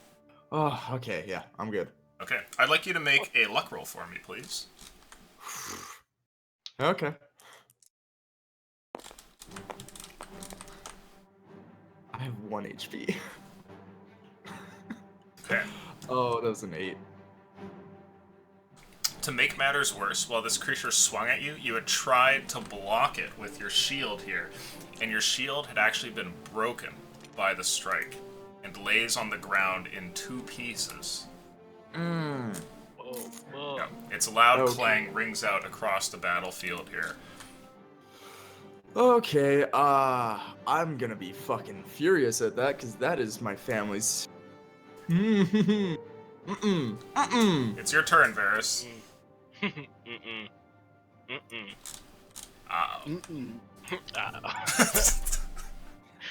Oh, okay, yeah, I'm good. Okay, I'd like you to make a luck roll for me, please. Okay. I have 1 HP. Okay. Oh, that was an 8. To make matters worse, while this creature swung at you, you had tried to block it with your shield here, and your shield had actually been broken by the strike, and lays on the ground in 2 pieces. Whoa, whoa. Yeah, its loud Okay. clang rings out across the battlefield here. Okay, I'm gonna be fucking furious at that, because that is my family's... Mm-mm. It's your turn, Varys. Mm-mm. Mm-mm. Uh-oh. Mm-mm. Uh-oh.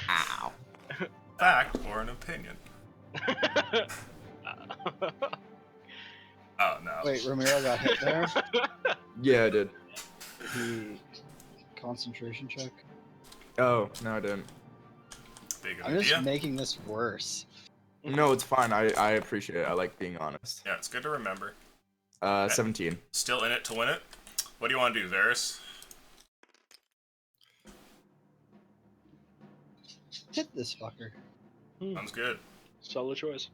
Ow. Fact or an opinion? Oh, no. Wait, Romero got hit there. Yeah, I did. The concentration check. Oh, no, I didn't. Big I'm just idea. making this worse. No, it's fine. I appreciate it. I like being honest. Yeah, it's good to remember. 17. Still in it to win it. What do you want to do, Varys? Hit this fucker. Sounds good. Solid choice.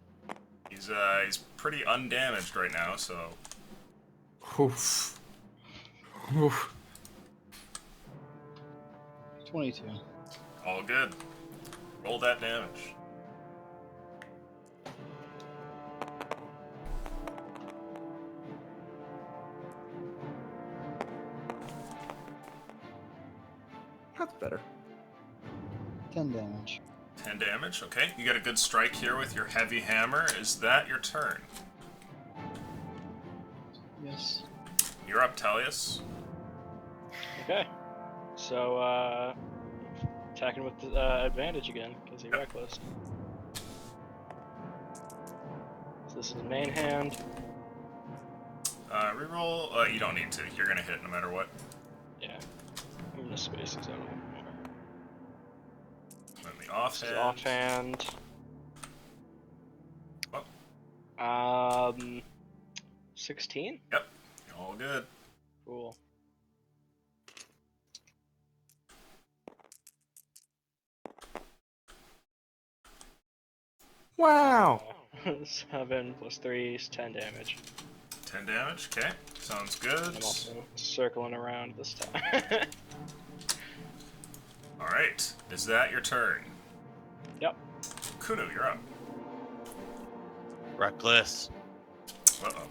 He's pretty undamaged right now, so Oof. Oof. 22. all good. Roll that damage. That's better. 10 damage. 10 damage, okay. You got a good strike here with your heavy hammer. Is that your turn? Yes. You're up, Talius. Okay. So, attacking with the advantage again, because he reckless. So this is main hand. Reroll. You don't need to. You're gonna hit no matter what. Yeah. I'm gonna space these out a little more. Then the This is offhand. offhand. 16? Yep. All good. Cool. Wow. 7 plus 3 is 10 damage. 10 damage. Okay. Sounds good. I'm also circling around this time. All right. Is that your turn? Yep. Kuno, you're up. Reckless. Uh-oh.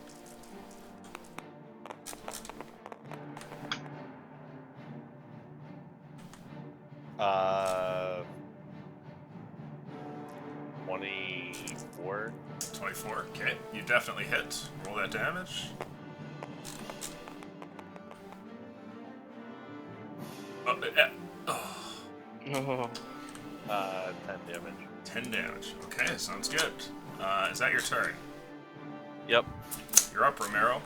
Uh, 24. 24. Okay. You definitely hit. Roll that damage. Oh, Oh. 10 damage. 10 damage. Okay, sounds good. Is that your turn? Yep. You're up, Romero.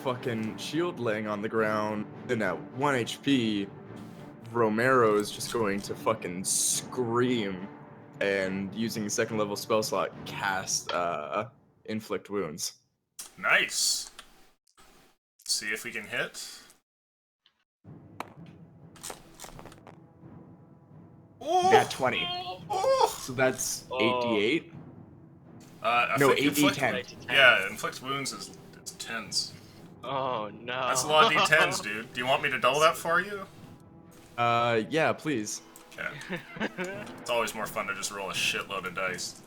Fucking shield laying on the ground. Then at 1 HP, Romero is just going to fucking scream and using a 2nd level spell slot cast inflict wounds. Nice. See if we can hit. Oh! Nat 20. Oh! So that's Oh. 8d8. inflict- No, 8d10. Yeah, inflict wounds is it's 10s. Oh no. That's a lot of d10s, dude. Do you want me to double that for you? Yeah, please. Okay. It's always more fun to just roll a shitload of dice.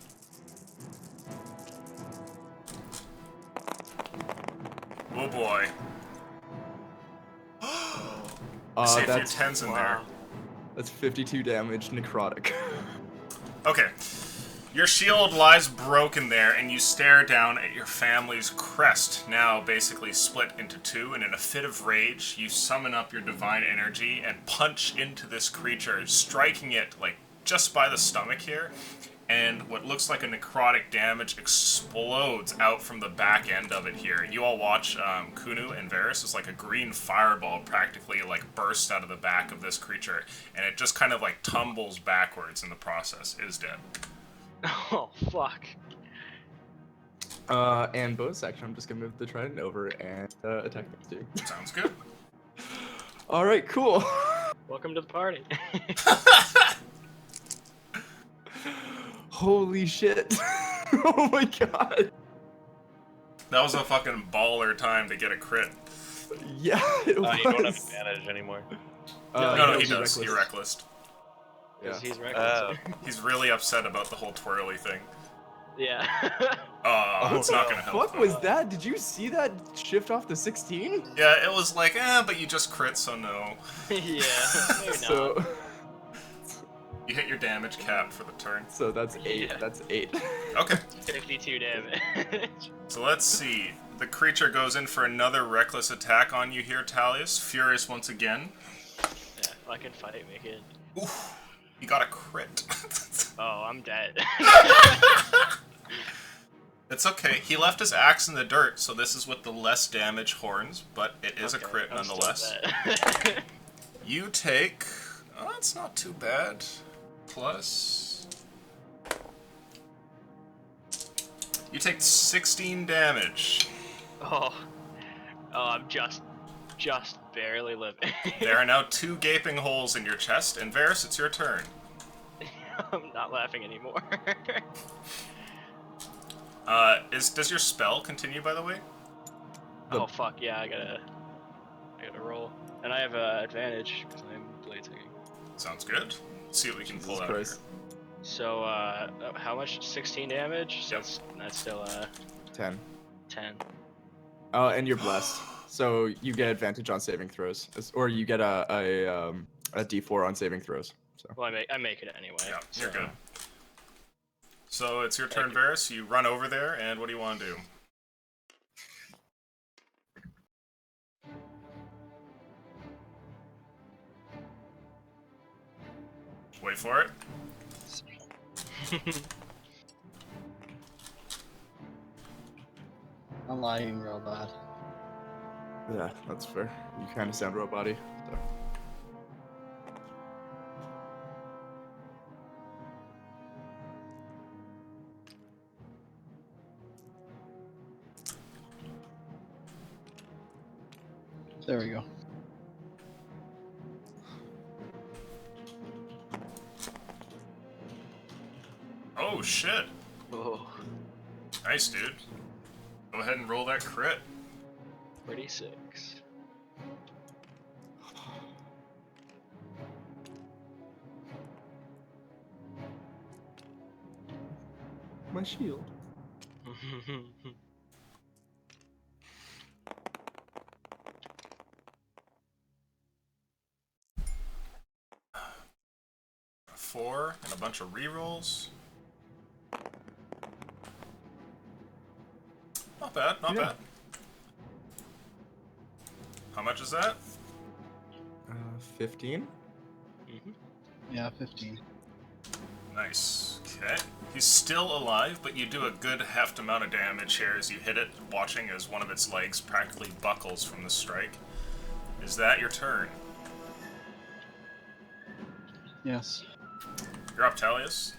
Oh boy. I see a few That's 10s in there. that's 52 damage, necrotic. Okay. Your shield lies broken there, and you stare down at your family's crest, now basically split into two, and in a fit of rage, you summon up your divine energy and punch into this creature, striking it, like, just by the stomach here, and what looks like a necrotic damage explodes out from the back end of it here. You all watch Kunu and Varys as, like, a green fireball practically, like, bursts out of the back of this creature, and it just kind of, like, tumbles backwards in the process. It is dead. Oh, fuck. And bonus action, I'm just gonna move the trident over and attack next to you. Sounds good. All right, cool. Welcome to the party. Holy shit! Oh my god! That was a fucking baller time to get a crit. Yeah, it was. You don't have advantage anymore. No, he he's does. He reckless. reckless. Yeah. He's reckless. He's really upset about the whole twirly thing. Yeah. Oh, it's not gonna What the help. fuck was that? Did you see that shift off the 16? Yeah, it was like, but you just crit, so no. Yeah. Maybe not. So, You hit your damage cap for the turn. so that's 8. Yeah. That's 8. Okay, 52 damage. so let's see. The creature goes in for another reckless attack on you here, Talius. Furious once again. Yeah, fucking fight me, kid. Oof, you got a crit. Oh, I'm dead. It's okay. He left his axe in the dirt, so this is with the less damage horns, but it is Okay, a crit I'm still nonetheless. dead. You take... Oh, it's not too bad. Plus... You take 16 damage. Oh, I'm just barely living. There are now 2 gaping holes in your chest, and Varys, it's your turn. I'm not laughing anymore. Does your spell continue, by the way? Oh fuck yeah, I gotta roll, and I have advantage because I'm blade taking. Sounds good. Let's see what we can pull Jesus out Christ. So how much? 16 damage. So Yep. that's still 10. 10. Oh, and you're blessed. So you get advantage on saving throws, or you get a D4 on saving throws. So Well, I make it anyway. Yeah, you're so- good. So it's your turn, Thank you. Varys. You run over there, and what do you want to do? Wait for it. I'm lying real bad. yeah, that's fair. You kind of sound robot-y. So. There we go. Oh, shit. Oh, Nice, dude. Go ahead and roll that crit. 36. My shield. A 4 and a bunch of rerolls. Not bad, not Yeah. bad. How much is that? 15. Yeah, 15. Nice. Okay. He's still alive, but you do a good heft amount of damage here as you hit it, watching as one of its legs practically buckles from the strike. Is that your turn? Yes. You're up, Talius.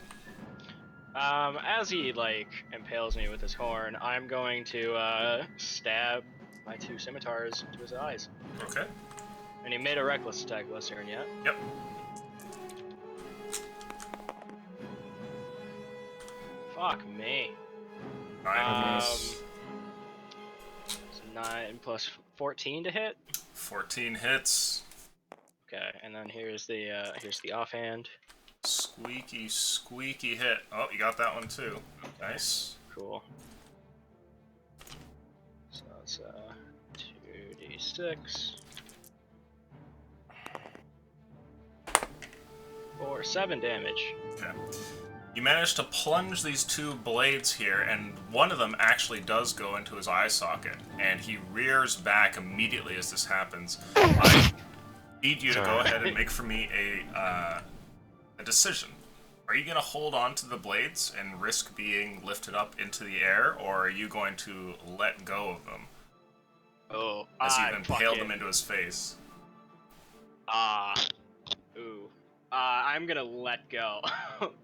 As he like impales me with his horn, I'm going to stab my 2 scimitars into his eyes. Okay. And he made a reckless attack last turn, yeah? Yep. Fuck me. 9 So 9 plus 14 to hit. 14 hits. Okay, and then here's the offhand. Squeaky, squeaky hit. Oh, you got that one too. Nice. Cool. So it's 2d6. for 7 damage. Okay. You manage to plunge these 2 blades here, and one of them actually does go into his eye socket, and he rears back immediately as this happens. I need you to go ahead and make for me a decision. Are you going to hold on to the blades and risk being lifted up into the air, or are you going to let go of them Oh, as you impale them into his face? I'm gonna let go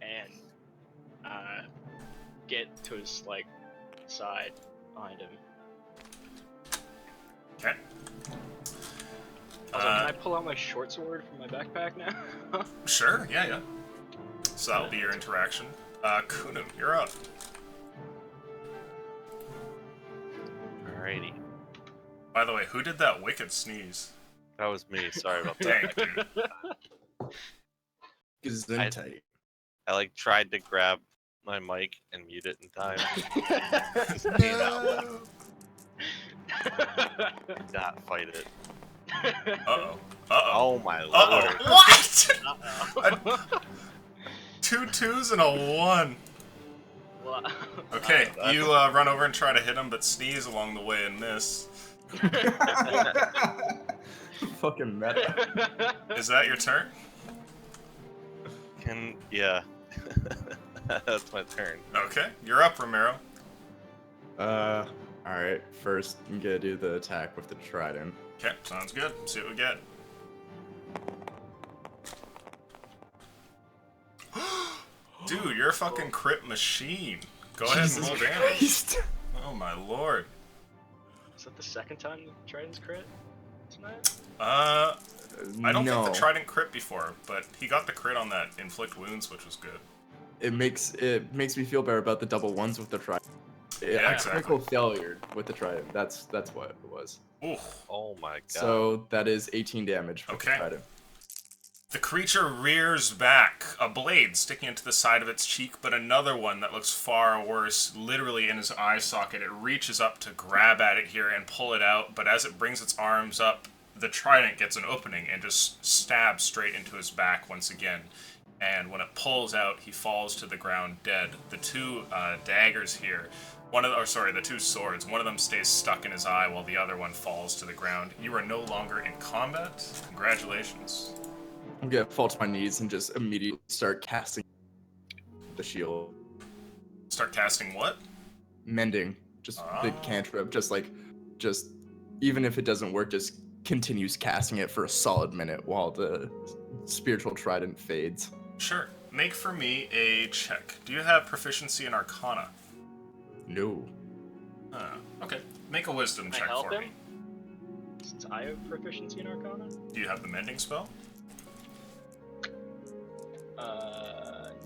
and get to his side behind him. Okay. Also, can I pull out my short sword from my backpack now? Sure, yeah. So that'll be your interaction. Kunu, you're up. Alrighty. By the way, who did that wicked sneeze? That was me. Sorry about that. Dang, dude. Gesundheit. I tried to grab my mic and mute it in time. Did not fight it. Uh-oh. Oh my Uh-oh. lord. What? 2 2s and a 1. Okay, you run over and try to hit him, but sneeze along the way and miss. Fucking meta. Is that your turn? Yeah. That's my turn. Okay, you're up, Romero. Alright. First, I'm gonna do the attack with the trident. Okay, sounds good. See what we get. Dude, you're a fucking crit machine. Go ahead and roll damage. Oh my lord. Is that the second time the Trident's crit tonight? I don't no. think the trident crit before, but he got the crit on that inflict wounds, which was good. It makes me feel better about the double ones with the trident. Yeah, A exactly. critical failure with the trident. That's what it was. Oof. Oh my god. So that is 18 damage with Okay. the trident. The creature rears back, a blade sticking into the side of its cheek, but another one that looks far worse, literally in his eye socket. It reaches up to grab at it here and pull it out, but as it brings its arms up, the trident gets an opening and just stabs straight into his back once again. And when it pulls out, he falls to the ground dead. The 2 daggers here, the 2 swords, one of them stays stuck in his eye while the other one falls to the ground. You are no longer in combat. Congratulations. I'm gonna fall to my knees and just immediately start casting the shield. Start casting what? Mending. Just the cantrip. Just even if it doesn't work, just continues casting it for a solid minute while the spiritual trident fades. Sure. Make for me a check. Do you have proficiency in Arcana? No. Okay. Make a wisdom Can I check help for him? me. Since I have proficiency in Arcana? Do you have the mending spell?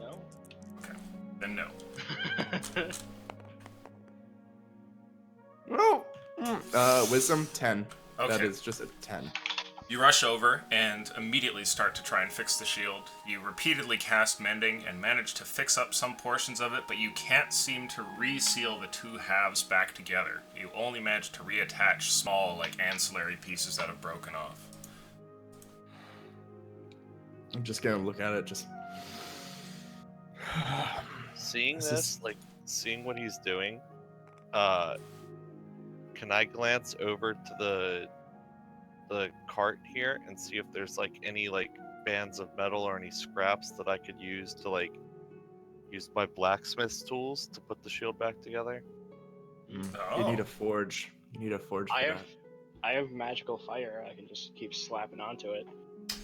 No. Okay. Then no. Oh. Wisdom 10. Okay. That is just a 10. You rush over and immediately start to try and fix the shield. You repeatedly cast mending and manage to fix up some portions of it, but you can't seem to reseal the 2 halves back together. You only manage to reattach small, ancillary pieces that have broken off. I'm just gonna look at it, just. Seeing This this, is- seeing what he's doing, can I glance over to the cart here and see if there's any bands of metal or any scraps that I could use to use my blacksmith's tools to put the shield back together? Oh. You need a forge. You need a forge for that. I have magical fire. I can just keep slapping onto it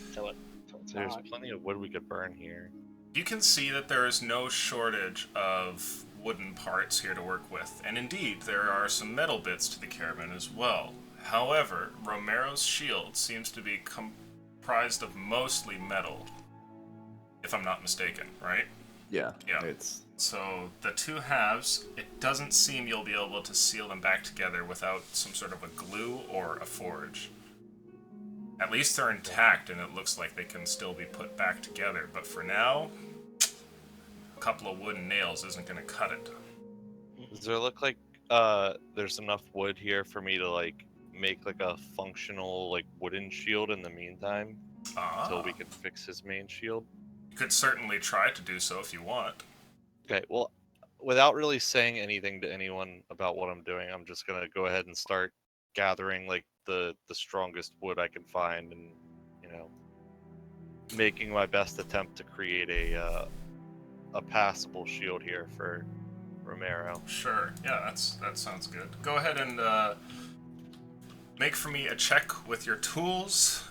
until it's There's not. plenty of wood we could burn here. You can see that there is no shortage of wooden parts here to work with, and indeed, there are some metal bits to the caravan as well. However, Romero's shield seems to be comprised of mostly metal, if I'm not mistaken, right? Yeah. Yeah. It's So the 2 halves, it doesn't seem you'll be able to seal them back together without some sort of a glue or a forge. At least they're intact, and it looks like they can still be put back together. But for now, a couple of wooden nails isn't going to cut it. Does there look like there's enough wood here for me to make a functional wooden shield in the meantime until we can fix his main shield? You could certainly try to do so if you want. Okay, well, without really saying anything to anyone about what I'm doing, I'm just gonna go ahead and start gathering like the strongest wood I can find, and making my best attempt to create a passable shield here for Romero. Sure. Yeah, that sounds good. Go ahead and make for me a check with your tools.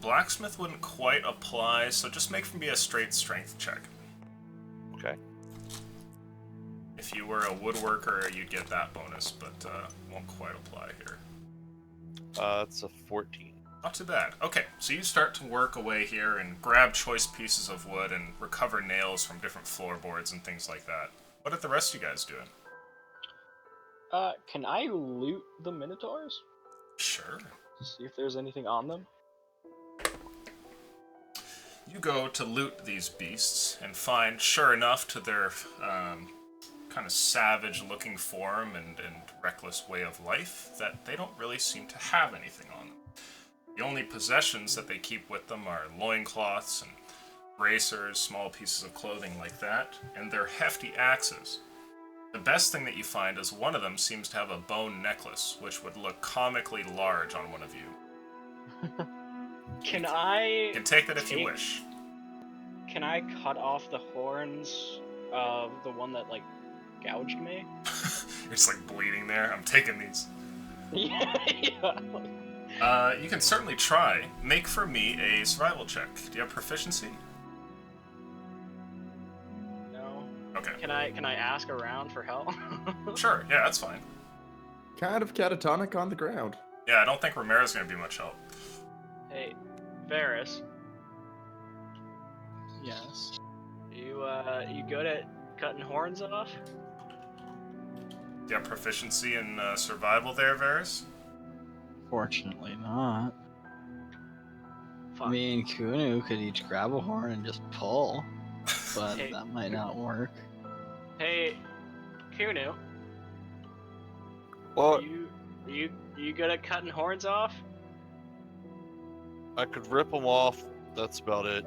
Blacksmith wouldn't quite apply, so just make for me a straight strength check. Okay. If you were a woodworker, you'd get that bonus, but won't quite apply here. It's a 14. Not too bad. Okay, so you start to work away here and grab choice pieces of wood and recover nails from different floorboards and things like that. What are the rest of you guys doing? Can I loot the Minotaurs? Sure. See if there's anything on them? You go to loot these beasts and find, sure enough, to their kind of savage-looking form and reckless way of life, that they don't really seem to have anything on them. The only possessions that they keep with them are loincloths and bracers, small pieces of clothing like that, and their hefty axes. The best thing that you find is one of them seems to have a bone necklace, which would look comically large on one of you. Can I... You can take that if you wish. Can I cut off the horns of the one that, like, gouged me? You're just, like, bleeding there. I'm taking these. Yeah. You can certainly try. Make for me a survival check. Do you have proficiency? No. Okay. Can I ask around for help? Sure, yeah, that's fine. Kind of catatonic on the ground. Yeah, I don't think Romero's gonna be much help. Hey, Varys, Yes. you good at cutting horns off? Do you have proficiency in survival there, Varys? Fortunately not. Fuck. Me and Kunu could each grab a horn and just pull, but Hey. that might not work. Hey, Kunu, Well, you good at cutting horns off? I could rip them off. That's about it.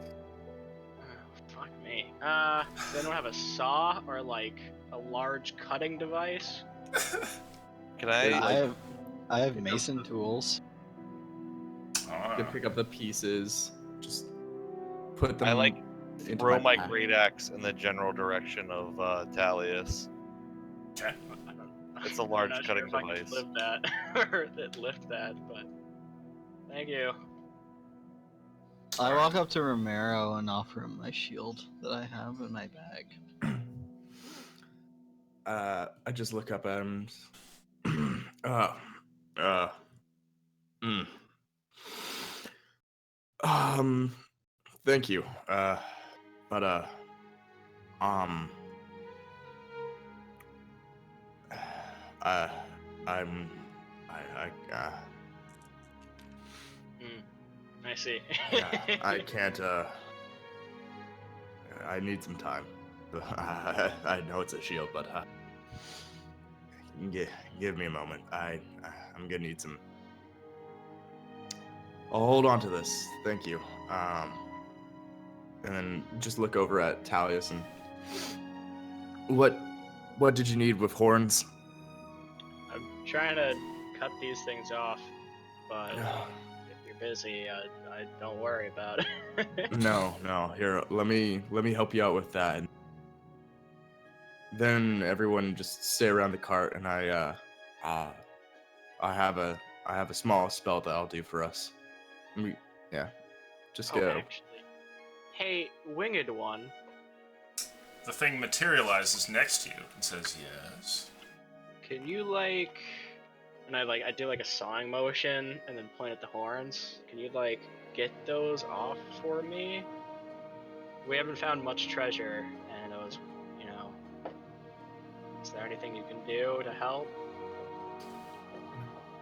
Fuck me. They don't have a saw or like a large cutting device. Can I? I have mason tools. You can pick up the pieces, just put them. I like into throw my pack. great axe in the general direction of Talius. Okay. It's a large I'm not cutting sure if I device. can lift that or lift that, but thank you. I walk up to Romero and offer him my shield that I have in my bag. I just look up at him. Thank you. But I see. I can't. I need some time. I know it's a shield, but give me a moment. I'm gonna need some. I'll hold on to this. Thank you. And then just look over at Talius and what did you need with horns? I'm trying to cut these things off, but if you're busy, I don't worry about it. No. Here, let me help you out with that. Then everyone just stay around the cart, and I have a small spell that I'll do for us. Just Oh, go. actually. Hey, winged one. The thing materializes next to you and says, yes. Can you and I do like a sawing motion and then point at the horns. Can you get those off for me? We haven't found much treasure, and it was, is there anything you can do to help?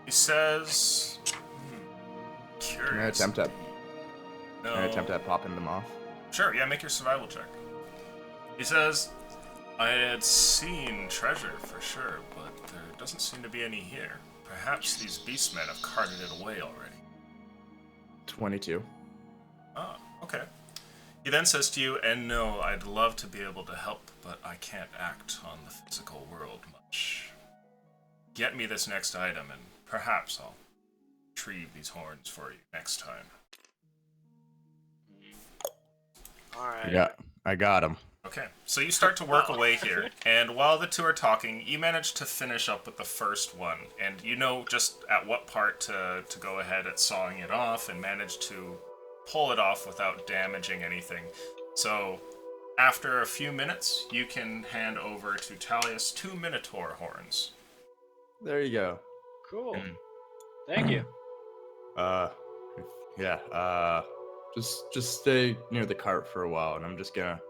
He says, Can I curious. attempt at No. popping them off? Sure, yeah, make your survival check. He says, I had seen treasure for sure, but there doesn't seem to be any here. Perhaps these beastmen have carted it away already. 22. Oh, okay. He then says to you, and no, I'd love to be able to help, but I can't act on the physical world much. Get me this next item, and perhaps I'll retrieve these horns for you next time. Alright. Yeah, I got him. Okay, so you start to work away here, and while the two are talking, you manage to finish up with the first one, and you know just at what part to go ahead at sawing it off and manage to pull it off without damaging anything. So, after a few minutes, you can hand over to Talius 2 Minotaur horns. There you go. Cool. Mm. Thank you. Yeah. Just stay near the cart for a while, and I'm just gonna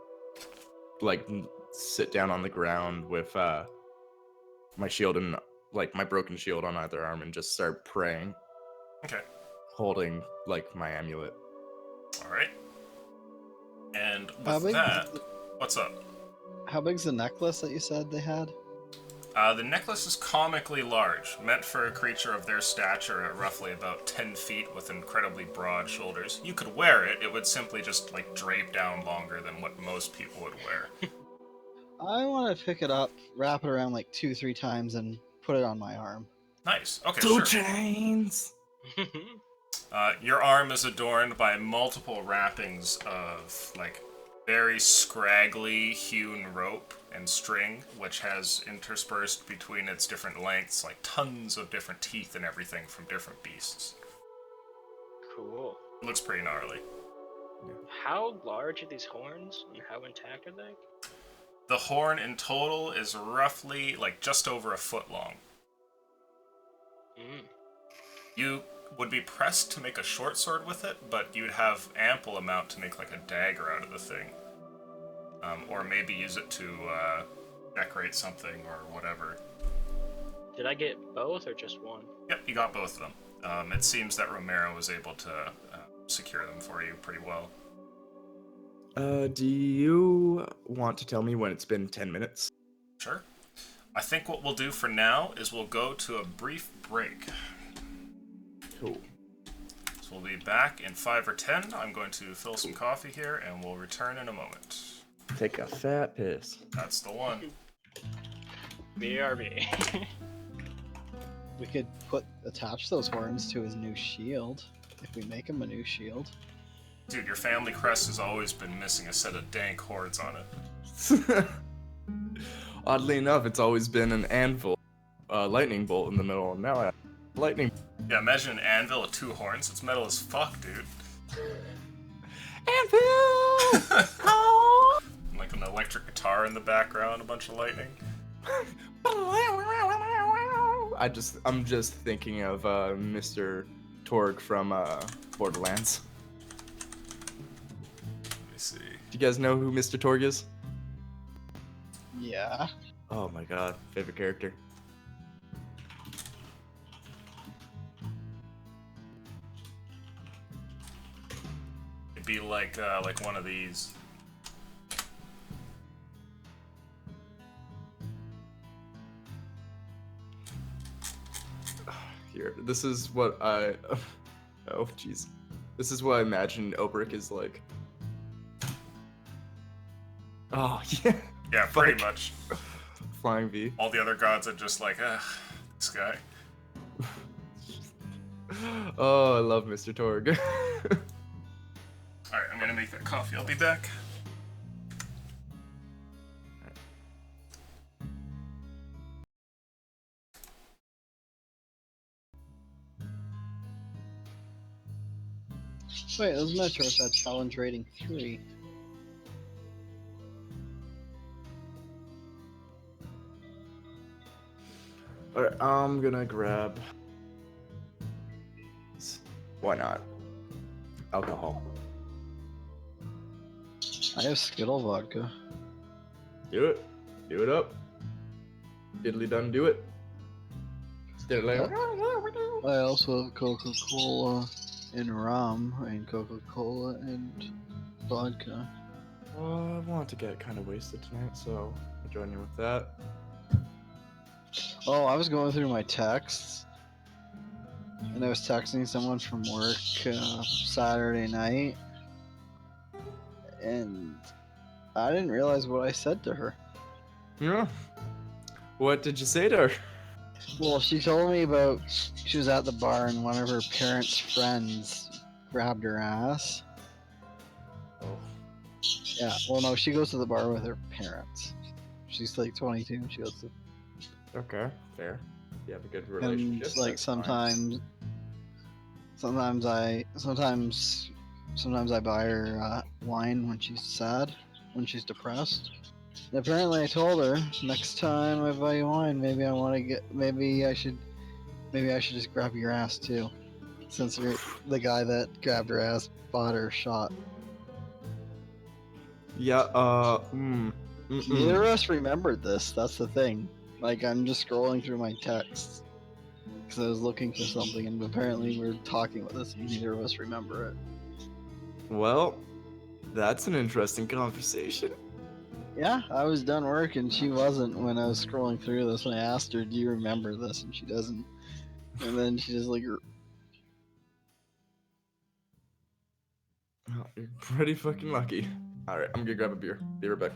sit down on the ground with my shield and my broken shield on either arm, and just start praying, Okay, holding my amulet. alright. And How with big? that, what's up? How big's the necklace that you said they had? The necklace is comically large, meant for a creature of their stature at roughly about 10 feet with incredibly broad shoulders. You could wear it, it would simply just, drape down longer than what most people would wear. I want to pick it up, wrap it around 2-3 times, and put it on my arm. Nice, okay, Two sure. chains! Your arm is adorned by multiple wrappings of, very scraggly hewn rope and string, which has interspersed between its different lengths, tons of different teeth and everything from different beasts. Cool. It looks pretty gnarly. How large are these horns, and how intact are they? The horn in total is roughly, just over a foot long. Mm. You would be pressed to make a short sword with it, but you'd have ample amount to make, a dagger out of the thing. Or maybe use it to, decorate something or whatever. Did I get both or just one? Yep, you got both of them. It seems that Romero was able to secure them for you pretty well. Do you want to tell me when it's been 10 minutes? Sure. I think what we'll do for now is we'll go to a brief break. Cool. So we'll be back in 5 or 10. I'm going to fill some coffee here, and we'll return in a moment. Take a fat piss. That's the one. BRB. We could attach those horns to his new shield, if we make him a new shield. Dude, your family crest has always been missing a set of dank horns on it. Oddly enough, it's always been an anvil, lightning bolt in the middle, and now I have lightning. Yeah, imagine an anvil with 2 horns. It's metal as fuck, dude. Anvil! Oh! An electric guitar in the background, a bunch of lightning. I'm just thinking of Mr. Torg from Borderlands. Let me see. Do you guys know who Mr. Torg is? Yeah. Oh my god, favorite character. It'd be like one of these. Here, this is what I... Oh, jeez. This is what I imagine Obrick is like. Oh, yeah. Yeah, pretty Fuck. much. Flying V. All the other gods are just like, ugh, this guy. Oh, I love Mr. Torg. Alright, I'm gonna make that coffee. I'll be back. Wait, those Metros had challenge rating 3. Alright, I'm gonna grab... Why not? Alcohol. I have Skittle vodka. Do it. Do it up. Diddly done do it. Diddly. I also have Coca-Cola and rum, and Coca-Cola and vodka. Well, I want to get kind of wasted tonight, so I'll join you with that. Oh, I was going through my texts, and I was texting someone from work Saturday night, and I didn't realize what I said to her. Yeah. What did you say to her? Well, she told me about she was at the bar and one of her parents' friends grabbed her ass. Oh. Yeah, well, no, she goes to the bar with her parents. She's like 22 and she goes to. Okay, fair. You have a good And relationship. like that's fine. sometimes I buy her wine when she's sad, when she's depressed. And apparently, I told her next time I buy you wine, maybe I should just grab your ass too, since you're the guy that grabbed her ass, bought her a shot. Yeah, Neither of us remembered this. That's the thing. Like, I'm just scrolling through my texts because I was looking for something, and apparently we're talking about this, and neither of us remember it. Well, that's an interesting conversation. Yeah, I was done work, and she wasn't when I was scrolling through this. And I asked her, "Do you remember this?" And she doesn't. And then she just like, Oh, you're pretty fucking lucky. Alright, I'm gonna grab a beer. Be right back.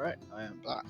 Alright, I am back.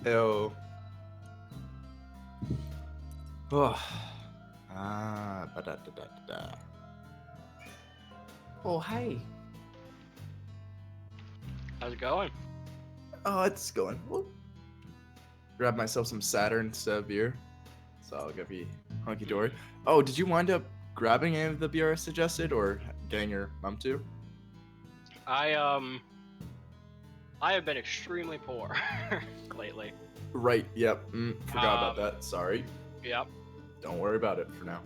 Ew. Oh. Ah, ba-da-da-da-da. Oh, hi. How's it going? Oh, it's going. Whoop. Grab myself some Saturn instead of beer. So I'll give you hunky dory. Oh, did you wind up grabbing any of the beer I suggested or getting your mom to? I have been extremely poor lately. Right, yep. Forgot about Um, that. Sorry. Yep. Don't worry about it for now.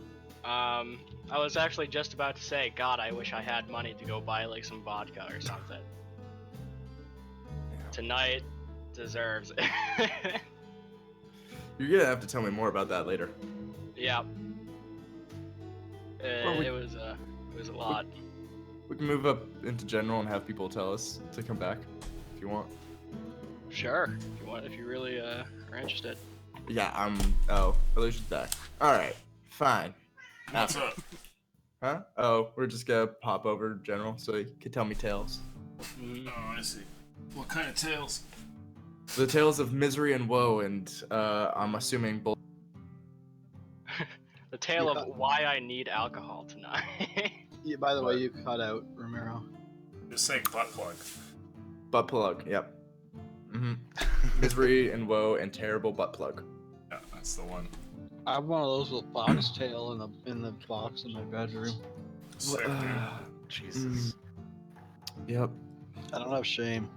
I was actually just about to say, God, I wish I had money to go buy like some vodka or something. Yeah. Tonight deserves it. You're gonna have to tell me more about that later. Yep. Well, It was a lot. We can move up into general and have people tell us to come back if you want. Sure, if you really are interested. Yeah, oh, Illusion's back. Alright, fine. What's up? Huh? Oh, we're just gonna pop over general so you can tell me tales. Mm. Oh, I see. What kind of tales? The tales of misery and woe, and I'm assuming The tale You of cut- why I need alcohol tonight. Yeah, by the way, What? you cut out Romero. Just say butt plug. Butt plug. Yep. Misery and woe and terrible butt plug. Yeah, that's the one. I have one of those with foxtail in the box in my bedroom. Sick, dude. Jesus. Yep. I don't have shame.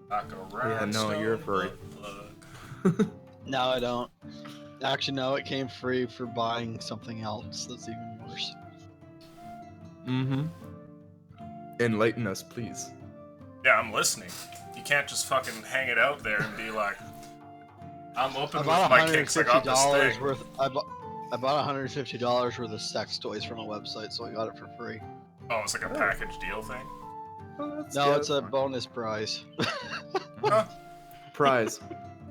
Back Yeah, no, you're a furry. butt plug. No, I don't. Actually, no, it came free for buying something else that's even worse. Enlighten us, please. Yeah, I'm listening. You can't just fucking hang it out there and be like, I'm open I with bought my kinks, I got this $150 thing. worth. I bought $150 worth of sex toys from a website, so I got it for free. Oh, it's like a package deal thing? No, it's a bonus prize. Huh. prize.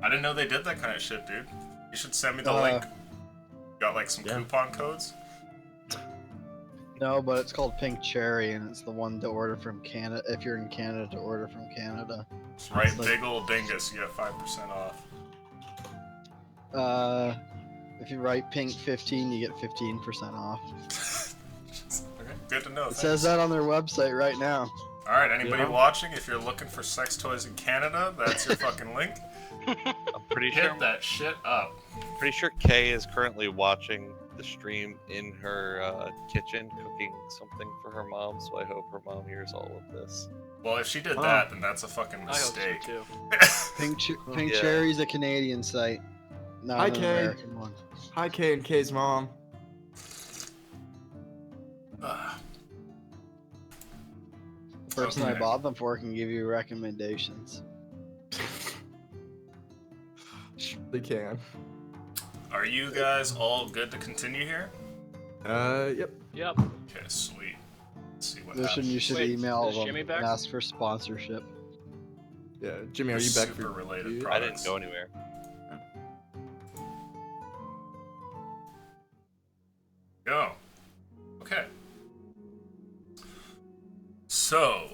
I didn't know they did that kind of shit, dude. You should send me the Uh, link. Got like some yeah. coupon codes? No, but it's called Pink Cherry, and it's the one to order from Canada. If you're in Canada, to order from Canada. That's right, It's like- big ol' dingus, you get 5% off. If you write Pink 15, you get 15% off. Okay, good to know. It says that on their website right now. Alright, anybody Yeah. watching, if you're looking for sex toys in Canada, that's your fucking link. I'm pretty sure. Hit that shit up. Pretty sure Kay is currently watching the stream in her kitchen, cooking something for her mom. So I hope her mom hears all of this. Well, if she did Oh. that, then that's a fucking I hope so mistake. too. Pink Yeah. Cherry's a Canadian site, not Hi, an Kay. American one. Hi, K and K's mom. Ah, The person I Okay. bought them for can give you recommendations. They can. are you guys all good to continue here? Yep. Yep. Okay, sweet. Let's see what Lucian, happens. you should Wait, email is them Jimmy back? and ask for sponsorship. Yeah, Jimmy, are you back Super for related you? products. I didn't go anywhere. Go. Okay. So,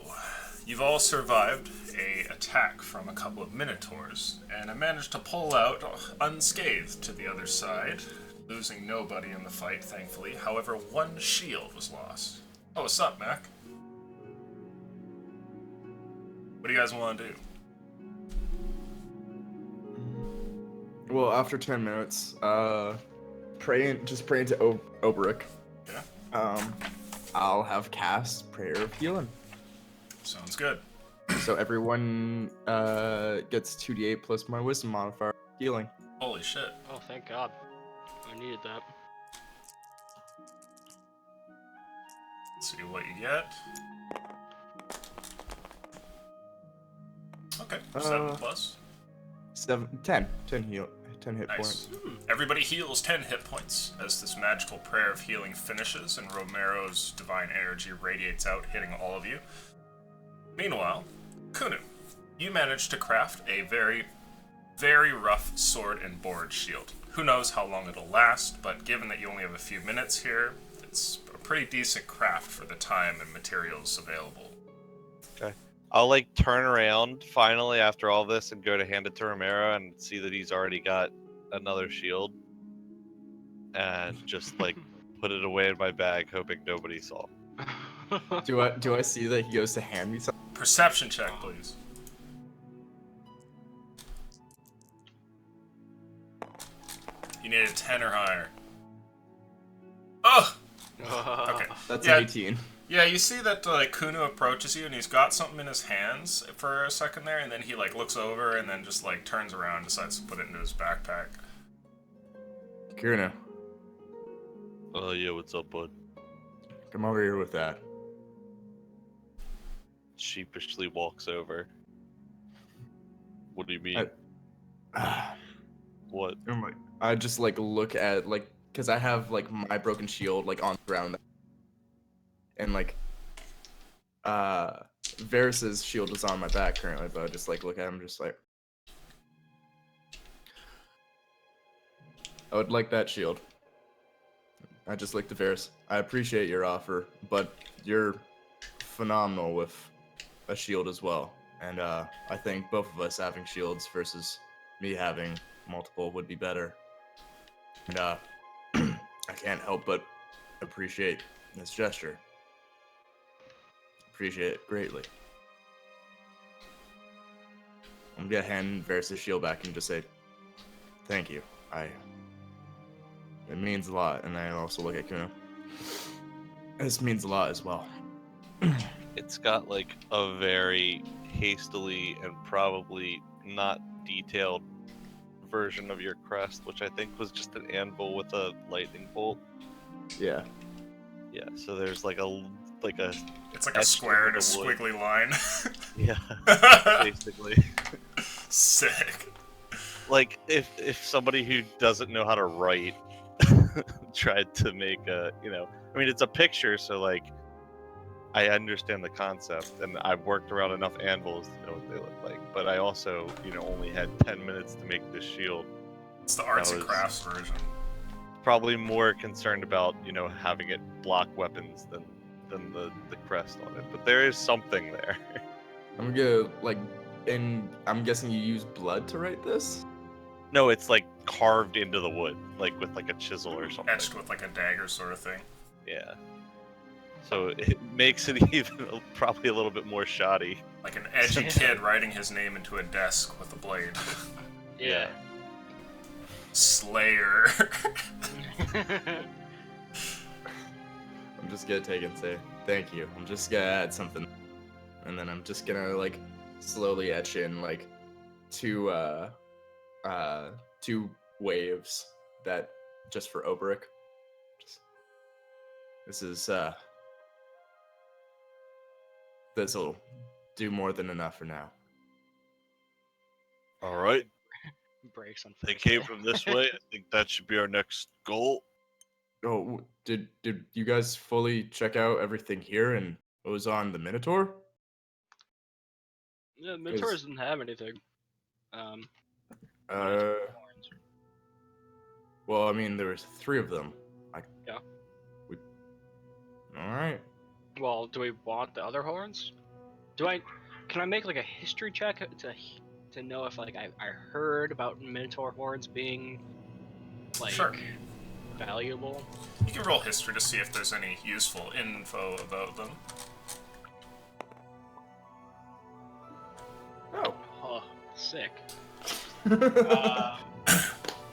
you've all survived a attack from a couple of minotaurs, and I managed to pull out unscathed to the other side, losing nobody in the fight, thankfully. However, one shield was lost. Oh, what's up, Mac? What do you guys want to do? Well, after 10 minutes, praying to Oberic. Yeah, I'll have cast Prayer of Healing. sounds good. So everyone gets 2d8 plus my Wisdom modifier healing. Holy shit. Oh, thank God. I needed that. Let's see what you get. Okay, 7 plus. 10 hit Nice. points. Everybody heals 10 hit points as this magical prayer of healing finishes and Romero's divine energy radiates out, hitting all of you. Meanwhile, Kunu, you managed to craft a very, very rough sword and board shield. Who knows how long it'll last, but given that you only have a few minutes here, it's a pretty decent craft for the time and materials available. I'll like turn around finally after all this and go to hand it to Romero and see that he's already got another shield, and just like put it away in my bag, hoping nobody saw. Do I see that he goes to hand me something? Perception check, please. You need a 10 or higher. Ugh! Okay. That's Yeah. an 18. Yeah, you see that Kuno approaches you and he's got something in his hands for a second there, and then he like looks over and then just like turns around and decides to put it into his backpack. Kuno, Oh yeah, what's up, bud? come over here with that. Sheepishly walks over. What do you mean? What? I just like look at like, cause I have like my broken shield like on the ground, and like, Varys's shield is on my back currently, but I just like look at him, just like, I would like that shield. I just like to Varys. I appreciate your offer, but you're phenomenal with a shield as well, and I think both of us having shields versus me having multiple would be better. And I can't help but appreciate this gesture. Appreciate it greatly. I'm gonna hand Varys' shield back and just say, thank you. It means a lot, and I also look at Kuno. This means a lot as well. It's got like a very hastily and probably not detailed version of your crest, which I think was just an anvil with a lightning bolt. Yeah. Yeah, so there's like a It's like a etched square and a into the wood. squiggly line. Yeah, basically. Sick. Like if somebody who doesn't know how to write tried to make a, I mean, it's a picture, so like I understand the concept, and I've worked around enough anvils to know what they look like. But I also, only had 10 minutes to make this shield. It's the arts and was- crafts version. Probably more concerned about, having it block weapons than the crest on it. But there is something there. I'm gonna, and I'm guessing you use blood to write this? No, it's like carved into the wood, like with like a chisel or something. Etched with like a dagger sort of thing. Yeah. So it makes it even probably a little bit more shoddy. Like an edgy kid writing his name into a desk with a blade. Yeah. Slayer. I'm just gonna take it and say, thank you. I'm just gonna add something. And then I'm just gonna, slowly etch in, two waves that, just for Oberic. This'll do more than enough for now. All right. Breaks on They first came day. from this way. I think that should be our next goal. Oh, did you guys fully check out everything here and what was on the Minotaur? Yeah, Minotaur doesn't have anything. Uh, Horns. well, I mean, there was 3 of them. Yeah. All right. Well, do we want the other horns? Can I make like a history check to know if I heard about Minotaur horns being like Sure. valuable? You can roll history to see if there's any useful info about them. Oh. Oh, sick.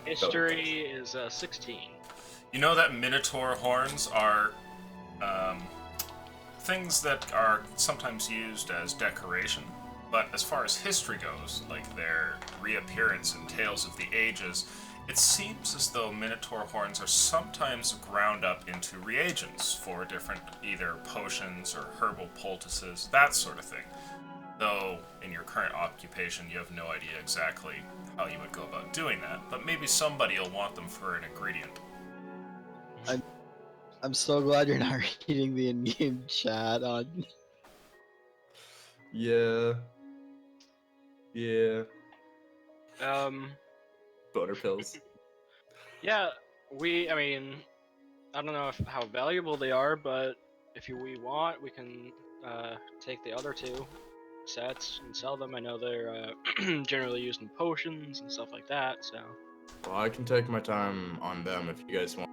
History is 16. You know that Minotaur horns are things that are sometimes used as decoration, but as far as history goes, like their reappearance in Tales of the Ages, it seems as though Minotaur horns are sometimes ground up into reagents for different either potions or herbal poultices, that sort of thing. Though, in your current occupation, you have no idea exactly how you would go about doing that, but maybe somebody will want them for an ingredient. I'm so glad you're not reading the in-game chat on. Yeah. Yeah. Boner pills. Yeah, I mean, I don't know how valuable they are, but if we want, we can take the other 2 sets and sell them. I know they're generally used in potions and stuff like that, so. Well, I can take my time on them if you guys want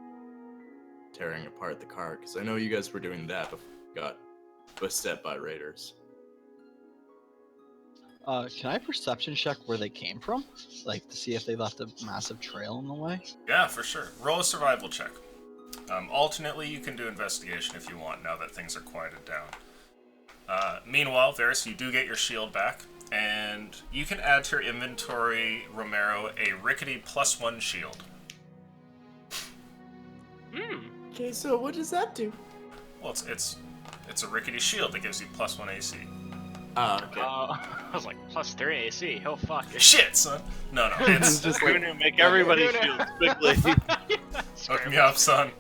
tearing apart the car, because I know you guys were doing that before you got beset by raiders. Can I perception check where they came from? Like, to see if they left a massive trail in the way? Yeah, for sure. Roll a survival check. Alternately, you can do investigation if you want, now that things are quieted down. Meanwhile, Varys, you do get your shield back, and you can add to your inventory, Romero, a rickety +1 shield. Okay, so what does that do? Well, it's a rickety shield that gives you +1 AC. Okay. I was like, +3 AC. Oh fuck. Shit, son. No, it's Just We're gonna make everybody Gonna- shield quickly. hook me up, son.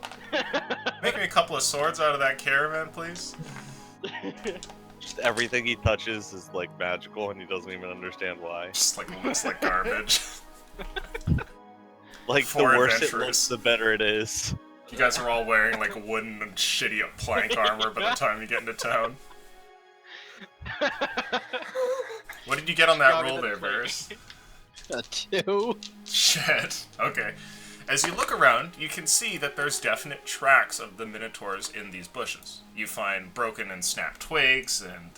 Make me a couple of swords out of that caravan, please. Just everything he touches is like magical, and he doesn't even understand why. Just like looks like garbage. Like For the worse it adventurers. looks, the better it is. You guys are all wearing like wooden and shitty plank armor by the time you get into town. What did you get on that Stronger roll than there, plank. Varys? A 2. Shit. Okay. As you look around, you can see that there's definite tracks of the minotaurs in these bushes. You find broken and snapped twigs and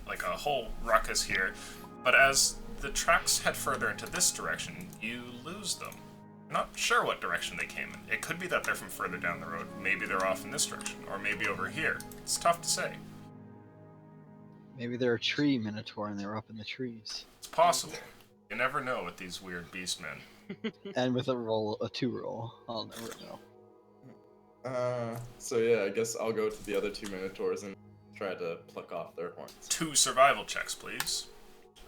like a whole ruckus here. But as the tracks head further into this direction, you lose them. You're not sure what direction they came in. It could be that they're from further down the road. Maybe they're off in this direction, or maybe over here. It's tough to say. Maybe they're a tree minotaur and they were up in the trees. It's possible. You never know with these weird beast men. And with a 2 roll, I'll never know. So yeah, I guess I'll go to the other 2 minotaurs and try to pluck off their horns. 2 survival checks, please.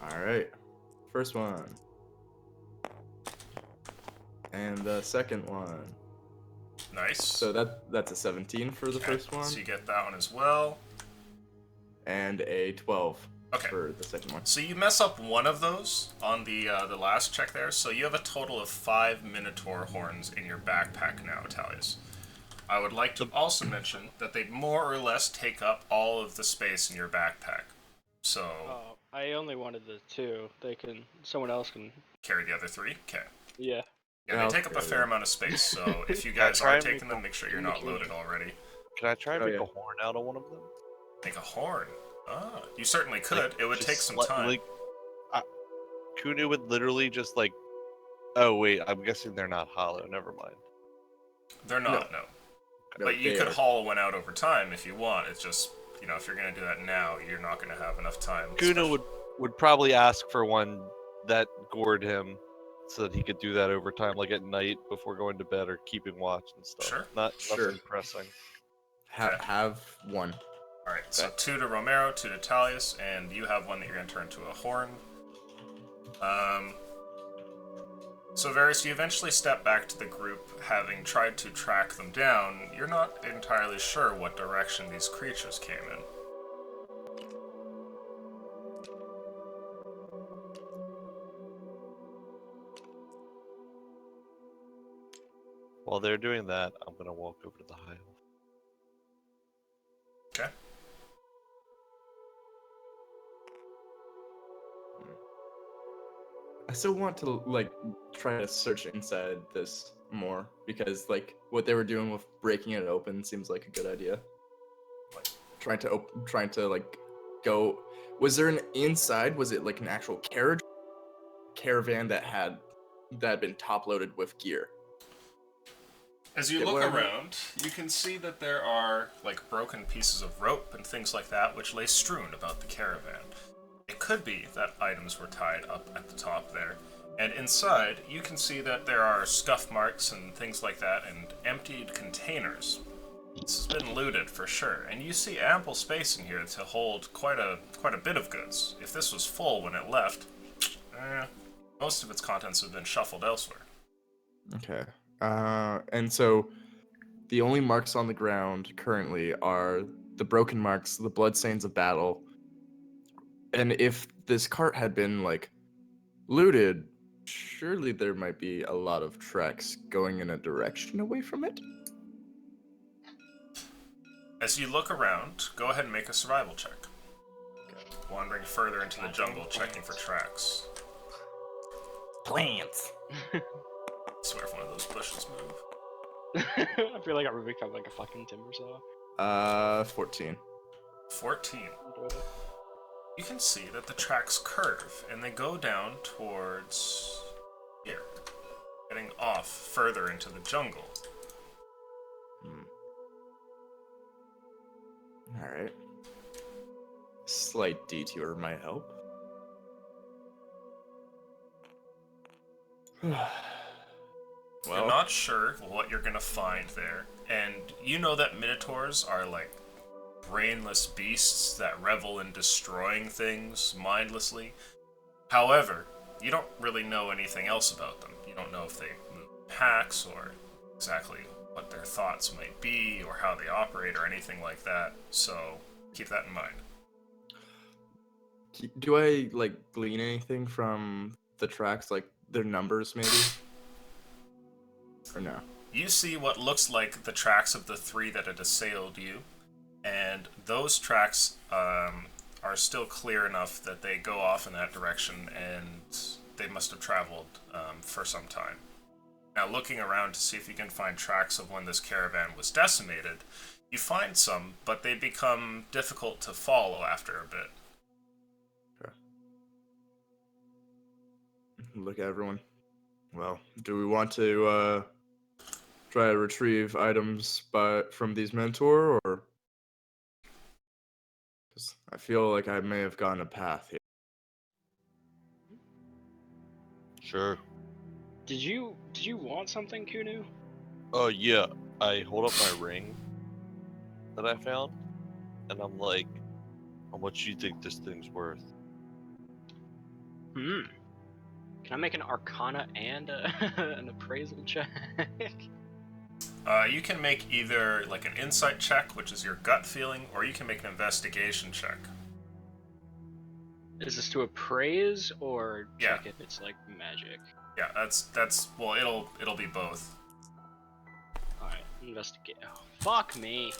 Alright. First one. And the second one. Nice. So that's a 17 for the Okay, first one. So you get that one as well. And a 12 Okay. for the second one. So you mess up one of those on the last check there, so you have a total of 5 Minotaur horns in your backpack now, Italius. I would like to also mention that they more or less take up all of the space in your backpack. So Oh, I only wanted the 2. Someone else can. carry the other 3. Okay. Yeah. Yeah, Yeah, I'll they take up a carry fair them. amount of space. So if you guys try are and taking make them, make sure you're not loaded already. Can I try and Oh, make yeah. a horn out of one of them? Make a horn. Ah, you certainly could. Like, It would just take some sli- time. Like, Kunu would literally just like. Oh wait, I'm guessing they're not hollow. Never mind. They're not, no. No, But you they could are- hollow one out over time if you want. It's just, if you're going to do that now, you're not going to have enough time. Kunu especially- would probably ask for one that gored him, so that he could do that over time, like at night before going to bed or keeping watch and stuff. Sure. Nothing Sure. pressing. Have one. Alright, so 2 to Romero, 2 to Talius, and you have one that you're going to turn to a horn. So Varys, you eventually step back to the group, having tried to track them down. You're not entirely sure what direction these creatures came in. While they're doing that, I'm gonna walk over to the hive. Okay. I still want to like try to search inside this more because like what they were doing with breaking it open seems like a good idea. Like trying to like go. Was there an inside? Was it like an actual caravan that had been top loaded with gear? As you Yeah, look whatever. around, you can see that there are, like, broken pieces of rope and things like that which lay strewn about the caravan. It could be that items were tied up at the top there. And inside, you can see that there are scuff marks and things like that, and emptied containers. This has been looted for sure, and you see ample space in here to hold quite a bit of goods. If this was full when it left, most of its contents have been shuffled elsewhere. Okay. And so the only marks on the ground currently are the broken marks, the bloodstains of battle. And if this cart had been like looted, surely there might be a lot of tracks going in a direction away from it. As you look around, go ahead and make a survival check. Wandering further into the jungle, checking for tracks. Plants. I swear if one of those bushes move. I feel like I become like a fucking timber saw. 14. 14. You can see that the tracks curve, and they go down towards here, getting off further into the jungle. Alright. Slight detour might help. You're not sure what you're gonna find there, and you know that minotaurs are like brainless beasts that revel in destroying things mindlessly. However, you don't really know anything else about them. You don't know if they move in packs or exactly what their thoughts might be or how they operate or anything like that. So keep that in mind. Do I like glean anything from the tracks, like their numbers maybe? Or no? You see what looks like the tracks of the 3 that had assailed you, and those tracks are still clear enough that they go off in that direction, and they must have traveled for some time. Now, looking around to see if you can find tracks of when this caravan was decimated, you find some, but they become difficult to follow after a bit. Look at everyone. Well, do we want to try to retrieve items from these mentor, or? Because I feel like I may have gone a path here. Sure. Did you want something, Kunu? Oh yeah, I hold up my ring that I found, and I'm like, how much do you think this thing's worth? Hmm. Can I make an Arcana and an appraisal check? You can make either like an insight check, which is your gut feeling, or you can make an investigation check. Is this to appraise or check Yeah. if it's like magic? Yeah, that's well, it'll be both. Alright, investigate. Oh, fuck me.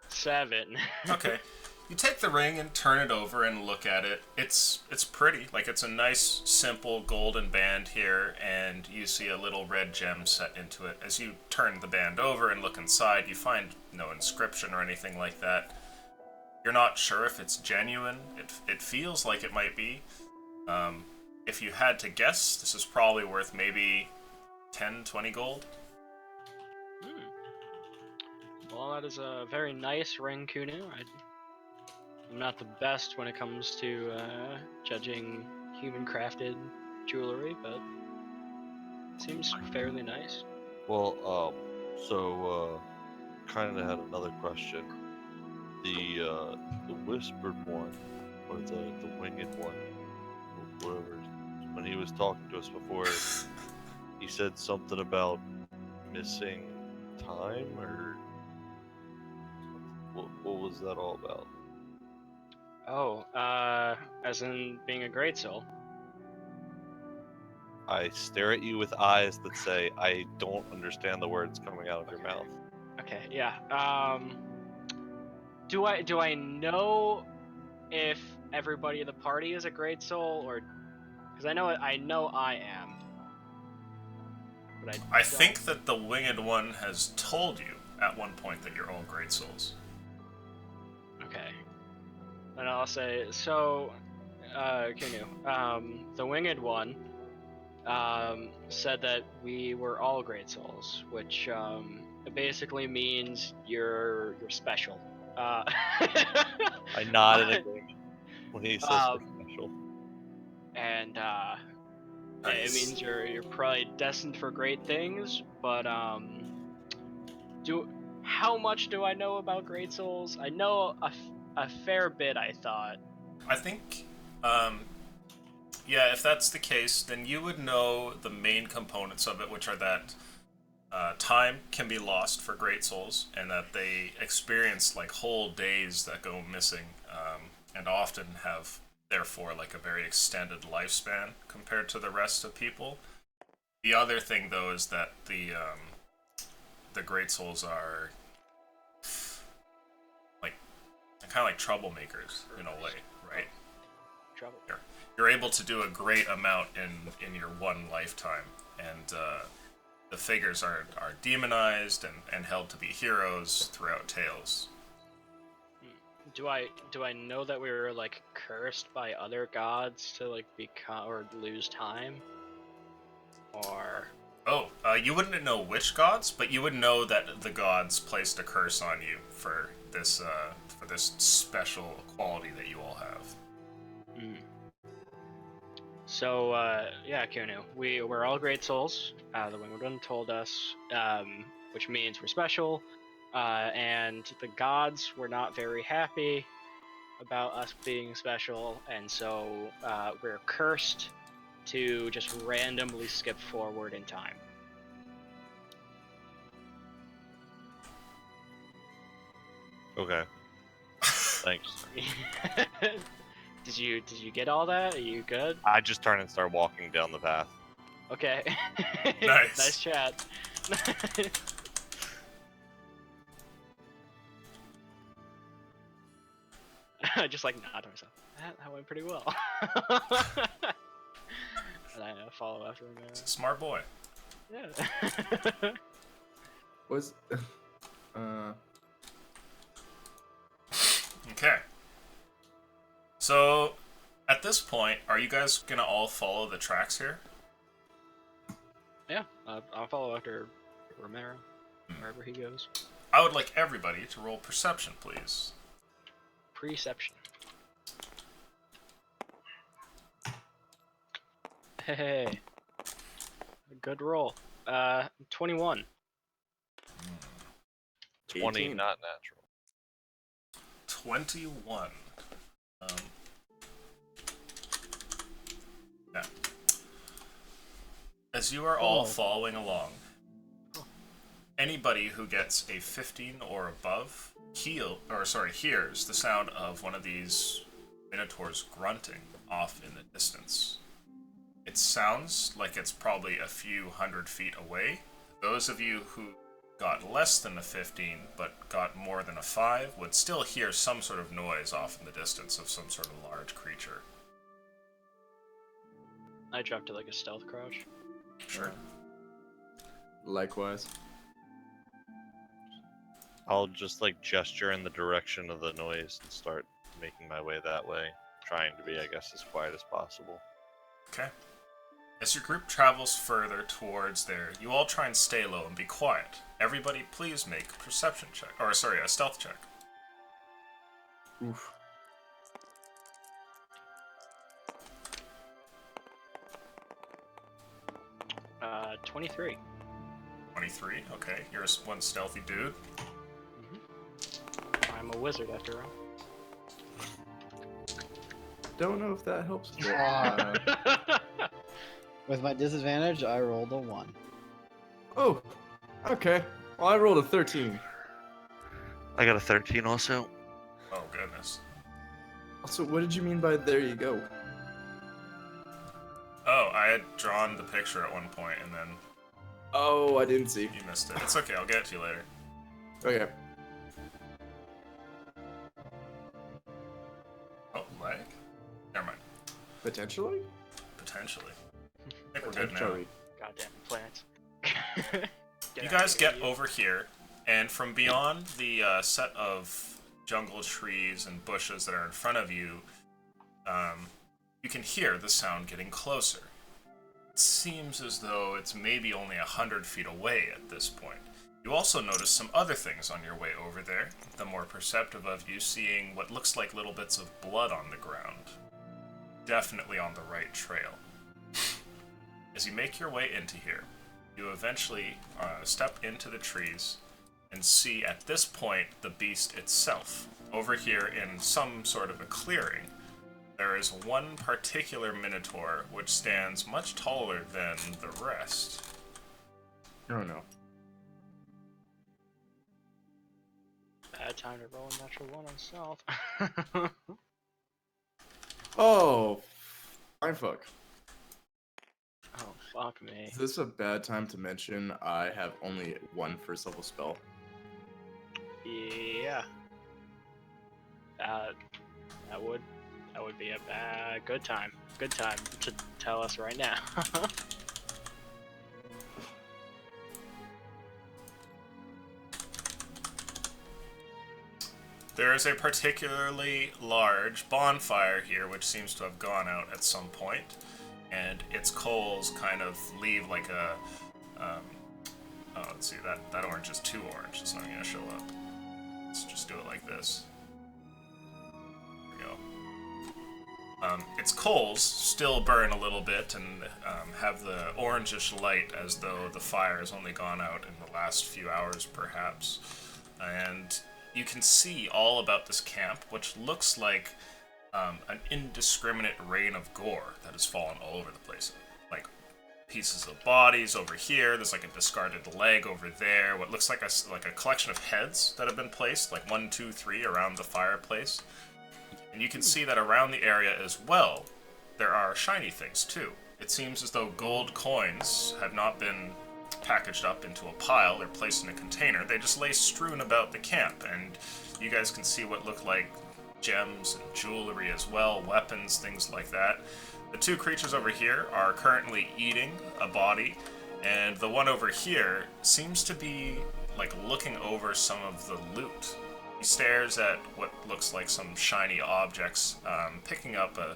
7. Okay. You take the ring and turn it over and look at it. It's pretty. Like, it's a nice, simple golden band here, and you see a little red gem set into it. As you turn the band over and look inside, you find no inscription or anything like that. You're not sure if it's genuine. It feels like it might be. If you had to guess, this is probably worth maybe 10, 20 gold. Well, that is a very nice ring, Kunu. I'm not the best when it comes to judging human-crafted jewelry, but it seems fairly nice. Well, kind of had another question. The whispered one, or the winged one, whatever. When he was talking to us before, he said something about missing time, or what was that all about? Oh, as in being a great soul. I stare at you with eyes that say, I don't understand the words coming out of your mouth. Okay, yeah. Do I know if everybody in the party is a great soul, or because I know I am, but I think that the winged one has told you at one point that you're all great souls. Okay. And I'll say, so, Kunu, the winged one, said that we were all great souls, which, it basically means you're special. I nodded agreement when he says we're special. And, Nice. it means you're probably destined for great things, but, how much do I know about great souls? I know a fair bit, I thought. I think, yeah, if that's the case, then you would know the main components of it, which are that time can be lost for great souls, and that they experience like whole days that go missing, and often have therefore like a very extended lifespan compared to the rest of people. The other thing, though, is that the great souls are like kind of like troublemakers in a way, right? Trouble. You're able to do a great amount in your one lifetime, and the figures are demonized and held to be heroes throughout tales. Do I know that we were like cursed by other gods to like become or lose time? Or You wouldn't know which gods, but you would know that the gods placed a curse on you for this special quality that you all have. So, yeah, Kunu, we're all great souls. The Winged One told us, which means we're special, and the gods were not very happy about us being special, and so we're cursed to just randomly skip forward in time. Okay. Thanks. Did you get all that? Are you good? I just turn and start walking down the path. Okay. Nice. Nice chat. I just like nod to myself. That went pretty well. And I follow after him. Smart boy. Yeah. Was Okay. So, at this point, are you guys gonna all follow the tracks here? Yeah, I'll follow after Romero, wherever he goes. I would like everybody to roll perception, please. Perception. Hey, good roll. 21. 20, 18. not natural. 21. Yeah. As you are all following along, anybody who gets a 15 or above hears the sound of one of these minotaurs grunting off in the distance. It sounds like it's probably a few 100 feet away. Those of you who got less than a 15 but got more than a 5 would still hear some sort of noise off in the distance of some sort of large creature. I dropped to like a stealth crouch. Sure. Likewise. I'll just like gesture in the direction of the noise and start making my way that way, trying to be, I guess, as quiet as possible. Okay. As your group travels further towards there, you all try and stay low and be quiet. Everybody please make a perception check. Or, sorry, a stealth check. Oof. Uh, 23. 23, okay. You're one stealthy dude. I'm a wizard after all. Don't know if that helps. With my disadvantage, I rolled a 1. Oh, okay. Well, I rolled a 13. I got a 13 also. Oh, goodness. Also, what did you mean by there you go? Oh, I had drawn the picture at one point and then Oh, I didn't see. you missed it. It's okay, I'll get it to you later. Okay. Oh, lag? Never mind. Potentially? Potentially. I think we're good now. Potentially. Goddamn plants. You guys get over here, and from beyond the set of jungle trees and bushes that are in front of you, you can hear the sound getting closer. It seems as though it's maybe only 100 feet away at this point. You also notice some other things on your way over there, the more perceptive of you seeing what looks like little bits of blood on the ground. Definitely on the right trail. As you make your way into here, you eventually step into the trees and see at this point the beast itself. Over here in some sort of a clearing, there is one particular minotaur which stands much taller than the rest. Oh no. Bad time to roll a natural 1 on stealth. Oh, fine fuck. Oh, fuck me. Is this a bad time to mention I have only one first level spell? Yeah. That would be a good time. Good time to tell us right now. There is a particularly large bonfire here which seems to have gone out at some point, and its coals kind of leave like a oh, let's see, that orange is too orange. It's not gonna show up. Let's just do it like this. There we go. Its coals still burn a little bit and have the orangish light as though the fire has only gone out in the last few hours, perhaps. And you can see all about this camp, which looks like an indiscriminate rain of gore that has fallen all over the place. Like pieces of bodies over here. There's like a discarded leg over there. What looks like a collection of heads that have been placed, like 1, 2, 3, around the fireplace. And you can see that around the area as well, there are shiny things too. It seems as though gold coins have not been packaged up into a pile. They're placed in a container. They just lay strewn about the camp, and you guys can see what look like gems and jewelry as well, weapons, things like that. The two creatures over here are currently eating a body, And the one over here seems to be like looking over some of the loot. He stares at what looks like some shiny objects, picking up a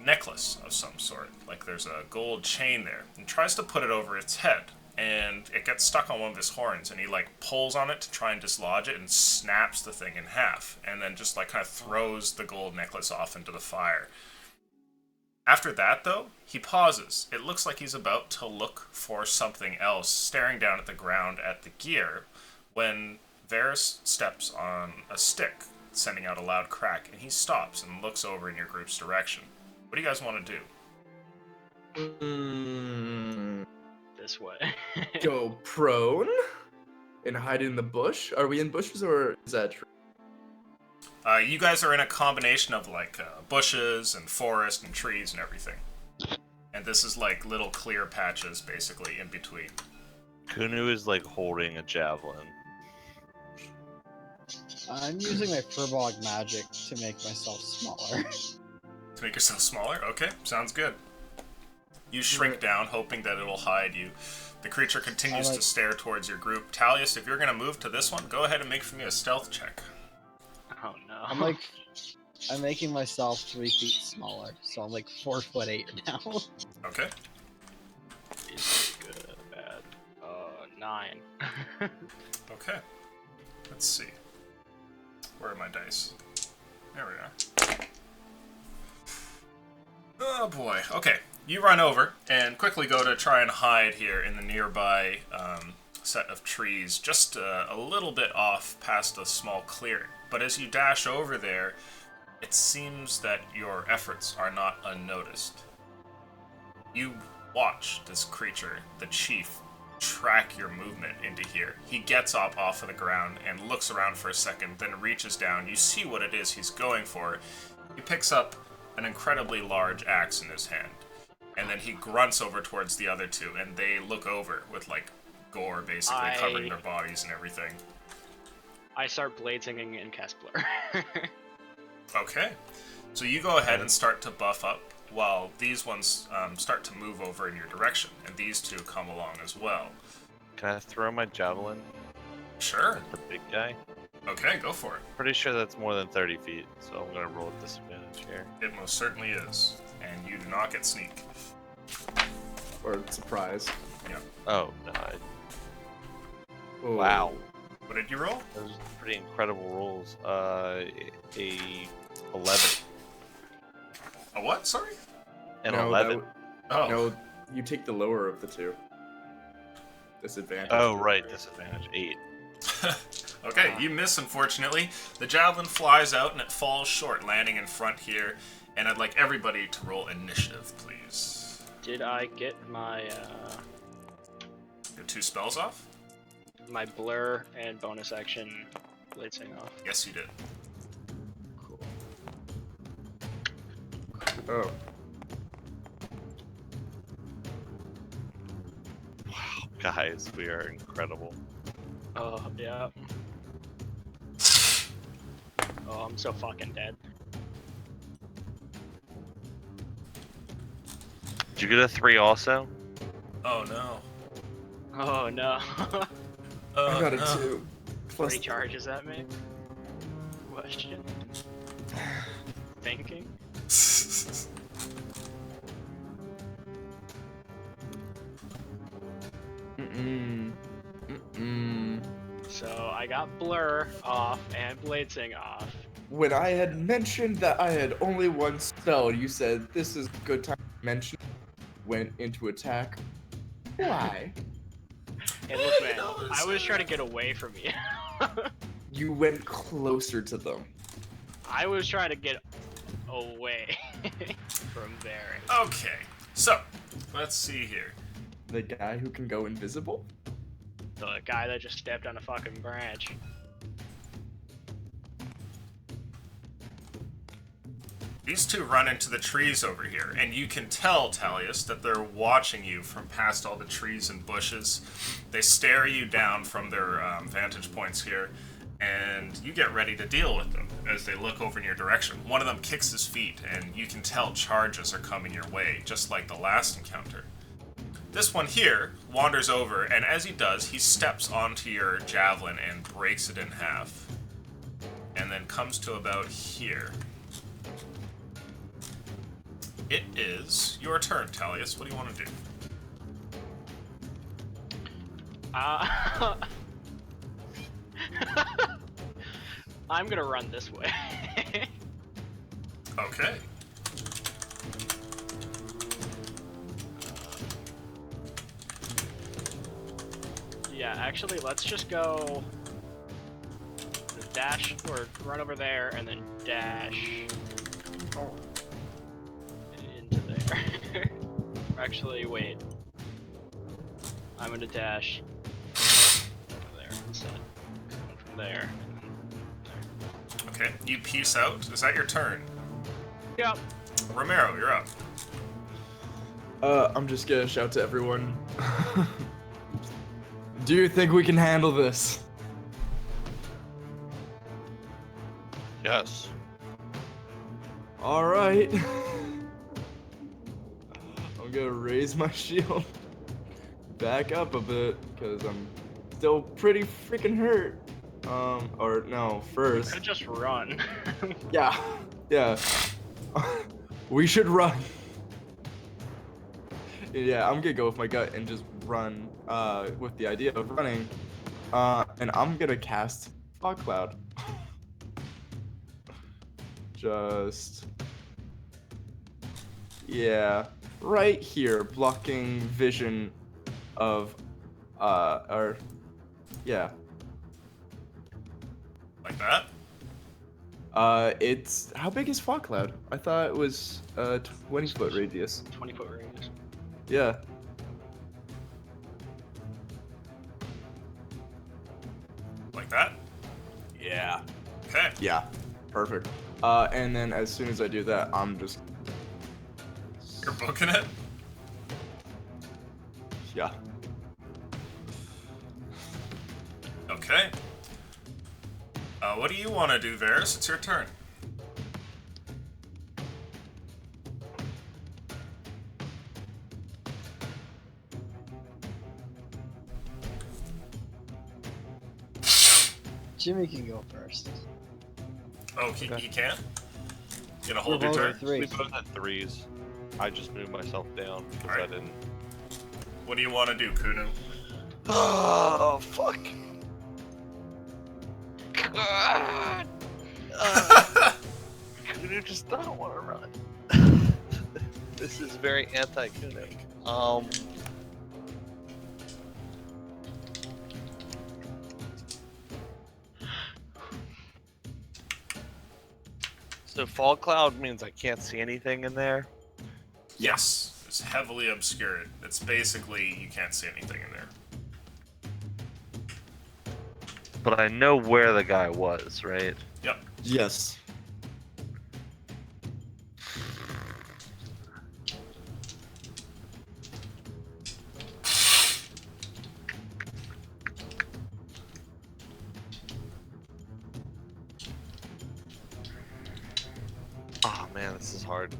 necklace of some sort. Like there's a gold chain there, and tries to put it over its head. And it gets stuck on one of his horns, and he like pulls on it to try and dislodge it and snaps the thing in half, and then just like kind of throws the gold necklace off into the fire. After that, though, he pauses. It looks like he's about to look for something else, staring down at the ground at the gear, when Varys steps on a stick, sending out a loud crack, and he stops and looks over in your group's direction. What do you guys want to do? This way. Go prone and hide in the bush. Are we in bushes or is that true? You guys are in a combination of like bushes and forest and trees and everything. And this is like little clear patches basically in between. Kunu is like holding a javelin. I'm using my Furbog magic to make myself smaller. To make yourself smaller? Okay, sounds good. You shrink down, hoping that it'll hide you. The creature continues to stare towards your group. Talius, if you're going to move to this one, go ahead and make for me a stealth check. Oh no. I'm making myself 3 feet smaller, so I'm like 4'8" now. Okay. Is it good, bad? 9. Okay. Let's see. Where are my dice? There we are. Oh boy. Okay. You run over and quickly go to try and hide here in the nearby set of trees, just a little bit off past a small clearing. But as you dash over there, it seems that your efforts are not unnoticed. You watch this creature, the chief, track your movement into here. He gets up off of the ground and looks around for a second, then reaches down. You see what it is he's going for. He picks up an incredibly large axe in his hand. And then he grunts over towards the other two, and they look over with, like, gore basically covering their bodies and everything. I start blazing and cast Blur. Okay. So you go ahead and start to buff up, while these ones start to move over in your direction, and these two come along as well. Can I throw my javelin Sure. at the big guy? Okay, go for it. Pretty sure that's more than 30 feet, so I'm gonna roll with disadvantage here. It most certainly is. And you do not get sneak. Or surprise? Yeah. Oh, no. Oh. Wow. What did you roll? Those are pretty incredible rolls. A 11. A what? Sorry? An No, 11. Oh. No, you take the lower of the two. Disadvantage. Oh, right. Disadvantage. 8. Okay, you miss, unfortunately. The javelin flies out and it falls short, landing in front here. And I'd like everybody to roll initiative, please. Did I get my Your 2 spells off? my Blur and bonus action blitzing off? Yes, you did. Cool. Oh. Wow, guys, we are incredible. Oh, yeah. Oh, I'm so fucking dead. Did you get a 3 also? Oh no. Oh no. I got a no. 2. Plus 3 charges at me? Question. Thinking? So I got Blur off and Blitzing off. When I had mentioned that I had only 1 spell, you said this is a good time to mention. Went into attack. Why? Hey, look, man, I was trying to get away from you. You went closer to them. I was trying to get away from there. Okay, so let's see here. The guy who can go invisible? The guy that just stepped on a fucking branch. These two run into the trees over here, and you can tell, Talius, that they're watching you from past all the trees and bushes. They stare you down from their vantage points here, and you get ready to deal with them as they look over in your direction. One of them kicks his feet, and you can tell charges are coming your way, just like the last encounter. This one here wanders over, and as he does, he steps onto your javelin and breaks it in half. And then comes to about here. It is your turn, Talius. What do you want to do? I'm gonna run this way. Okay. Yeah, actually, let's just go dash or run over there and then dash into there. Actually, wait. I'm gonna dash over there instead. Coming from there. Okay, you peace out. Is that your turn? Yep. Romero, you're up. I'm just gonna shout to everyone. Do you think we can handle this? Yes. Alright. I'm gonna raise my shield back up a bit, because I'm still pretty freaking hurt. Or no, first. Could just run. Yeah, yeah. We should run. Yeah, I'm gonna go with my gut and just run, with the idea of running. And I'm gonna cast Fog Cloud. Just... yeah, right here, blocking vision of, yeah. Like that? It's... how big is Fog Cloud? I thought it was, 20-foot radius. 20-foot radius. Yeah. Like that? Yeah. Okay. Yeah. Perfect. And then as soon as I do that, I'm just... You're booking it? yeah. Okay. What do you want to do, Varys? It's your turn. Jimmy can go first. Oh, he can't? You gonna hold We're your both turn? at We 3. both had threes. I just moved myself down because Alright. I didn't. What do you want to do, Kunu? Oh, fuck. God. Kunu just don't want to run. This is very anti-Kunu. So fog cloud means I can't see anything in there. Yes. It's heavily obscured. It's basically you can't see anything in there. But I know where the guy was, right? Yep. Yes. Oh man, this is hard.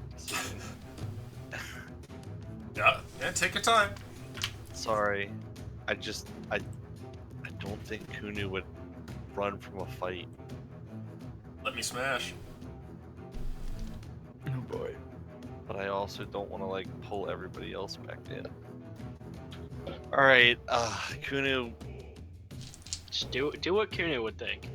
Yeah. Yeah, take your time. Sorry. I don't think Kunu would run from a fight. Let me smash. Oh boy. But I also don't want to like pull everybody else back in. Alright, Kunu. Just do what Kunu would think.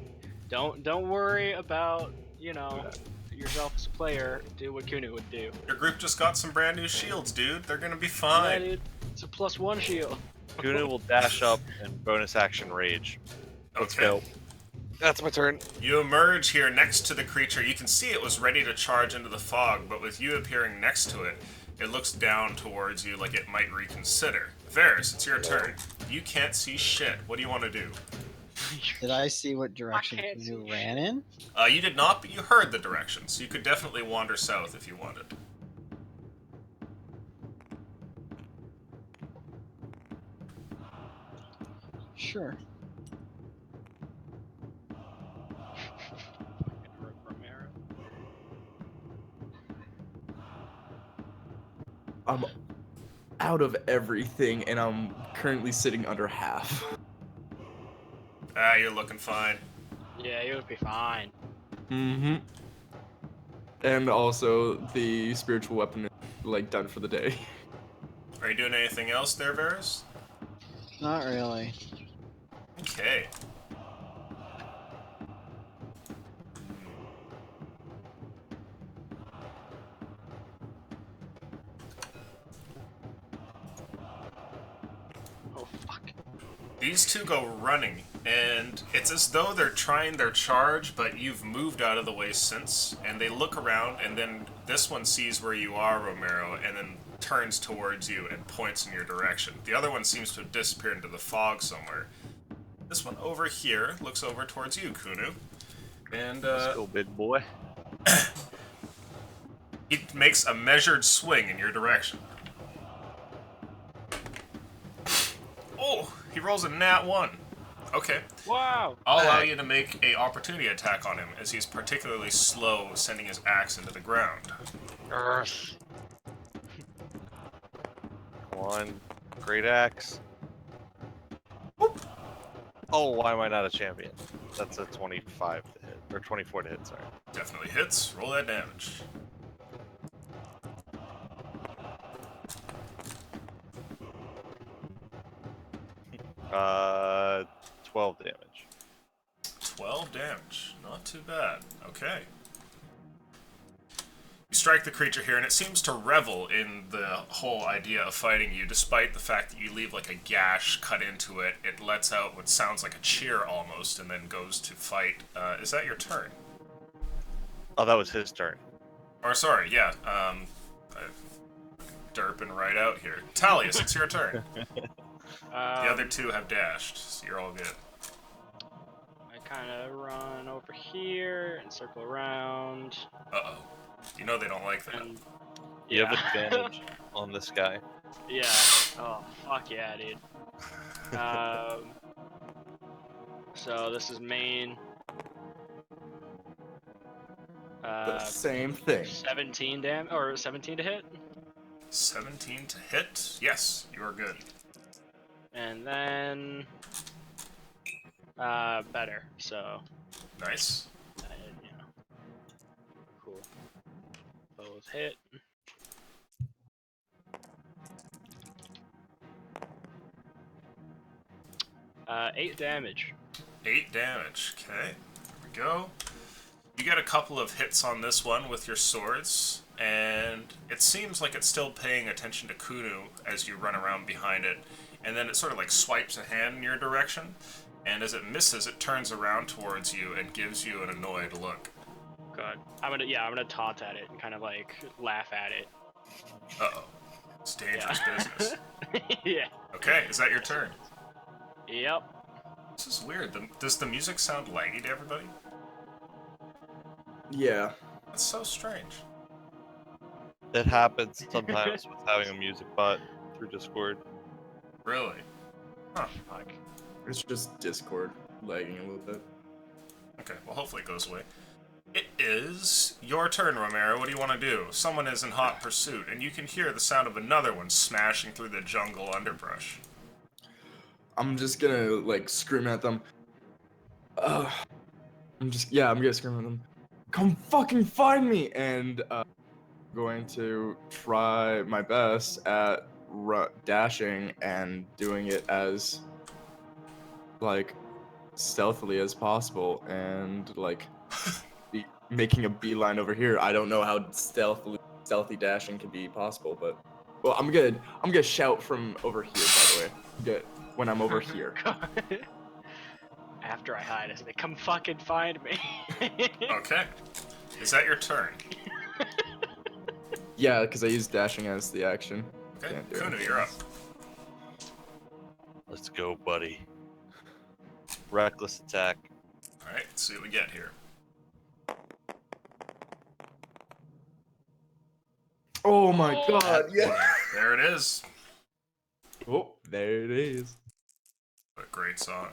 Don't worry about, you know, yourself as a player. Do what Kunu would do. Your group just got some brand new shields, dude. They're gonna be Yeah, fine. dude, it's a +1 shield. Kunu will dash up and bonus action rage. Let's go. That's my turn. You emerge here next to the creature. You can see it was ready to charge into the fog, but with you appearing next to it, it looks down towards you like it might reconsider. Varys, it's your turn. You can't see shit. What do you want to do? Did I see what direction can't you see ran in? You did not, but you heard the directions, so you could definitely wander south if you wanted. Sure. Romero. out of everything, and I'm currently sitting under half. Ah, you're looking fine. Yeah, you'll be fine. Mm-hmm. And also, the spiritual weapon is, like, done for the day. Are you doing anything else there, Varus? Not really. Okay. Oh fuck. These two go running, and it's as though they're trying their charge, but you've moved out of the way since, and they look around, and then this one sees where you are, Romero, and then turns towards you and points in your direction. The other one seems to have disappeared into the fog somewhere. This one over here looks over towards you, Kunu, and Let's go, big boy. he makes a measured swing in your direction. Oh, he rolls a nat 1. Okay. Wow. I'll allow you to make a opportunity attack on him, as he's particularly slow sending his axe into the ground. Earth. Come on, great axe. Whoop. Oh, why am I not a champion? That's a 25 to hit, or 24 to hit. Sorry. Definitely hits. Roll that damage. Uh, 12 damage. 12 damage. Not too bad. Okay. You strike the creature here, and it seems to revel in the whole idea of fighting you, despite the fact that you leave like a gash cut into it. It lets out what sounds like a cheer almost, and then goes to fight. Is that your turn? Oh, that was his turn. Or sorry, yeah. Derping right out here. Talius, it's your turn. The other two have dashed, so you're all good. I kind of run over here and circle around. Uh-oh. You know they don't like that. And You have advantage on this guy. yeah. Oh fuck yeah, dude. So this is main. The same thing. 17 or 17 to hit, 17 to hit. Yes, you are good. and then better. So Nice. you know, cool. Both hit. Uh, 8 damage. 8 damage. Okay, here we go. You get a couple of hits on this one with your swords, and it seems like it's still paying attention to Kunu as you run around behind it, and then it sort of like swipes a hand in your direction, and as it misses, it turns around towards you and gives you an annoyed look. Good. I'm gonna taunt at it and kind of like laugh at it. Uh-oh. It's dangerous business. Yeah. Okay, is that your turn? Yep. This is weird. Does the music sound laggy to everybody? Yeah. That's so strange. It happens sometimes with having a music bot through Discord. Really? Huh. Fuck. It's just Discord lagging a little bit. Okay, well hopefully it goes away. It is your turn, Romero. What do you want to do? Someone is in hot pursuit, and you can hear the sound of another one smashing through the jungle underbrush. I'm just gonna, like, scream at them. I'm gonna scream at them. Come fucking find me! And, going to try my best at dashing and doing it as, like, stealthily as possible, and, like, making a beeline over here. I don't know how stealthy dashing can be possible, but well, I'm gonna shout from over here. By the way, when I'm over here. After I hide, I say, "Come fucking find me." Okay. Is that your turn? Yeah, because I use dashing as the action. Okay, Can't do Kunu, anything you're up. else. Let's go, buddy. Reckless attack. Alright, let's see what we get here. Oh my god! Yeah. There it is. Oh, there it is. What a great song.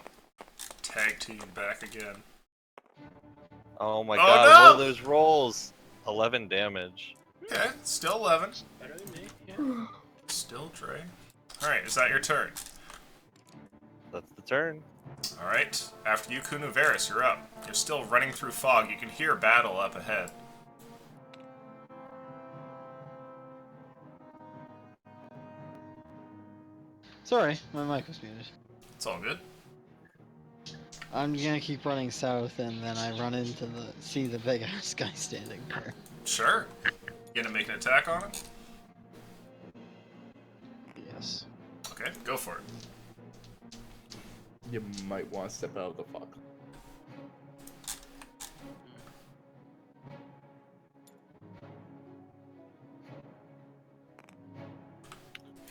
Tag team back again. Oh my Oh, god, no! what are those rolls? 11 damage. Okay, still 11. Better than me. Yeah. Still Dre. Alright, is that your turn? That's the turn. Alright, after you, Kunuvaris, you're up. You're still running through fog. You can hear battle up ahead. Sorry, my mic was muted. It's all good. I'm gonna keep running south, and then I run into see the big ass guy standing there. Sure. You gonna make an attack on him? Yes. Okay, go for it. You might want to step out of the fog.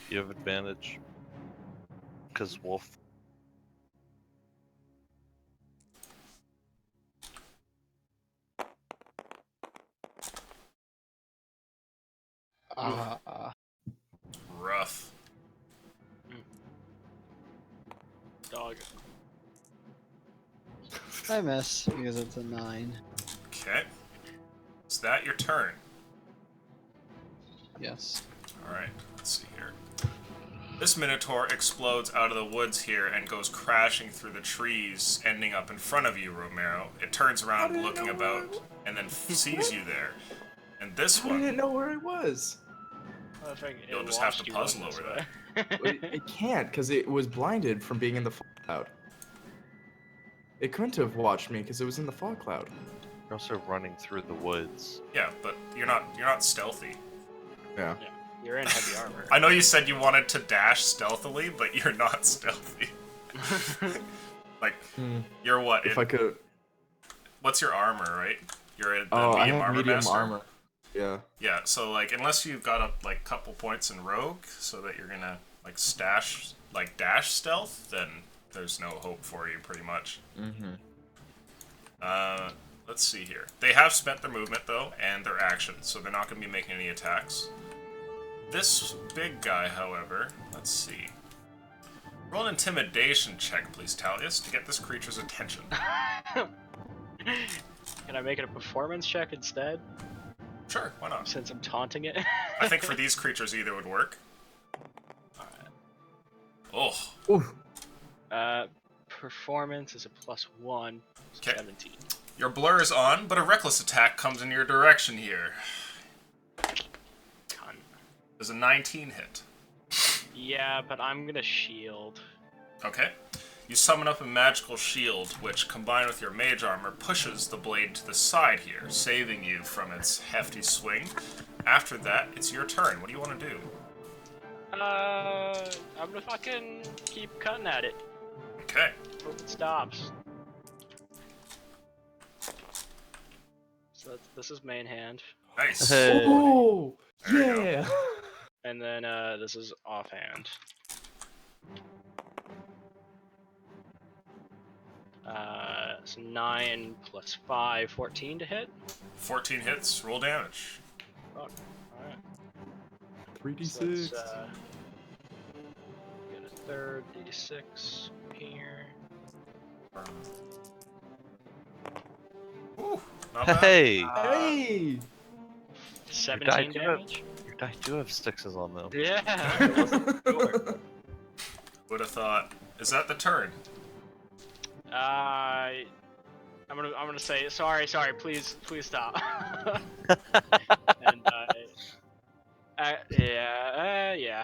You have advantage. Because wolf. Rough. Dog. I miss because it's a 9. Okay. Is that your turn? Yes. Alright, let's see here. This Minotaur explodes out of the woods here and goes crashing through the trees, ending up in front of you, Romero. It turns around looking about and then sees you there. And this I one, didn't know where it was. I think it you'll just have watched to you run puzzle this over way. It can't, because it was blinded from being in the fog cloud. It couldn't have watched me because it was in the fog cloud. You're also running through the woods. yeah, but you're not stealthy. Yeah. You're in heavy armor. I know you said you wanted to dash stealthily, but you're not stealthy. Like, you're what? If I could. What's your armor, right? You're a Oh, I medium have armor medium master? armor. Yeah. Yeah, so like unless you've got a like couple points in rogue so that you're gonna like dash stealth, then there's no hope for you pretty much. Let's see here. They have spent their movement though and their action, so they're not gonna be making any attacks. This big guy, however, let's see. Roll an intimidation check, please, Talius, to get this creature's attention. Can I make it a performance check instead, Sure, why not? since I'm taunting it? I think for these creatures either would work. Oh, Oof. Performance is a +1, so 'Kay. 17. your blur is on, but a reckless attack comes in your direction here. Cunt. Does a 19 hit? Yeah, but I'm gonna shield. Okay. You summon up a magical shield, which, combined with your mage armor, pushes the blade to the side here, saving you from its hefty swing. After that, it's your turn. What do you want to do? I'm gonna fucking keep cutting at it. Okay. Hope it stops. So this is main hand, Nice. Hey. Oh, There you yeah. and then this is offhand. So 9 plus 5, 14 to hit. 14 hits. Roll damage. Fuck. Alright. 3d6. So let's get a third d6 here. Ooh, not bad. Hey! Hey! 17 do damage. Your die do have sixes on them. Yeah. I wasn't sure. Would have thought. Is that the turn? I'm gonna say sorry, please stop. And yeah.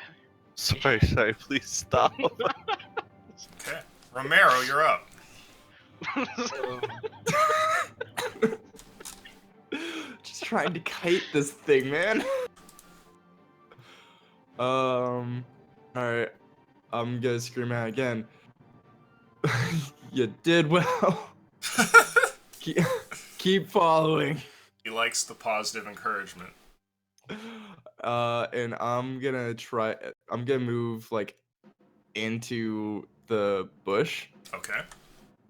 Sorry, please stop. Okay. Romero, you're up. Just trying to kite this thing, man. Alright. I'm gonna scream out again. You did well. Keep following. He likes the positive encouragement. And I'm gonna move like into the bush. Okay.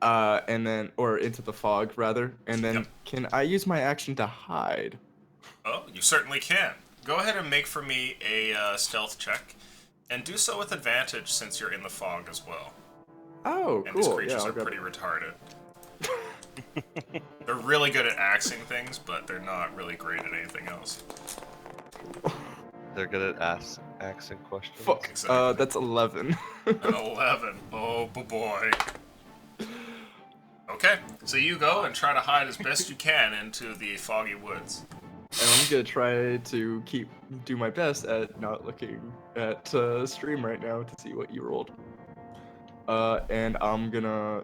And then, or into the fog rather, and then Yep. can I use my action to hide? Oh, you certainly can. Go ahead and make for me a stealth check, and do so with advantage since you're in the fog as well. Oh, And these cool. creatures Yeah, are I'll grab pretty retarded. They're really good at axing things, but they're not really great at anything else. They're good at asking questions. Fuck. Exactly. That's 11. An 11. Oh, boy. Okay, so you go and try to hide as best you can into the foggy woods. And I'm gonna try to do my best at not looking at stream right now to see what you rolled. And I'm gonna,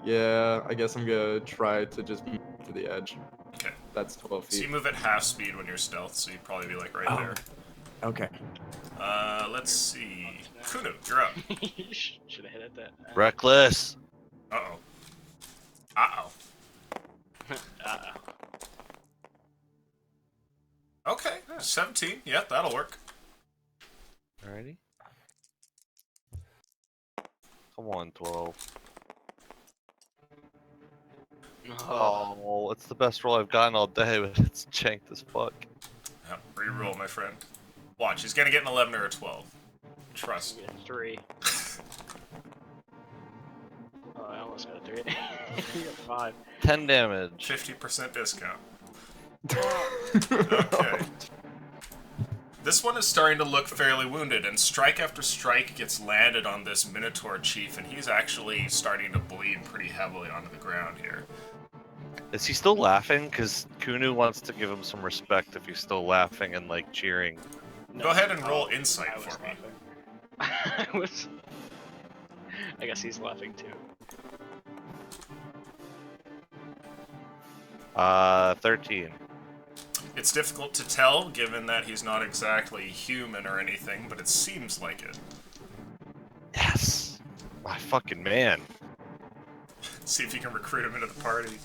yeah, I guess I'm gonna try to just move to the edge. Okay. That's 12 So you feet. move at half speed when you're stealth, so you'd probably be like right Oh. there. Okay. Let's see. Kunu, you're up. Should have hit it that. Reckless. Uh-oh. Uh-oh. Uh-oh. Okay, 17. Yeah, that'll work. Alrighty. Come on, 12. Oh, it's the best roll I've gotten all day, but it's janked as fuck. Yeah, reroll, my friend. Watch, he's gonna get an 11 or a 12. Trust. Yeah, 3. Oh, I almost got a 3. You got 5. 10 damage. 50% discount. Okay. This one is starting to look fairly wounded, and strike after strike gets landed on this Minotaur chief, and he's actually starting to bleed pretty heavily onto the ground here. Is he still laughing? Because Kunu wants to give him some respect if he's still laughing and like cheering. Go ahead and roll I insight was for me. laughing. I guess he's laughing too. 13. It's difficult to tell, given that he's not exactly human or anything, but it seems like it. Yes! My fucking man. See if you can recruit him into the party.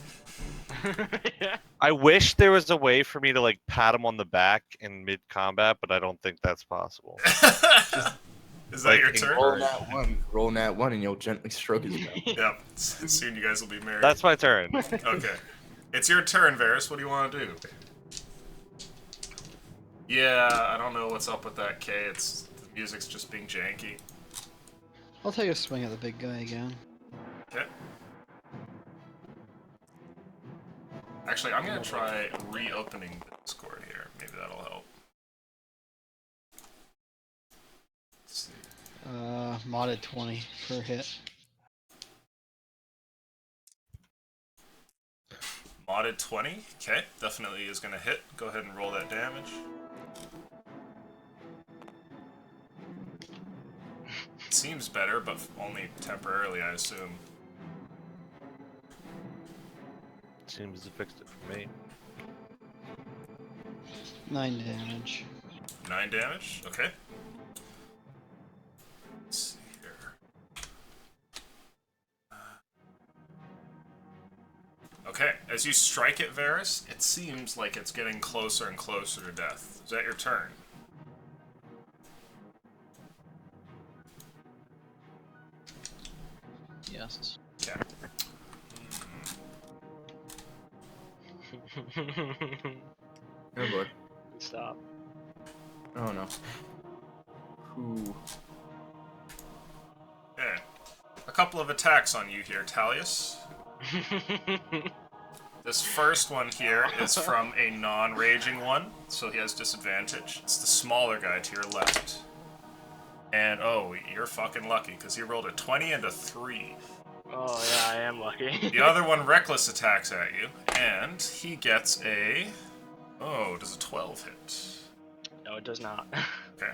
Yeah. I wish there was a way for me to like pat him on the back in mid-combat, but I don't think that's possible. Is that your Like, turn? Roll nat 1 and you'll gently stroke his back. Yep. Soon you guys will be married. That's my turn. Okay. It's your turn, Varys. What do you want to do? Yeah, I don't know what's up with that K. The music's just being janky. I'll take a swing at the big guy again. Okay. Actually, I'm gonna try reopening the Discord here. Maybe that'll help. Let's see. Modded 20 per hit. Modded 20. Okay, definitely is gonna hit. Go ahead and roll that damage. Seems better, but only temporarily, I assume. Seems to fix it for me. 9 damage. 9 damage? Okay. Let's see here. Okay, as you strike it, Varys, it seems like it's getting closer and closer to death. Is that your turn? Yes. Okay. Oh boy. Stop. Oh no. Ooh. Okay. A couple of attacks on you here, Talius. This first one here is from a non-raging one, so he has disadvantage. It's the smaller guy to your left. And, oh, you're fucking lucky, because he rolled a 20 and a 3. Oh yeah, I am lucky. The other one, Reckless, attacks at you, and he gets a... Oh, does a 12 hit? No, it does not. Okay.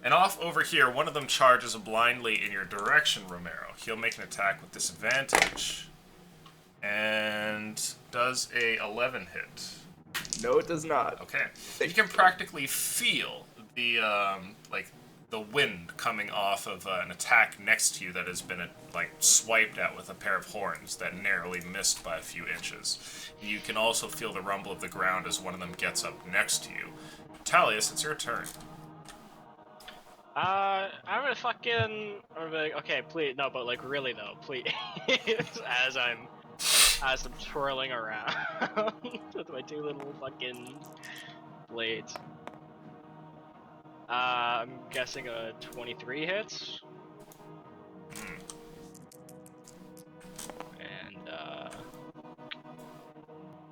And off over here, one of them charges blindly in your direction, Romero. He'll make an attack with disadvantage. And does a 11 hit. No, it does not. Okay. You can practically feel the the wind coming off of an attack next to you that has been swiped at with a pair of horns that narrowly missed by a few inches. You can also feel the rumble of the ground as one of them gets up next to you. Talius, it's your turn. I'm gonna be like, okay, please, no, but like really though, please, as I'm twirling around with my 2 little fucking blades. I'm guessing a 23 hits. And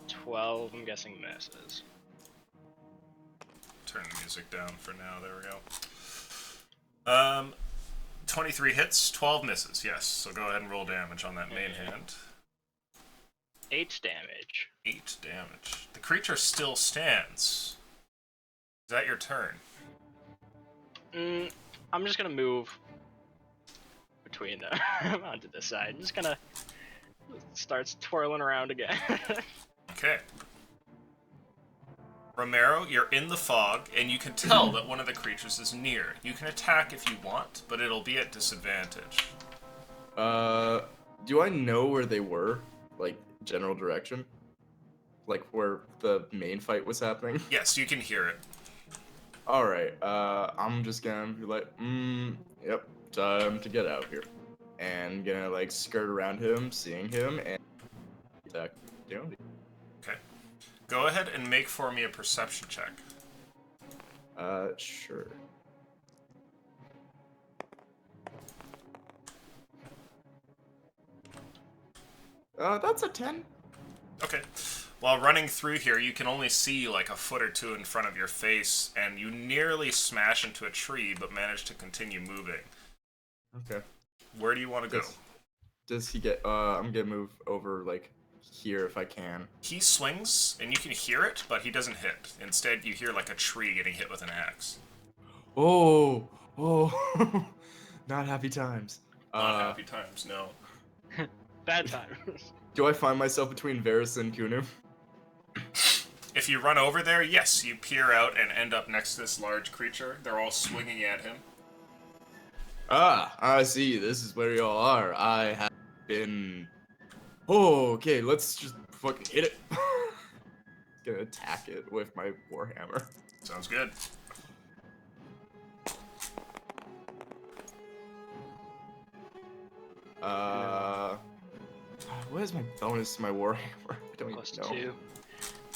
12, I'm guessing misses. turn the music down for now. There we go. 23 hits, 12 misses. Yes. So go ahead and roll damage on that main hand. 8 damage. 8 damage. The creature still stands. Is that your turn? I'm just gonna move between them onto this side. I'm just gonna starts twirling around again. Okay. Romero, you're in the fog, and you can tell that one of the creatures is near. You can attack if you want, but it'll be at disadvantage. Do I know where they were? Like, general direction? Like, where the main fight was happening? Yes, you can hear it. Alright, I'm just gonna be like, yep, time to get out here. And gonna, like, skirt around him, seeing him, and attack. Okay. Go ahead and make for me a perception check. Sure. That's a 10. Okay. While running through here, you can only see like a foot or two in front of your face, and you nearly smash into a tree, but manage to continue moving. Okay. Where do you want to go? Does he get, I'm gonna move over, like, here if I can. He swings, and you can hear it, but he doesn't hit. Instead, you hear like a tree getting hit with an axe. Oh! Not happy times. Not happy times, no. Bad times. Do I find myself between Varys and Kunu? If you run over there, yes, you peer out and end up next to this large creature. They're all swinging at him. Ah, I see. This is where y'all are. I have been... Oh, okay, let's just fucking hit it. Gonna attack it with my Warhammer. Sounds good. What is my bonus to my Warhammer? I don't Plus even know. 2.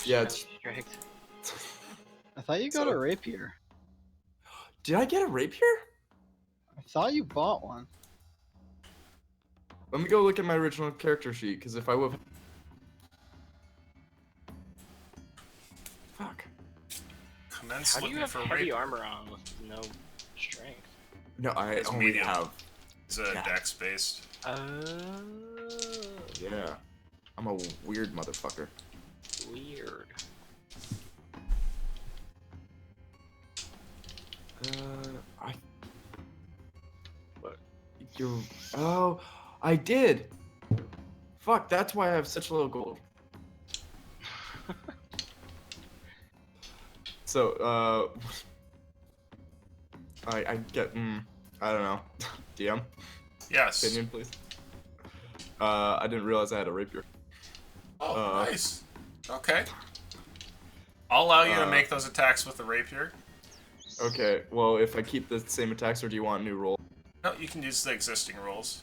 Yeah, it's... Strength. I thought you got a rapier. Did I get a rapier? I thought you bought one. Let me go look at my original character sheet, because if I would... Fuck. Commence How do you looking have for heavy rapier. armor on with no strength? No, I It's only medium. have... It's a Yeah. dex based. Yeah. I'm a weird motherfucker. Weird. I... What? You... Oh, I did! Fuck, that's why I have such little gold. So, I get, I don't know. DM? Yes. Opinion, please. I didn't realize I had a rapier. Oh, nice. Okay. I'll allow you to make those attacks with the rapier. Okay, well, if I keep the same attacks, or do you want new roll? No, you can use the existing rolls.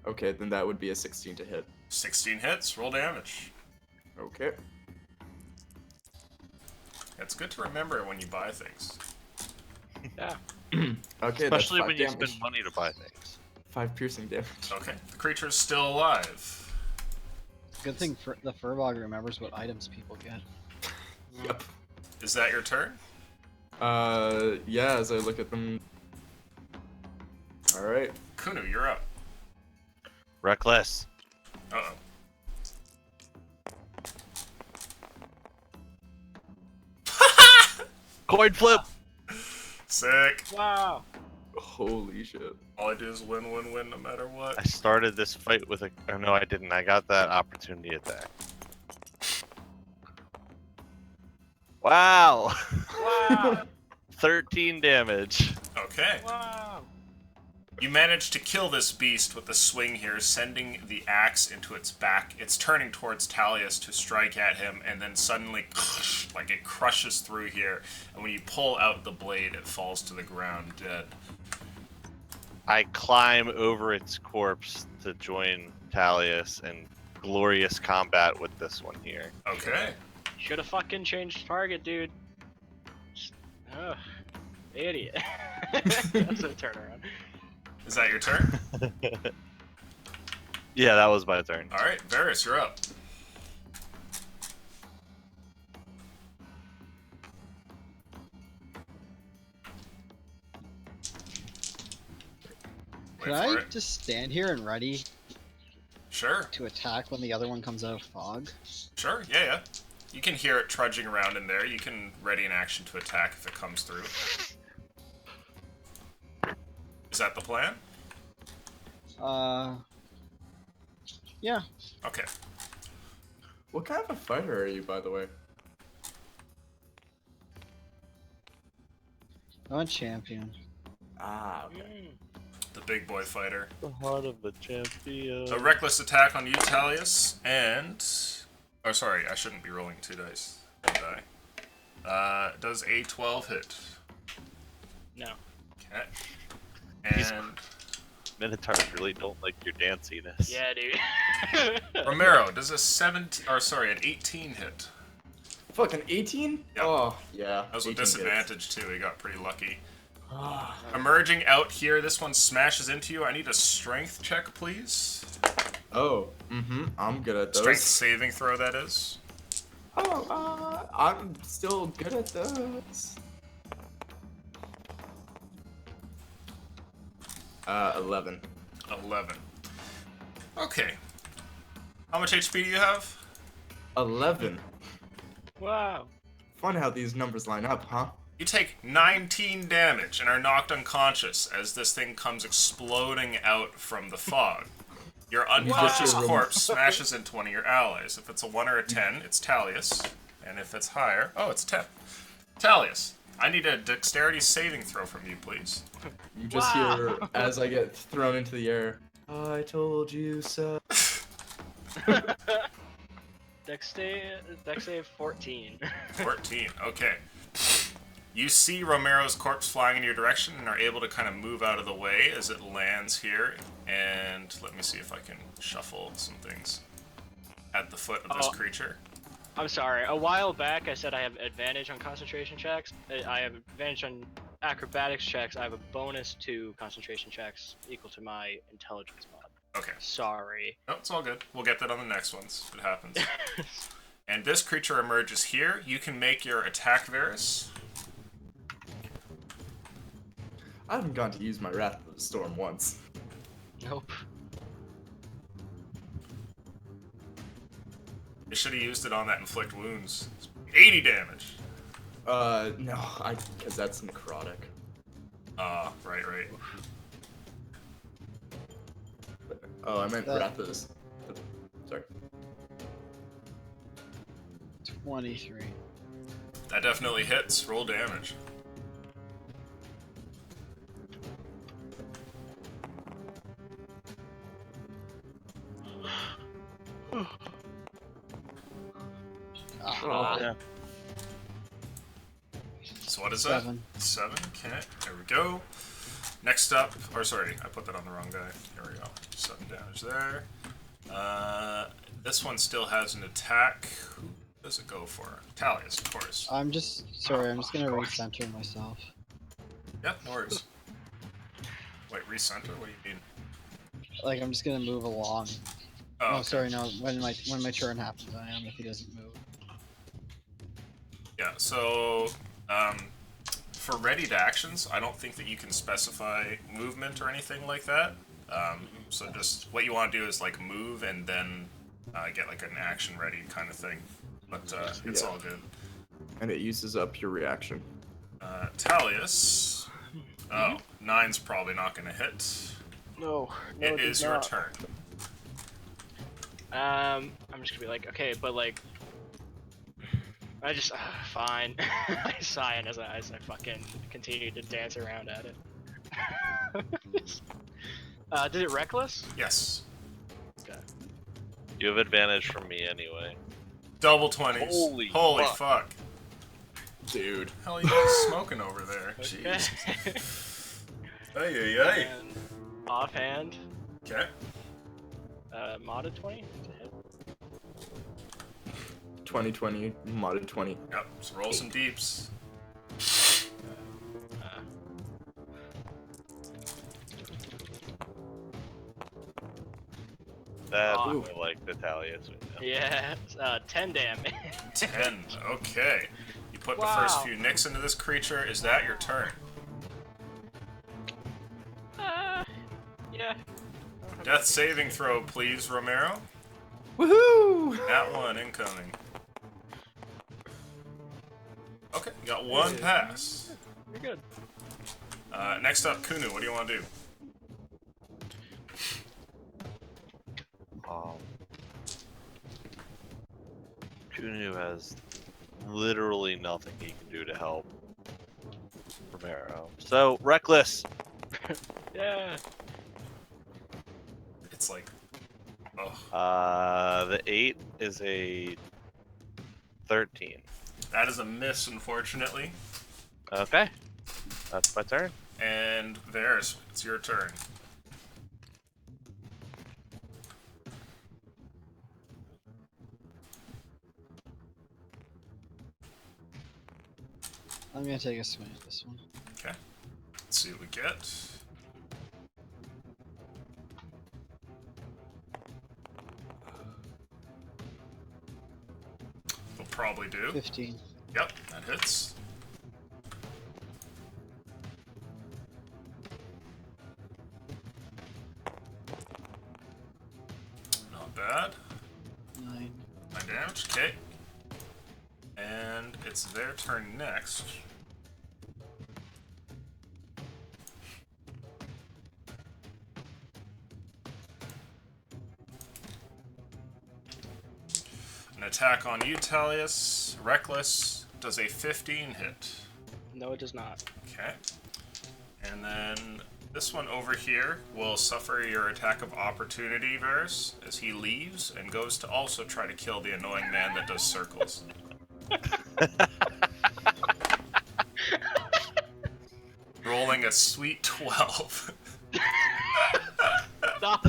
Okay, then that would be a 16 to hit. 16 hits, roll damage. Okay. It's good to remember when you buy things. Yeah. Okay, Especially that's 5 when you damage. spend money to buy things. 5 piercing damage. Okay, the creature is still alive. Good thing the Furbog remembers what items people get. Yep. Is that your turn? Yeah, as I look at them. Alright. Kunu, you're up. Reckless. Uh-oh. Coin flip! Sick. Wow. Holy shit. All I do is win, win, win, no matter what. I started this fight with a... Oh, no, I didn't. I got that opportunity attack. Wow! Wow. 13 damage. Okay. Wow. You manage to kill this beast with the swing here, sending the axe into its back. It's turning towards Talius to strike at him, and then suddenly, like it crushes through here, and when you pull out the blade, it falls to the ground dead. I climb over its corpse to join Talius in glorious combat with this one here. Okay. Should have fucking changed target, dude. Ugh. Idiot. That's a turnaround. Is that your turn? Yeah, that was my turn. Alright, Varys, you're up. Can Wait for I it. just stand here and ready Sure, to attack when the other one comes out of fog? sure, yeah. You can hear it trudging around in there. You can ready an action to attack if it comes through. Is that the plan? Yeah. Okay. What kind of a fighter are you, by the way? I'm a champion. Ah, okay. The big boy fighter. The heart of the champion. A reckless attack on you, Talius, and... Oh, sorry, I shouldn't be rolling 2 dice. 1 die. Does a 12 hit? No. Okay. He's- And... Minotaurs really don't like your danciness. Yeah, dude. Romero, does a an 18 hit? Fucking 18? Yep. Oh, yeah. That was with 18 hits. disadvantage, too. He got pretty lucky. Ah. Emerging out here, this one smashes into you. I need a strength check, please. Oh, I'm good at those. Strength saving throw, that is. Oh, I'm still good at those. 11. 11. Okay. How much HP do you have? 11. Wow. Fun how these numbers line up, huh? You take 19 damage and are knocked unconscious as this thing comes exploding out from the fog. Your unconscious Wow. corpse smashes into one of your allies. If it's a 1 or a 10, it's Talius. And if it's higher, oh, it's 10. Talius, I need a dexterity saving throw from you, please. You just hear, as I get thrown into the air, I told you so. Dex save 14. 14, okay. You see Romero's corpse flying in your direction and are able to kind of move out of the way as it lands here. And let me see if I can shuffle some things at the foot of this creature. I'm sorry. A while back, I said I have advantage on concentration checks. I have advantage on acrobatics checks. I have a bonus to concentration checks equal to my intelligence mod. Okay. Sorry. No, it's all good. We'll get that on the next ones if it happens. And this creature emerges here. You can make your attack, Varus. I haven't gone to use my Wrath of the Storm once. Nope. You should have used it on that inflict wounds. 80 damage. No, because that's necrotic. Right. Oh, I meant That- Wrath of the... Sorry. 23. That definitely hits. Roll damage. Ah, Yeah. So what is 7. that? 7. Okay, there we go. Next up, or sorry, I put that on the wrong guy. Here we go. 7 damage there. This one still has an attack. Who does it go for? Talius, of course. I'm just gonna recenter myself. Yeah, no worries. Wait, recenter? What do you mean? Like I'm just gonna move along. Oh, Oh, okay. sorry, no. When my turn happens, I am if he doesn't move. Yeah, so for readied actions, I don't think that you can specify movement or anything like that. So just what you want to do is like move and then get like an action ready kind of thing. But it's Yeah. all good. And it uses up your reaction. Talius. Oh, 9's probably not going to hit. No. It is your turn. I'm just gonna be like, okay, but like, I just fine. I sigh as I fucking continue to dance around at it. Did it reckless? Yes. Okay. You have advantage from me anyway. Double 20s. Holy fuck. Dude. Hell, you guys smoking over there? Okay. Jeez. Ay. And offhand, Okay. modded 20 to hit. 2020, modded 20. Yep. So roll some deeps. Uh, That Oh. I like Natalia's. yeah, 10 damage. 10. Okay. You put the Wow. first few nicks into this creature. Is that your turn? Yeah, Death saving throw, please, Romero. Woohoo! That one incoming. Okay, you got one pass. You're good. Next up, Kunu, what do you want to do? Kunu has literally nothing he can do to help Romero. So, Reckless! Yeah. It's like, oh, The 8 is a 13. that is a miss, unfortunately. Okay. That's my turn. And Varys, it's your turn. I'm gonna take a swing at this one. Okay. Let's see what we get. We'll probably do. 15. Yep, that hits. Not bad. 9. 9 damage, okay. And it's their turn next. An attack on you, Talius. Reckless does a 15 hit. No, it does not. Okay. And then this one over here will suffer your attack of opportunity, Varys, as he leaves and goes to also try to kill the annoying man that does circles. Rolling a sweet 12. Stop.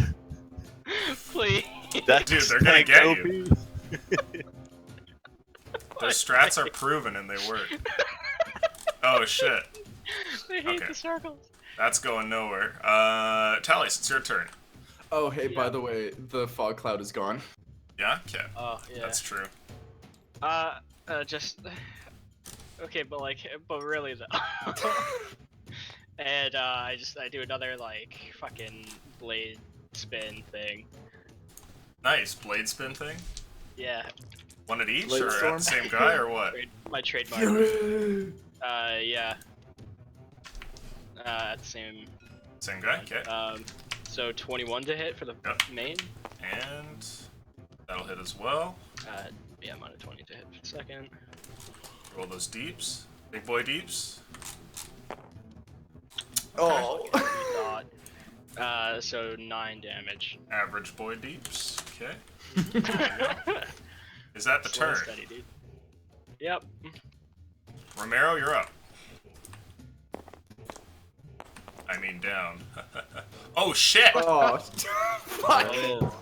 Please. Dude, they're gonna get you. Their strats are proven and they work. Oh shit. I hate Okay. the circles. That's going nowhere. Talius, it's your turn. Oh, hey, by Yeah. the way, the fog cloud is gone. Yeah? Okay. Oh, yeah. That's true. Just. Okay, but really though. And, I do another, like, fucking blade spin thing. Nice. Blade spin thing? Yeah. One at each, Blade or at storm? the same guy, or what? My trademark. Yeah. At the same. Same guy? Okay. So 21 to hit for the Yep. main. And that'll hit as well. Yeah, I'm on a 20 to hit for the second. Roll those deeps. Big boy deeps. Oh. So 9 damage. Average boy deeps. Okay. Is that the Slow and turn? steady, dude. Yep. Romero, you're up. I mean down. Oh shit! Oh, fuck. Oh.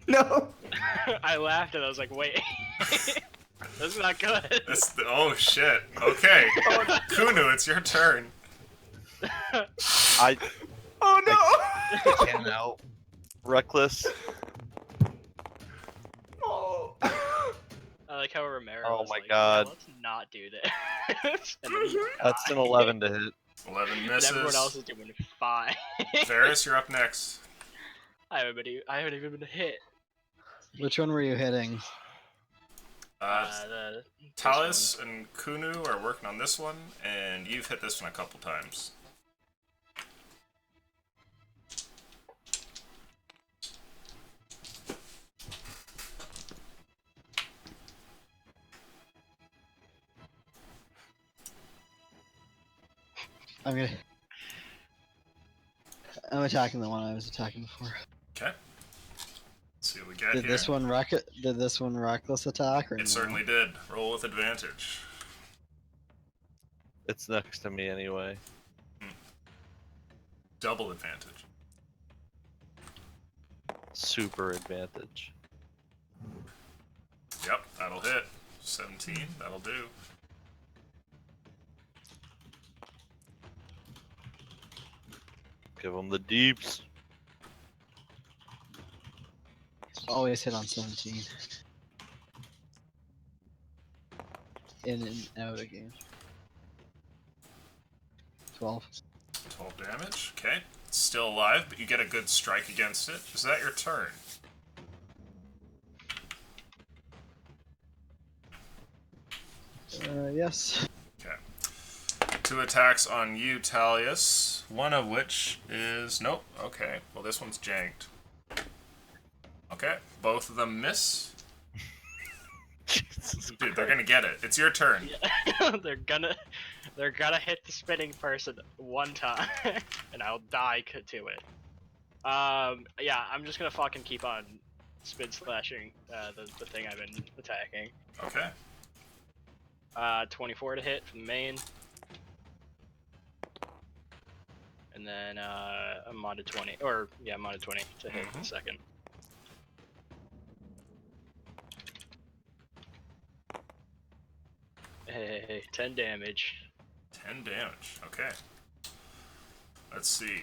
No. I laughed and I was like, wait. That's not good. Oh shit. Okay. Kunu, it's your turn. I Oh no. can out. Reckless. Oh. I like how Romero Oh was my like, God. "Yeah, let's not do this." And then he That's an 11 to hit. 11 and misses. everyone else is doing 5. Varys, you're up next. I haven't even been hit. Which one were you hitting? The Talis and Kunu are working on this one, and you've hit this one a couple times. I'm attacking the one I was attacking before. Okay. Let's see what we get Did here. this one reckless attack or It no? certainly did. Roll with advantage. It's next to me anyway. Double advantage. Super advantage. Yep, that'll hit. 17, that'll do. Give him the deeps. Always hit on 17. In and out again. 12. 12 damage. Okay. Let's It's still alive, but you get a good strike against it. Is that your turn? Yes. Okay. 2 attacks on you, Talius. One of which is... Nope. Okay. Well, this one's janked. Okay. Both of them miss. Dude, they're gonna get it. It's your turn. Yeah. they're gonna hit the spinning person one time, and I'll die to it. Yeah, I'm just gonna fucking keep on spin slashing the thing I've been attacking. Okay. 24 to hit from the main. And then a modded 20, or yeah, modded 20 to hit the second. Hey, 10 damage. 10 damage. Okay. Let's see.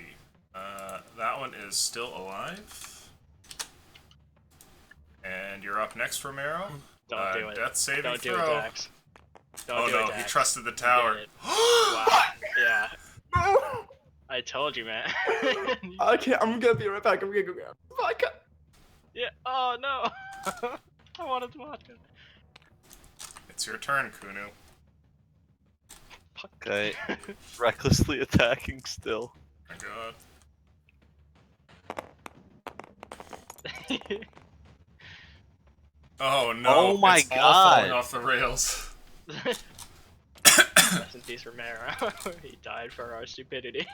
That one is still alive. And you're up next, Romero. Don't do it. Death saving Don't throw. do it, Dax. Don't do it, Oh no, Dax. he trusted the You tower. did it. Wow. Yeah. I told you, man. Okay, I'm gonna be right back. I'm gonna go grab vodka. Yeah. Oh no. I wanted the vodka. It's your turn, Kunu. Okay. Recklessly attacking still. My god. Oh no. Oh my it's all falling God. off the rails. Rest in peace, Romero. He died for our stupidity.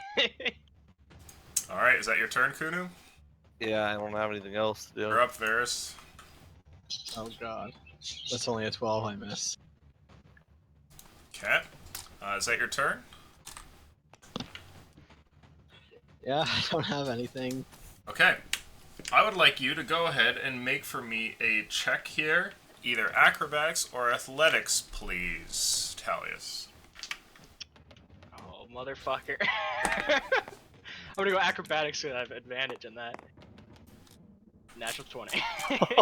Alright, is that your turn, Kunu? Yeah, I don't have anything else to do. You're up, Varys. Oh god. That's only a 12 I miss. Okay. Is that your turn? Yeah, I don't have anything. Okay. I would like you to go ahead and make for me a check here. Either acrobatics or athletics, please, Talius. Oh, motherfucker. I'm gonna go acrobatics so I have advantage in that. Natural 20.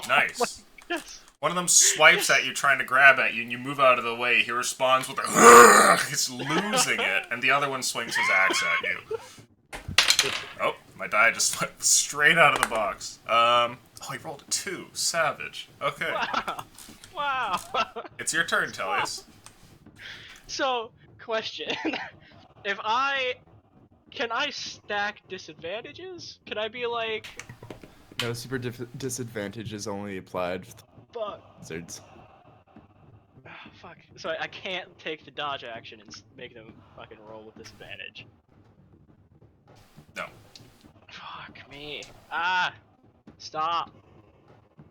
Nice. Yes. One of them swipes at you trying to grab at you, and you move out of the way. He responds with a he's losing it, and the other one swings his axe at you. Oh, my die just went straight out of the box. Oh, he rolled a 2. Savage. Okay. Wow. Wow. It's your turn, Telius. So, question. Can I stack disadvantages? Can I be like, No super disadvantage is only applied to fuck, wizards. fuck. So I can't take the dodge action and make them fucking roll with disadvantage. No. Fuck me. Ah! Stop.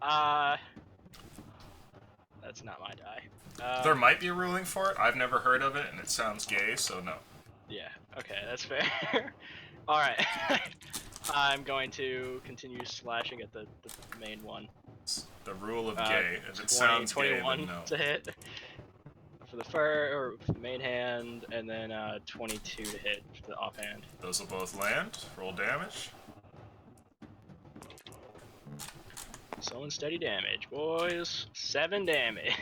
That's not my die. There might be a ruling for it. I've never heard of it, and it sounds gay, so no. Yeah, okay, that's fair. Alright. I'm going to continue slashing at the main one. It's the rule of gay. If it 20, sounds gay, 21 then no. to hit. For the for the main hand, and then 22 to hit for the offhand. Those will both land. Roll damage. Slow and steady damage, boys. 7 damage.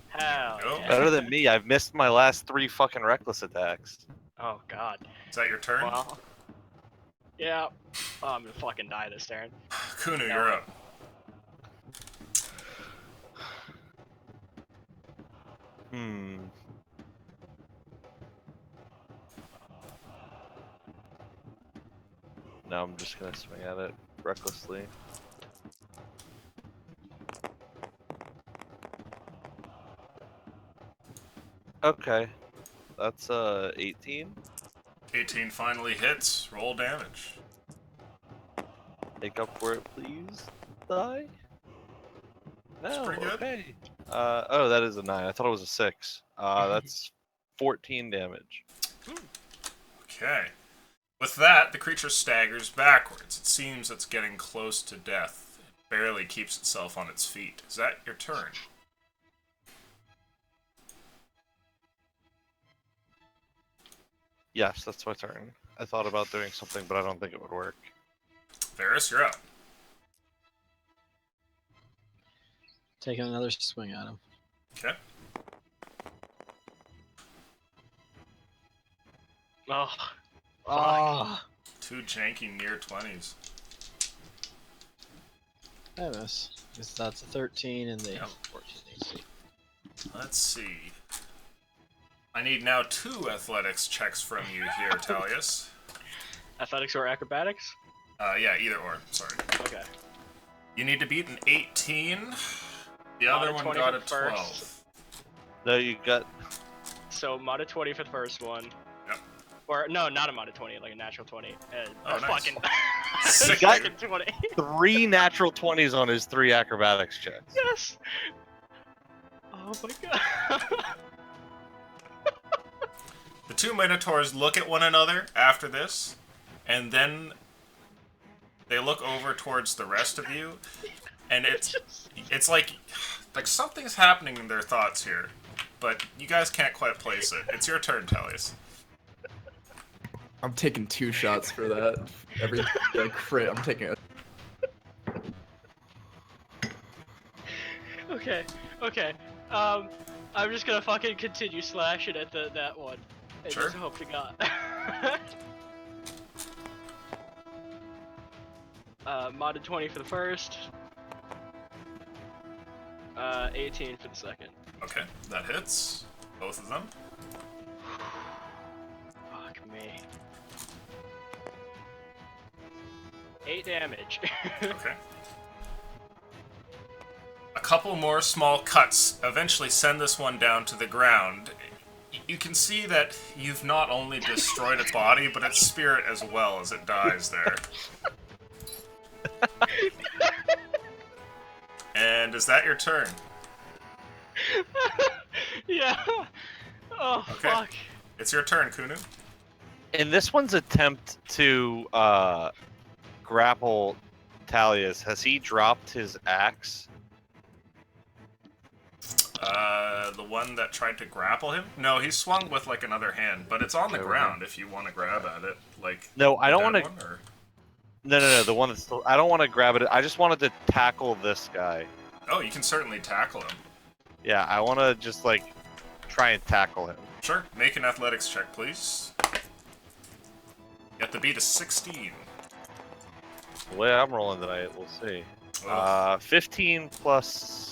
Hell Go. yeah. Better than me. I've missed my last 3 fucking reckless attacks. Oh god. Is that your turn? Well. Yeah. Oh, I'm gonna fucking die this turn. Kunu, you're up. No, I'm just gonna swing at it recklessly. Okay. That's 18. 18 finally hits. Roll damage. Make up for it, please. Die. No. pretty good. Okay. Oh, that is a 9. I thought it was a 6. That's 14 damage. Okay. With that, the creature staggers backwards. It seems it's getting close to death. It barely keeps itself on its feet. Is that your turn? Yes, that's my turn. I thought about doing something, but I don't think it would work. Varys, you're up. Taking another swing at him. Okay. Oh, Ah, Two janky near 20s. I miss. Because that's a 13 and the Yep. 14 AC. Let's see. I need now 2 athletics checks from you here, Talius. Athletics or acrobatics? Yeah, either or. Sorry. Okay. You need to beat an 18. The other one 20 got for a the 12. first. No, you got. So mod of 20 for the first one. Yep. Or no, not a mod of 20, like a natural 20. Oh, A nice. fucking Sick, fucking dude. 20. 3 natural 20s on his 3 acrobatics checks. Yes. Oh my god. The 2 Minotaurs look at one another after this, and then they look over towards the rest of you, and it's like something's happening in their thoughts here, but you guys can't quite place it. It's your turn, Talius. I'm taking 2 shots for that. Every crit, I'm taking it. Okay. Okay. I'm just gonna fucking continue slashing at that one. And Sure. just hope to God. Modded 20 for the first. 18 for the second. Okay, that hits. Both of them. Fuck me. 8 damage. Okay. A couple more small cuts eventually send this one down to the ground. You can see that you've not only destroyed its body, but its spirit as well as it dies there. And is that your turn? Yeah. Oh, Okay. fuck. It's your turn, Kunu. In this one's attempt to grapple Talius, has he dropped his axe? The one that tried to grapple him? No, he swung with like another hand, but it's on the Okay, ground if you want to grab at it. Like No, I don't that want to. one, or- No. The one that's still. I don't want to grab it. I just wanted to tackle this guy. Oh, you can certainly tackle him. Yeah, I want to just like try and tackle him. Sure. Make an athletics check, please. You have to beat a 16. The way I'm rolling tonight, we'll see. Ugh. 15 plus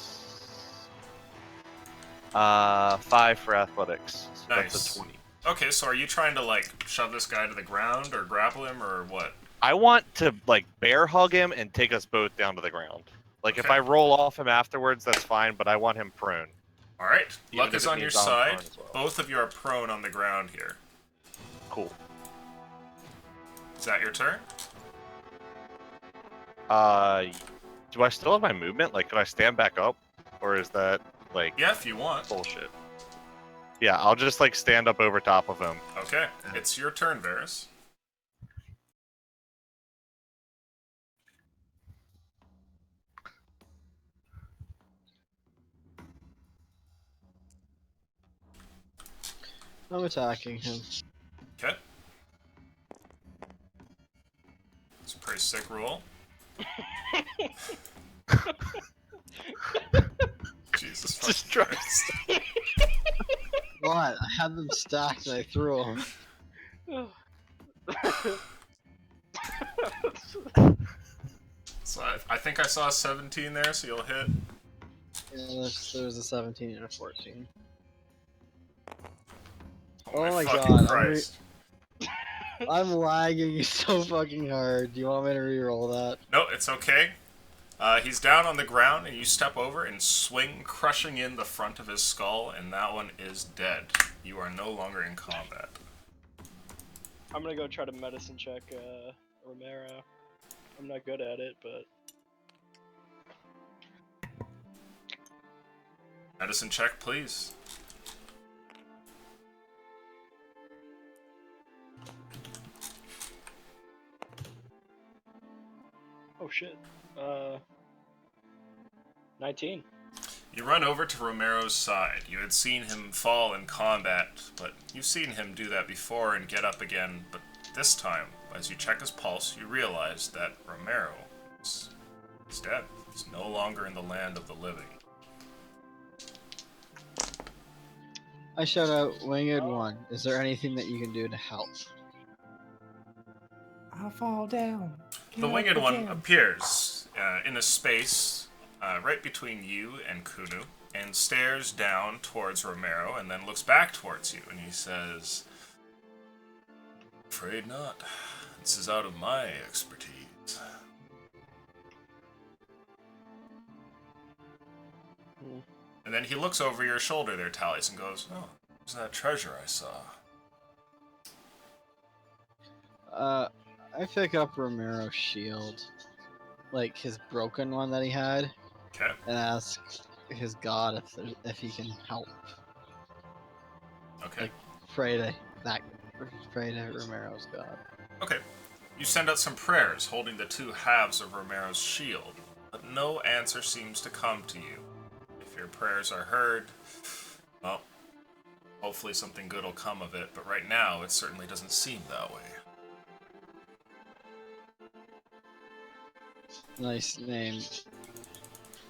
5 for athletics. So Nice. That's a 20. Okay, so are you trying to like shove this guy to the ground or grapple him or what? I want to like bear hug him and take us both down to the ground. Like if Okay. I roll off him afterwards, that's fine, but I want him prone. All right, Even luck if is it on your means I'm side. prone as well. Both of you are prone on the ground here. Cool. Is that your turn? Do I still have my movement? Like, could I stand back up, or is that like Yeah, if you want. bullshit? Yeah, I'll just like stand up over top of him. Okay, it's your turn, Varys. I'm attacking him. Okay. It's a pretty sick roll. Jesus Just fucking Christ. What? I had them stacked and I threw them. So I think I saw a 17 there, so you'll hit. Yeah, there's a 17 and a 14. Oh my, Oh my fucking God, Christ. I'm lagging so fucking hard. Do you want me to re-roll that? No, it's okay. He's down on the ground, and you step over and swing, crushing in the front of his skull, and that one is dead. You are no longer in combat. I'm gonna go try to medicine check Romero. I'm not good at it, but Medicine check, please. oh shit. 19. You run over to Romero's side. You had seen him fall in combat, but you've seen him do that before and get up again. But this time, as you check his pulse, you realize that Romero is dead. He's no longer in the land of the living. I shout out, Winged One, is there anything that you can do to help? I'll fall down. The winged one appears in a space right between you and Kunu and stares down towards Romero and then looks back towards you and he says, "Afraid not. This is out of my expertise." And then he looks over your shoulder there, Tallies, and goes, "Oh, there's that treasure I saw." I pick up Romero's shield, like his broken one that he had, Okay. and ask his god if he can help. Okay. Like, pray to Romero's god. Okay. You send out some prayers holding the two halves of Romero's shield, but no answer seems to come to you. If your prayers are heard, well, hopefully something good will come of it, but right now it certainly doesn't seem that way. Nice name.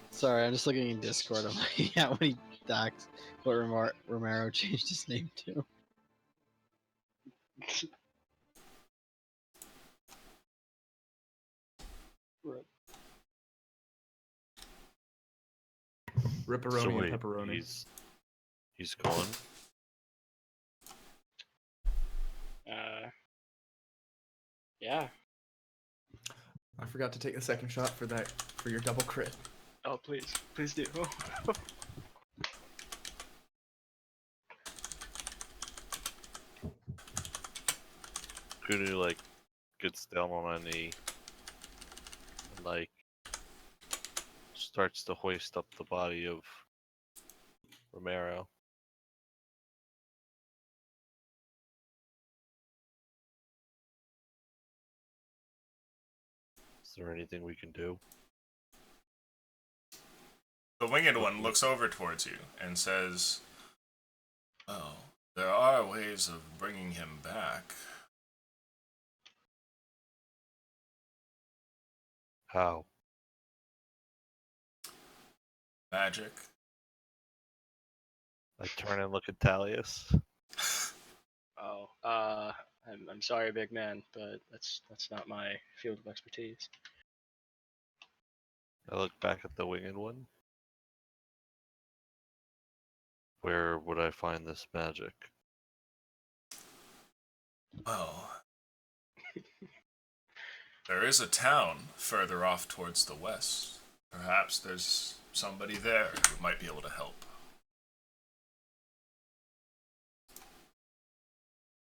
Sorry, I'm just looking in Discord. I'm looking at what he docs, what Romero changed his name to. Ripperoni So and wait, pepperoni. he's gone. Yeah. I forgot to take the second shot for your double crit. Oh, please do. Kunu like gets down on a knee and like starts to hoist up the body of Romero. Is there anything we can do? The winged one looks over towards you and says, "Oh, there are ways of bringing him back." How? Magic. I turn and look at Talius. Oh, I'm sorry, big man, but that's not my field of expertise. I look back at the winged one. Where would I find this magic? Well, there is a town further off towards the west. Perhaps there's somebody there who might be able to help.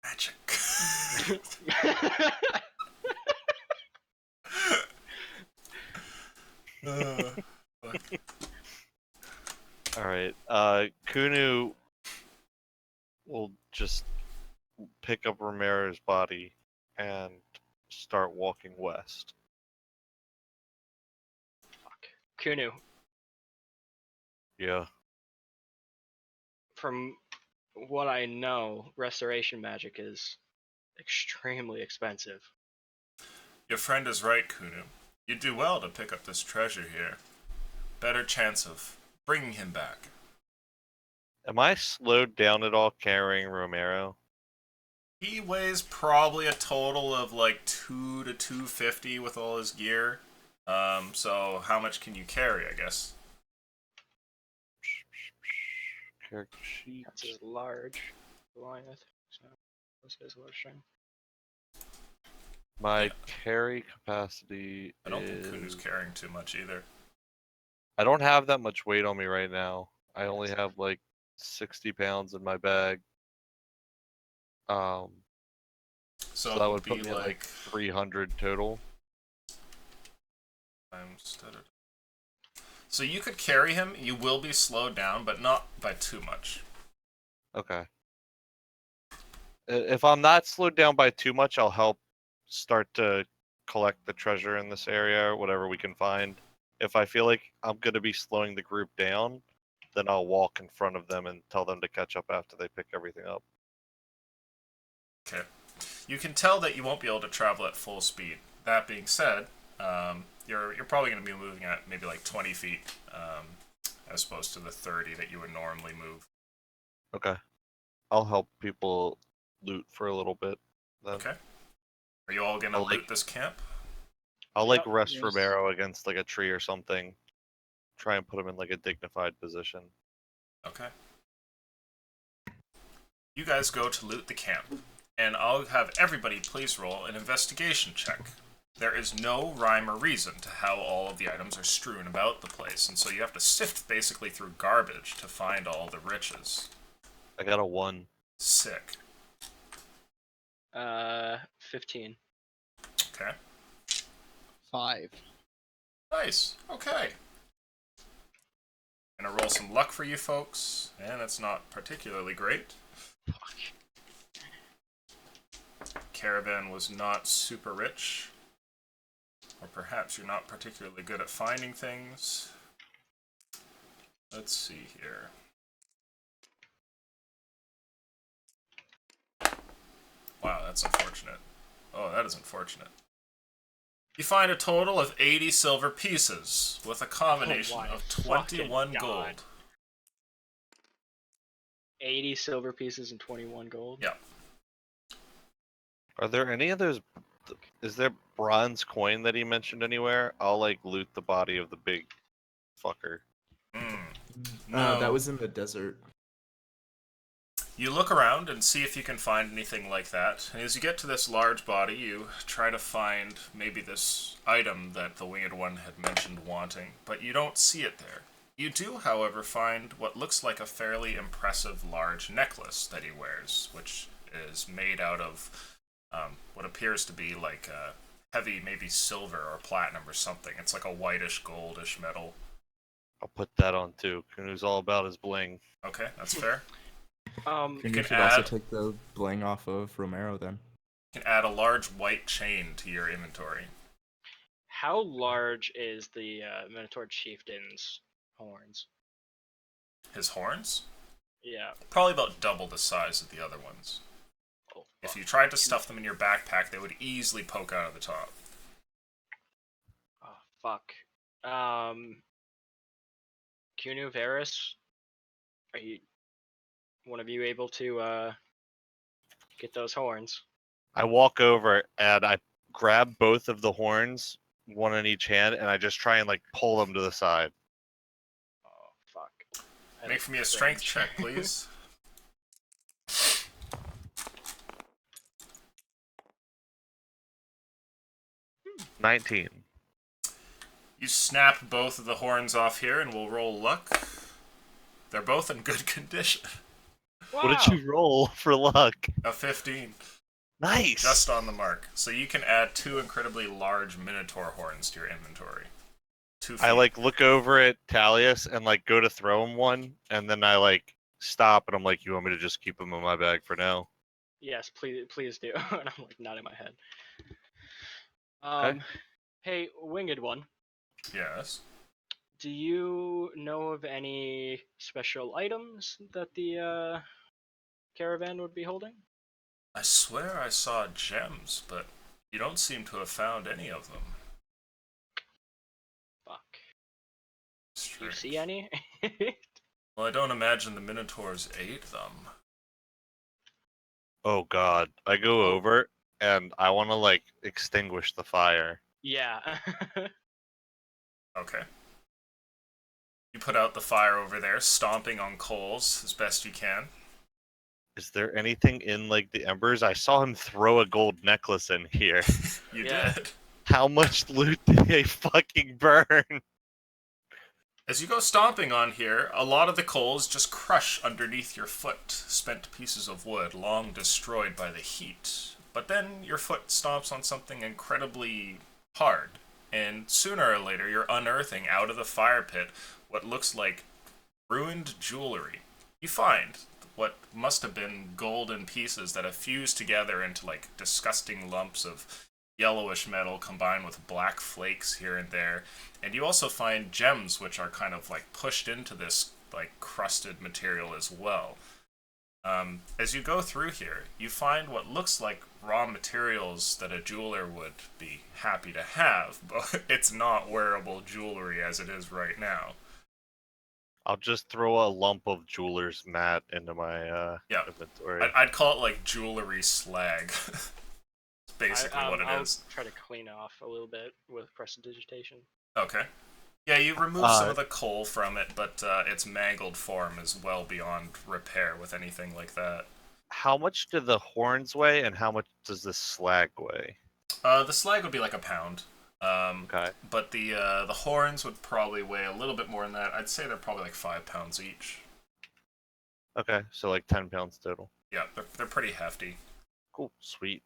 Magic. Fuck. Alright, Kunu will just pick up Romero's body and start walking west. Kunu, Yeah. from what I know, restoration magic is extremely expensive. Your friend is right, Kunu. You'd do well to pick up this treasure here. Better chance of bringing him back. Am I slowed down at all carrying Romero? He weighs probably a total of like 2 to 250 with all his gear. So how much can you carry, I guess? Character sheet. That's a large Goliath, so those guys are large strength. My carry capacity I don't is... think Kunu's carrying too much either. I don't have that much weight on me right now. I only have like 60 pounds in my bag. So So that it would put me at like 300 total. So you could carry him. You will be slowed down, but not by too much. Okay. If I'm not slowed down by too much, I'll help start to collect the treasure in this area, or whatever we can find. If I feel like I'm going to be slowing the group down, then I'll walk in front of them and tell them to catch up after they pick everything up. Okay. You can tell that you won't be able to travel at full speed. That being said, you're probably going to be moving at maybe like 20 feet, as opposed to the 30 that you would normally move. Okay. I'll help people loot for a little bit then. Okay. Are you all gonna I'll, like- loot this camp? I'll like Yep, rest yes. Romero against like a tree or something. Try and put him in like a dignified position. Okay. You guys go to loot the camp, and I'll have everybody please roll an investigation check. There is no rhyme or reason to how all of the items are strewn about the place, and so you have to sift basically through garbage to find all the riches. I got a 1. Sick. 15. Okay. 5. Nice. Okay. Gonna roll some luck for you folks, and it's not particularly great. Fuck. Caravan was not super rich. Or perhaps you're not particularly good at finding things. Let's see here. Wow, that's unfortunate. Oh, that is unfortunate. You find a total of 80 silver pieces, with a combination my of fucking 21 God. gold. 80 silver pieces and 21 gold. Yeah. Are there any of those? Is there bronze coin that he mentioned anywhere? I'll like loot the body of the big fucker. No. That was in the desert. You look around and see if you can find anything like that. And as you get to this large body, you try to find maybe this item that the Winged One had mentioned wanting, but you don't see it there. You do, however, find what looks like a fairly impressive large necklace that he wears, which is made out of what appears to be like heavy, maybe silver or platinum or something. It's like a whitish, goldish metal. I'll put that on too. Canoe's all about his bling. Okay, that's fair. And you can should also add- take the bling off of Romero then. You can add a large white chain to your inventory. How large is the Minotaur Chieftain's horns? His horns? Yeah. Probably about double the size of the other ones. Oh, If fuck. you tried to stuff them in your backpack, they would easily poke out of the top. Oh, fuck. Kunu Varus, are you one of you able to get those horns? I walk over and I grab both of the horns, one in each hand, and I just try and like pull them to the side. Oh, fuck. I Make look for me a strength cringe. check, please. 19. You snap both of the horns off here, and we'll roll luck. They're both in good condition. Wow. What did you roll for luck? A 15. Nice. Just on the mark. So you can add 2 incredibly large Minotaur horns to your inventory. 2 feet. I like look over at Talius and like go to throw him one, and then I like stop and I'm like, "You want me to just keep him in my bag for now?" Yes, please do. And I'm like nodding my head. Okay. Hey, Winged One, Yes. do you know of any special items that the caravan would be holding? I swear I saw gems, but you don't seem to have found any of them. Fuck. Do you Strange. see any? Well, I don't imagine the Minotaurs ate them. Oh God! I go over and I want to like extinguish the fire. Yeah. Okay. You put out the fire over there, stomping on coals as best you can. Is there anything in like the embers? I saw him throw a gold necklace in here. You Yeah. did. How much loot did they fucking burn? As you go stomping on here, a lot of the coals just crush underneath your foot, spent pieces of wood long destroyed by the heat. But then your foot stomps on something incredibly hard, and sooner or later you're unearthing out of the fire pit what looks like ruined jewelry. You find what must have been golden pieces that have fused together into like disgusting lumps of yellowish metal combined with black flakes here and there. And you also find gems which are kind of like pushed into this like crusted material as well. As you go through here, you find what looks like raw materials that a jeweler would be happy to have, but it's not wearable jewelry as it is right now. I'll just throw a lump of jeweler's mat into my Yeah. inventory. I'd call it like jewelry slag. basically what it I'll is. try to clean off a little bit with prestidigitation. Okay. Yeah, you remove some of the coal from it, but its mangled form is well beyond repair with anything like that. How much do the horns weigh, and how much does the slag weigh? The slag would be like a pound. Okay. But the horns would probably weigh a little bit more than that. I'd say they're probably like 5 pounds each. Okay, so like 10 pounds total. Yeah, they're pretty hefty. Cool, sweet.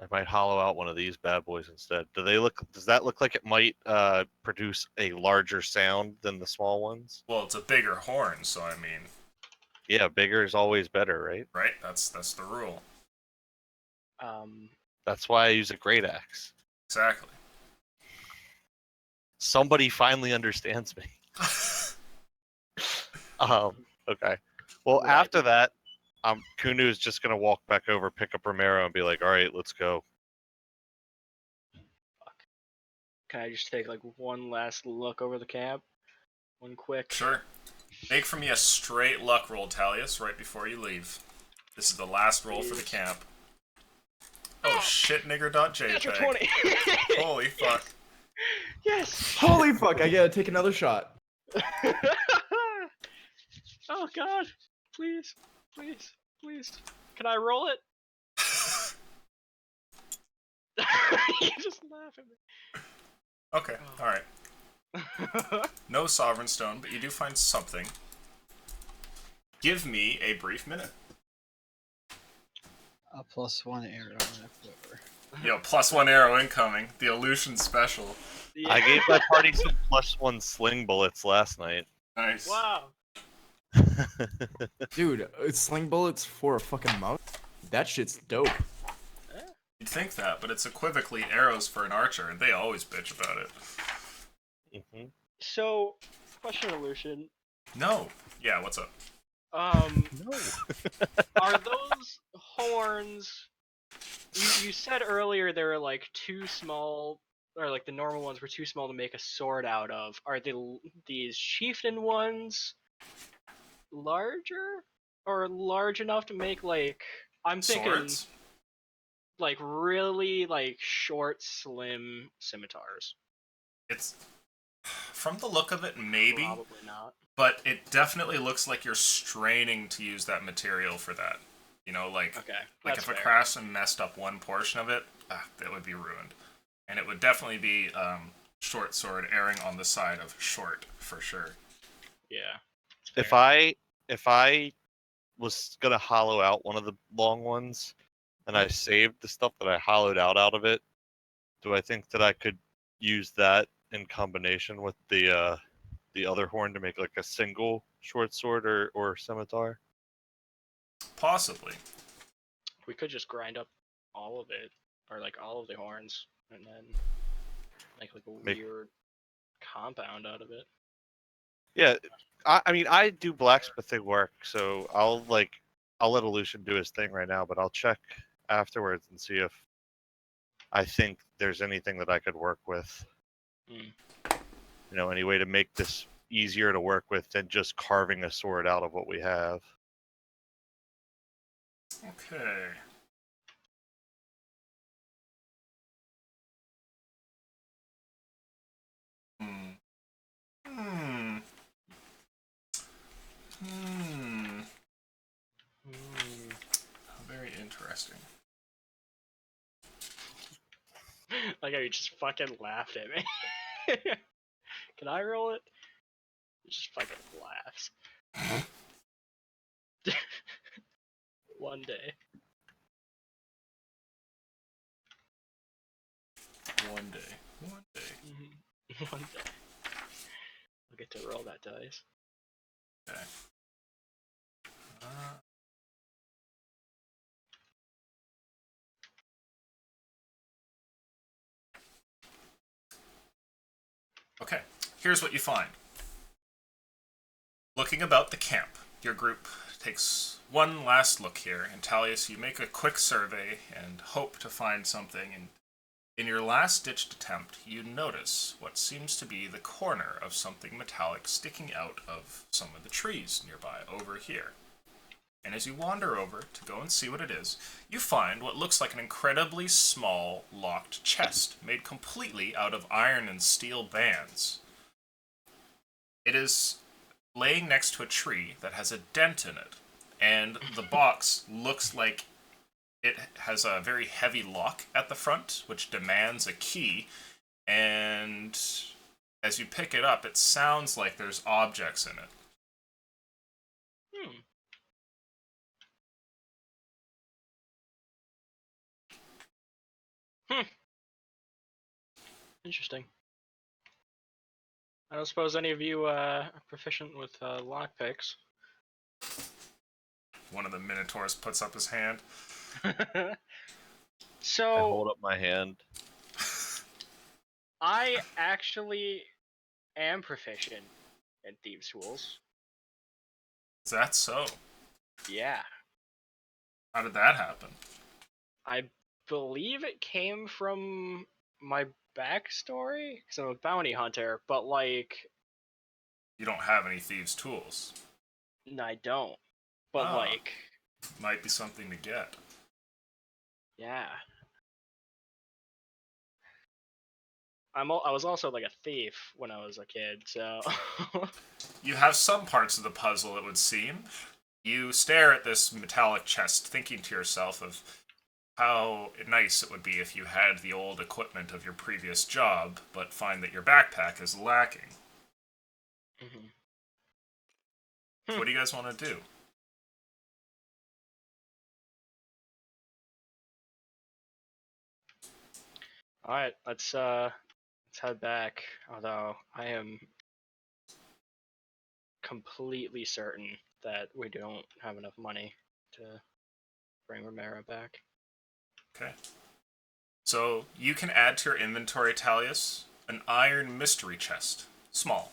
I might hollow out one of these bad boys instead. Does that look like it might produce a larger sound than the small ones? Well, it's a bigger horn, so I mean, Yeah, bigger is always better, right? right? That's the rule. That's why I use a great axe. Exactly. Somebody finally understands me. Okay. Well, Right. after that, Kunu is just gonna walk back over, pick up Romero, and be like, "All right, let's go." Can I just take like one last look over the camp? One quick. Sure. Make for me a straight luck roll, Talius, right before you leave. This is the last roll for the camp. Oh shit, Natural nigger.jpg. 20. Holy fuck. Yes. Holy fuck! I gotta take another shot. Oh god. Please. Please. Please. Can I roll it? You just laugh at Okay, alright. me. No Sovereign Stone, but you do find something. Give me a brief minute. A +1 arrow and a quiver. Yo, +1 arrow incoming. The Illusion special. Yeah. I gave my party some +1 sling bullets last night. Nice. Wow. Dude, sling bullets for a fucking mouse? That shit's dope. You'd think that, but it's equivocally arrows for an archer, and they always bitch about it. So, question, Lucian. No. Yeah, what's up? No. Are those horns? You said earlier they were like too small, or like the normal ones were too small to make a sword out of. Are these chieftain ones larger, or large enough to make like? I'm thinking Swords? like really like short, slim scimitars. It's... From the look of it, maybe. Probably not. But it definitely looks like you're straining to use that material for that. You know, like Okay. like That's if a fair. craftsman messed up one portion of it, that would be ruined. And it would definitely be short sword erring on the side of short for sure. Yeah. If I was gonna hollow out one of the long ones, and I saved the stuff that I hollowed out of it, do I think that I could use that in combination with the other horn to make like a single short sword or scimitar? Possibly. We could just grind up all of it, or like all of the horns, and then make like a weird compound out of it. Yeah, I mean I do blacksmithing work, so I'll let Aleutian do his thing right now, but I'll check afterwards and see if I think there's anything that I could work with. Mm. You know, any way to make this easier to work with than just carving a sword out of what we have. Okay. Very interesting. Like how you just fucking laughed at me. Can I roll it? He just fucking laughs. One day. One day. One day. I'll get to roll that dice. Okay. Okay, here's what you find. Looking about the camp, your group takes one last look here, and Talius, you make a quick survey and hope to find something, and in your last-ditched attempt, you notice what seems to be the corner of something metallic sticking out of some of the trees nearby, over here. And as you wander over to go and see what it is, you find what looks like an incredibly small, locked chest made completely out of iron and steel bands. It is laying next to a tree that has a dent in it, and the box looks like it has a very heavy lock at the front, which demands a key, and as you pick it up, it sounds like there's objects in it. Interesting. I don't suppose any of you are proficient with lockpicks. One of the Minotaurs puts up his hand. I So hold up my hand. I actually am proficient in thieves' tools. Is that so? Yeah, How did that happen? I believe it came from my backstory because I'm a bounty hunter, but like, You don't have any thieves' tools. I don't. But Ah. like, Might be something to get. yeah. I was also like a thief when I was a kid, so You have some parts of the puzzle, it would seem. You stare at this metallic chest, thinking to yourself of how nice it would be if you had the old equipment of your previous job, but find that your backpack is lacking. Mhm. So what do you guys want to do? All right, let's head back. Although I am completely certain that we don't have enough money to bring Romero back. Okay. So you can add to your inventory, Talius, an iron mystery chest. Small.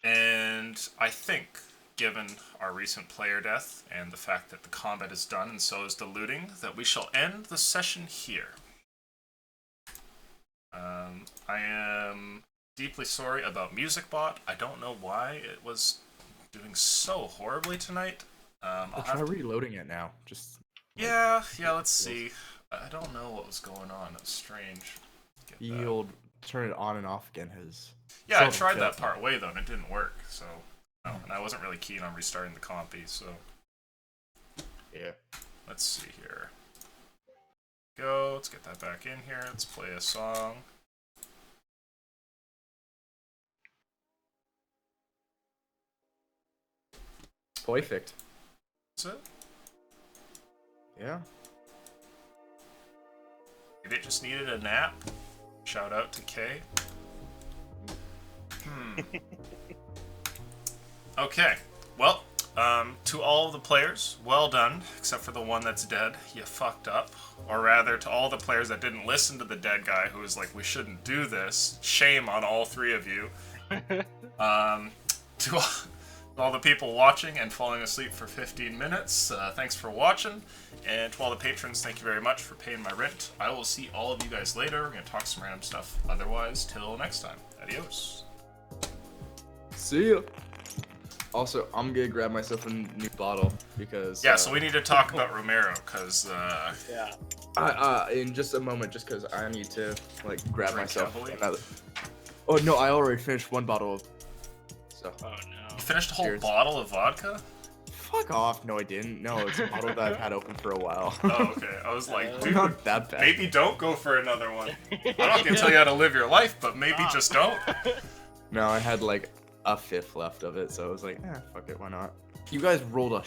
And I think, given our recent player death and the fact that the combat is done and so is the looting, that we shall end the session here. I am deeply sorry about MusicBot. I don't know why it was doing so horribly tonight. I'll try reloading it now. Just Yeah, let's see. I don't know what was going on. It was strange. Get that. the old turn it on and off again has. Yeah, I Solid tried fail. that part way though, and it didn't work. So, no, and I wasn't really keen on restarting the compy. So, Yeah. let's see here. Go. Let's get that back in here. Let's play a song. Perfect. That's it. Yeah. Maybe it just needed a nap. Shout out to Kay. Okay. Well, to all the players, well done, except for the one that's dead. You fucked up. Or rather, to all the players that didn't listen to the dead guy who was like, we shouldn't do this. Shame on all three of you. To all the people watching and falling asleep for 15 minutes, thanks for watching. And to all the patrons, thank you very much for paying my rent. I will see all of you guys later. We're going to talk some random stuff. Otherwise, till next time. Adios. See ya. Also, I'm gonna grab myself a new bottle because. Yeah, so we need to talk about Romero, because, Yeah. In just a moment, just because I need to like grab Drink myself heavily? another. Oh no, I already finished one bottle of. So. Oh no. you finished a whole Cheers. bottle of vodka? Fuck off! No, I didn't. No, it's a bottle that I've had open for a while. Oh, okay. I was like, dude, Not that bad. maybe don't go for another one. I'm not going to tell you how to live your life, but maybe just don't. No, I had like a fifth left of it, so I was like, fuck it, why not? You guys rolled a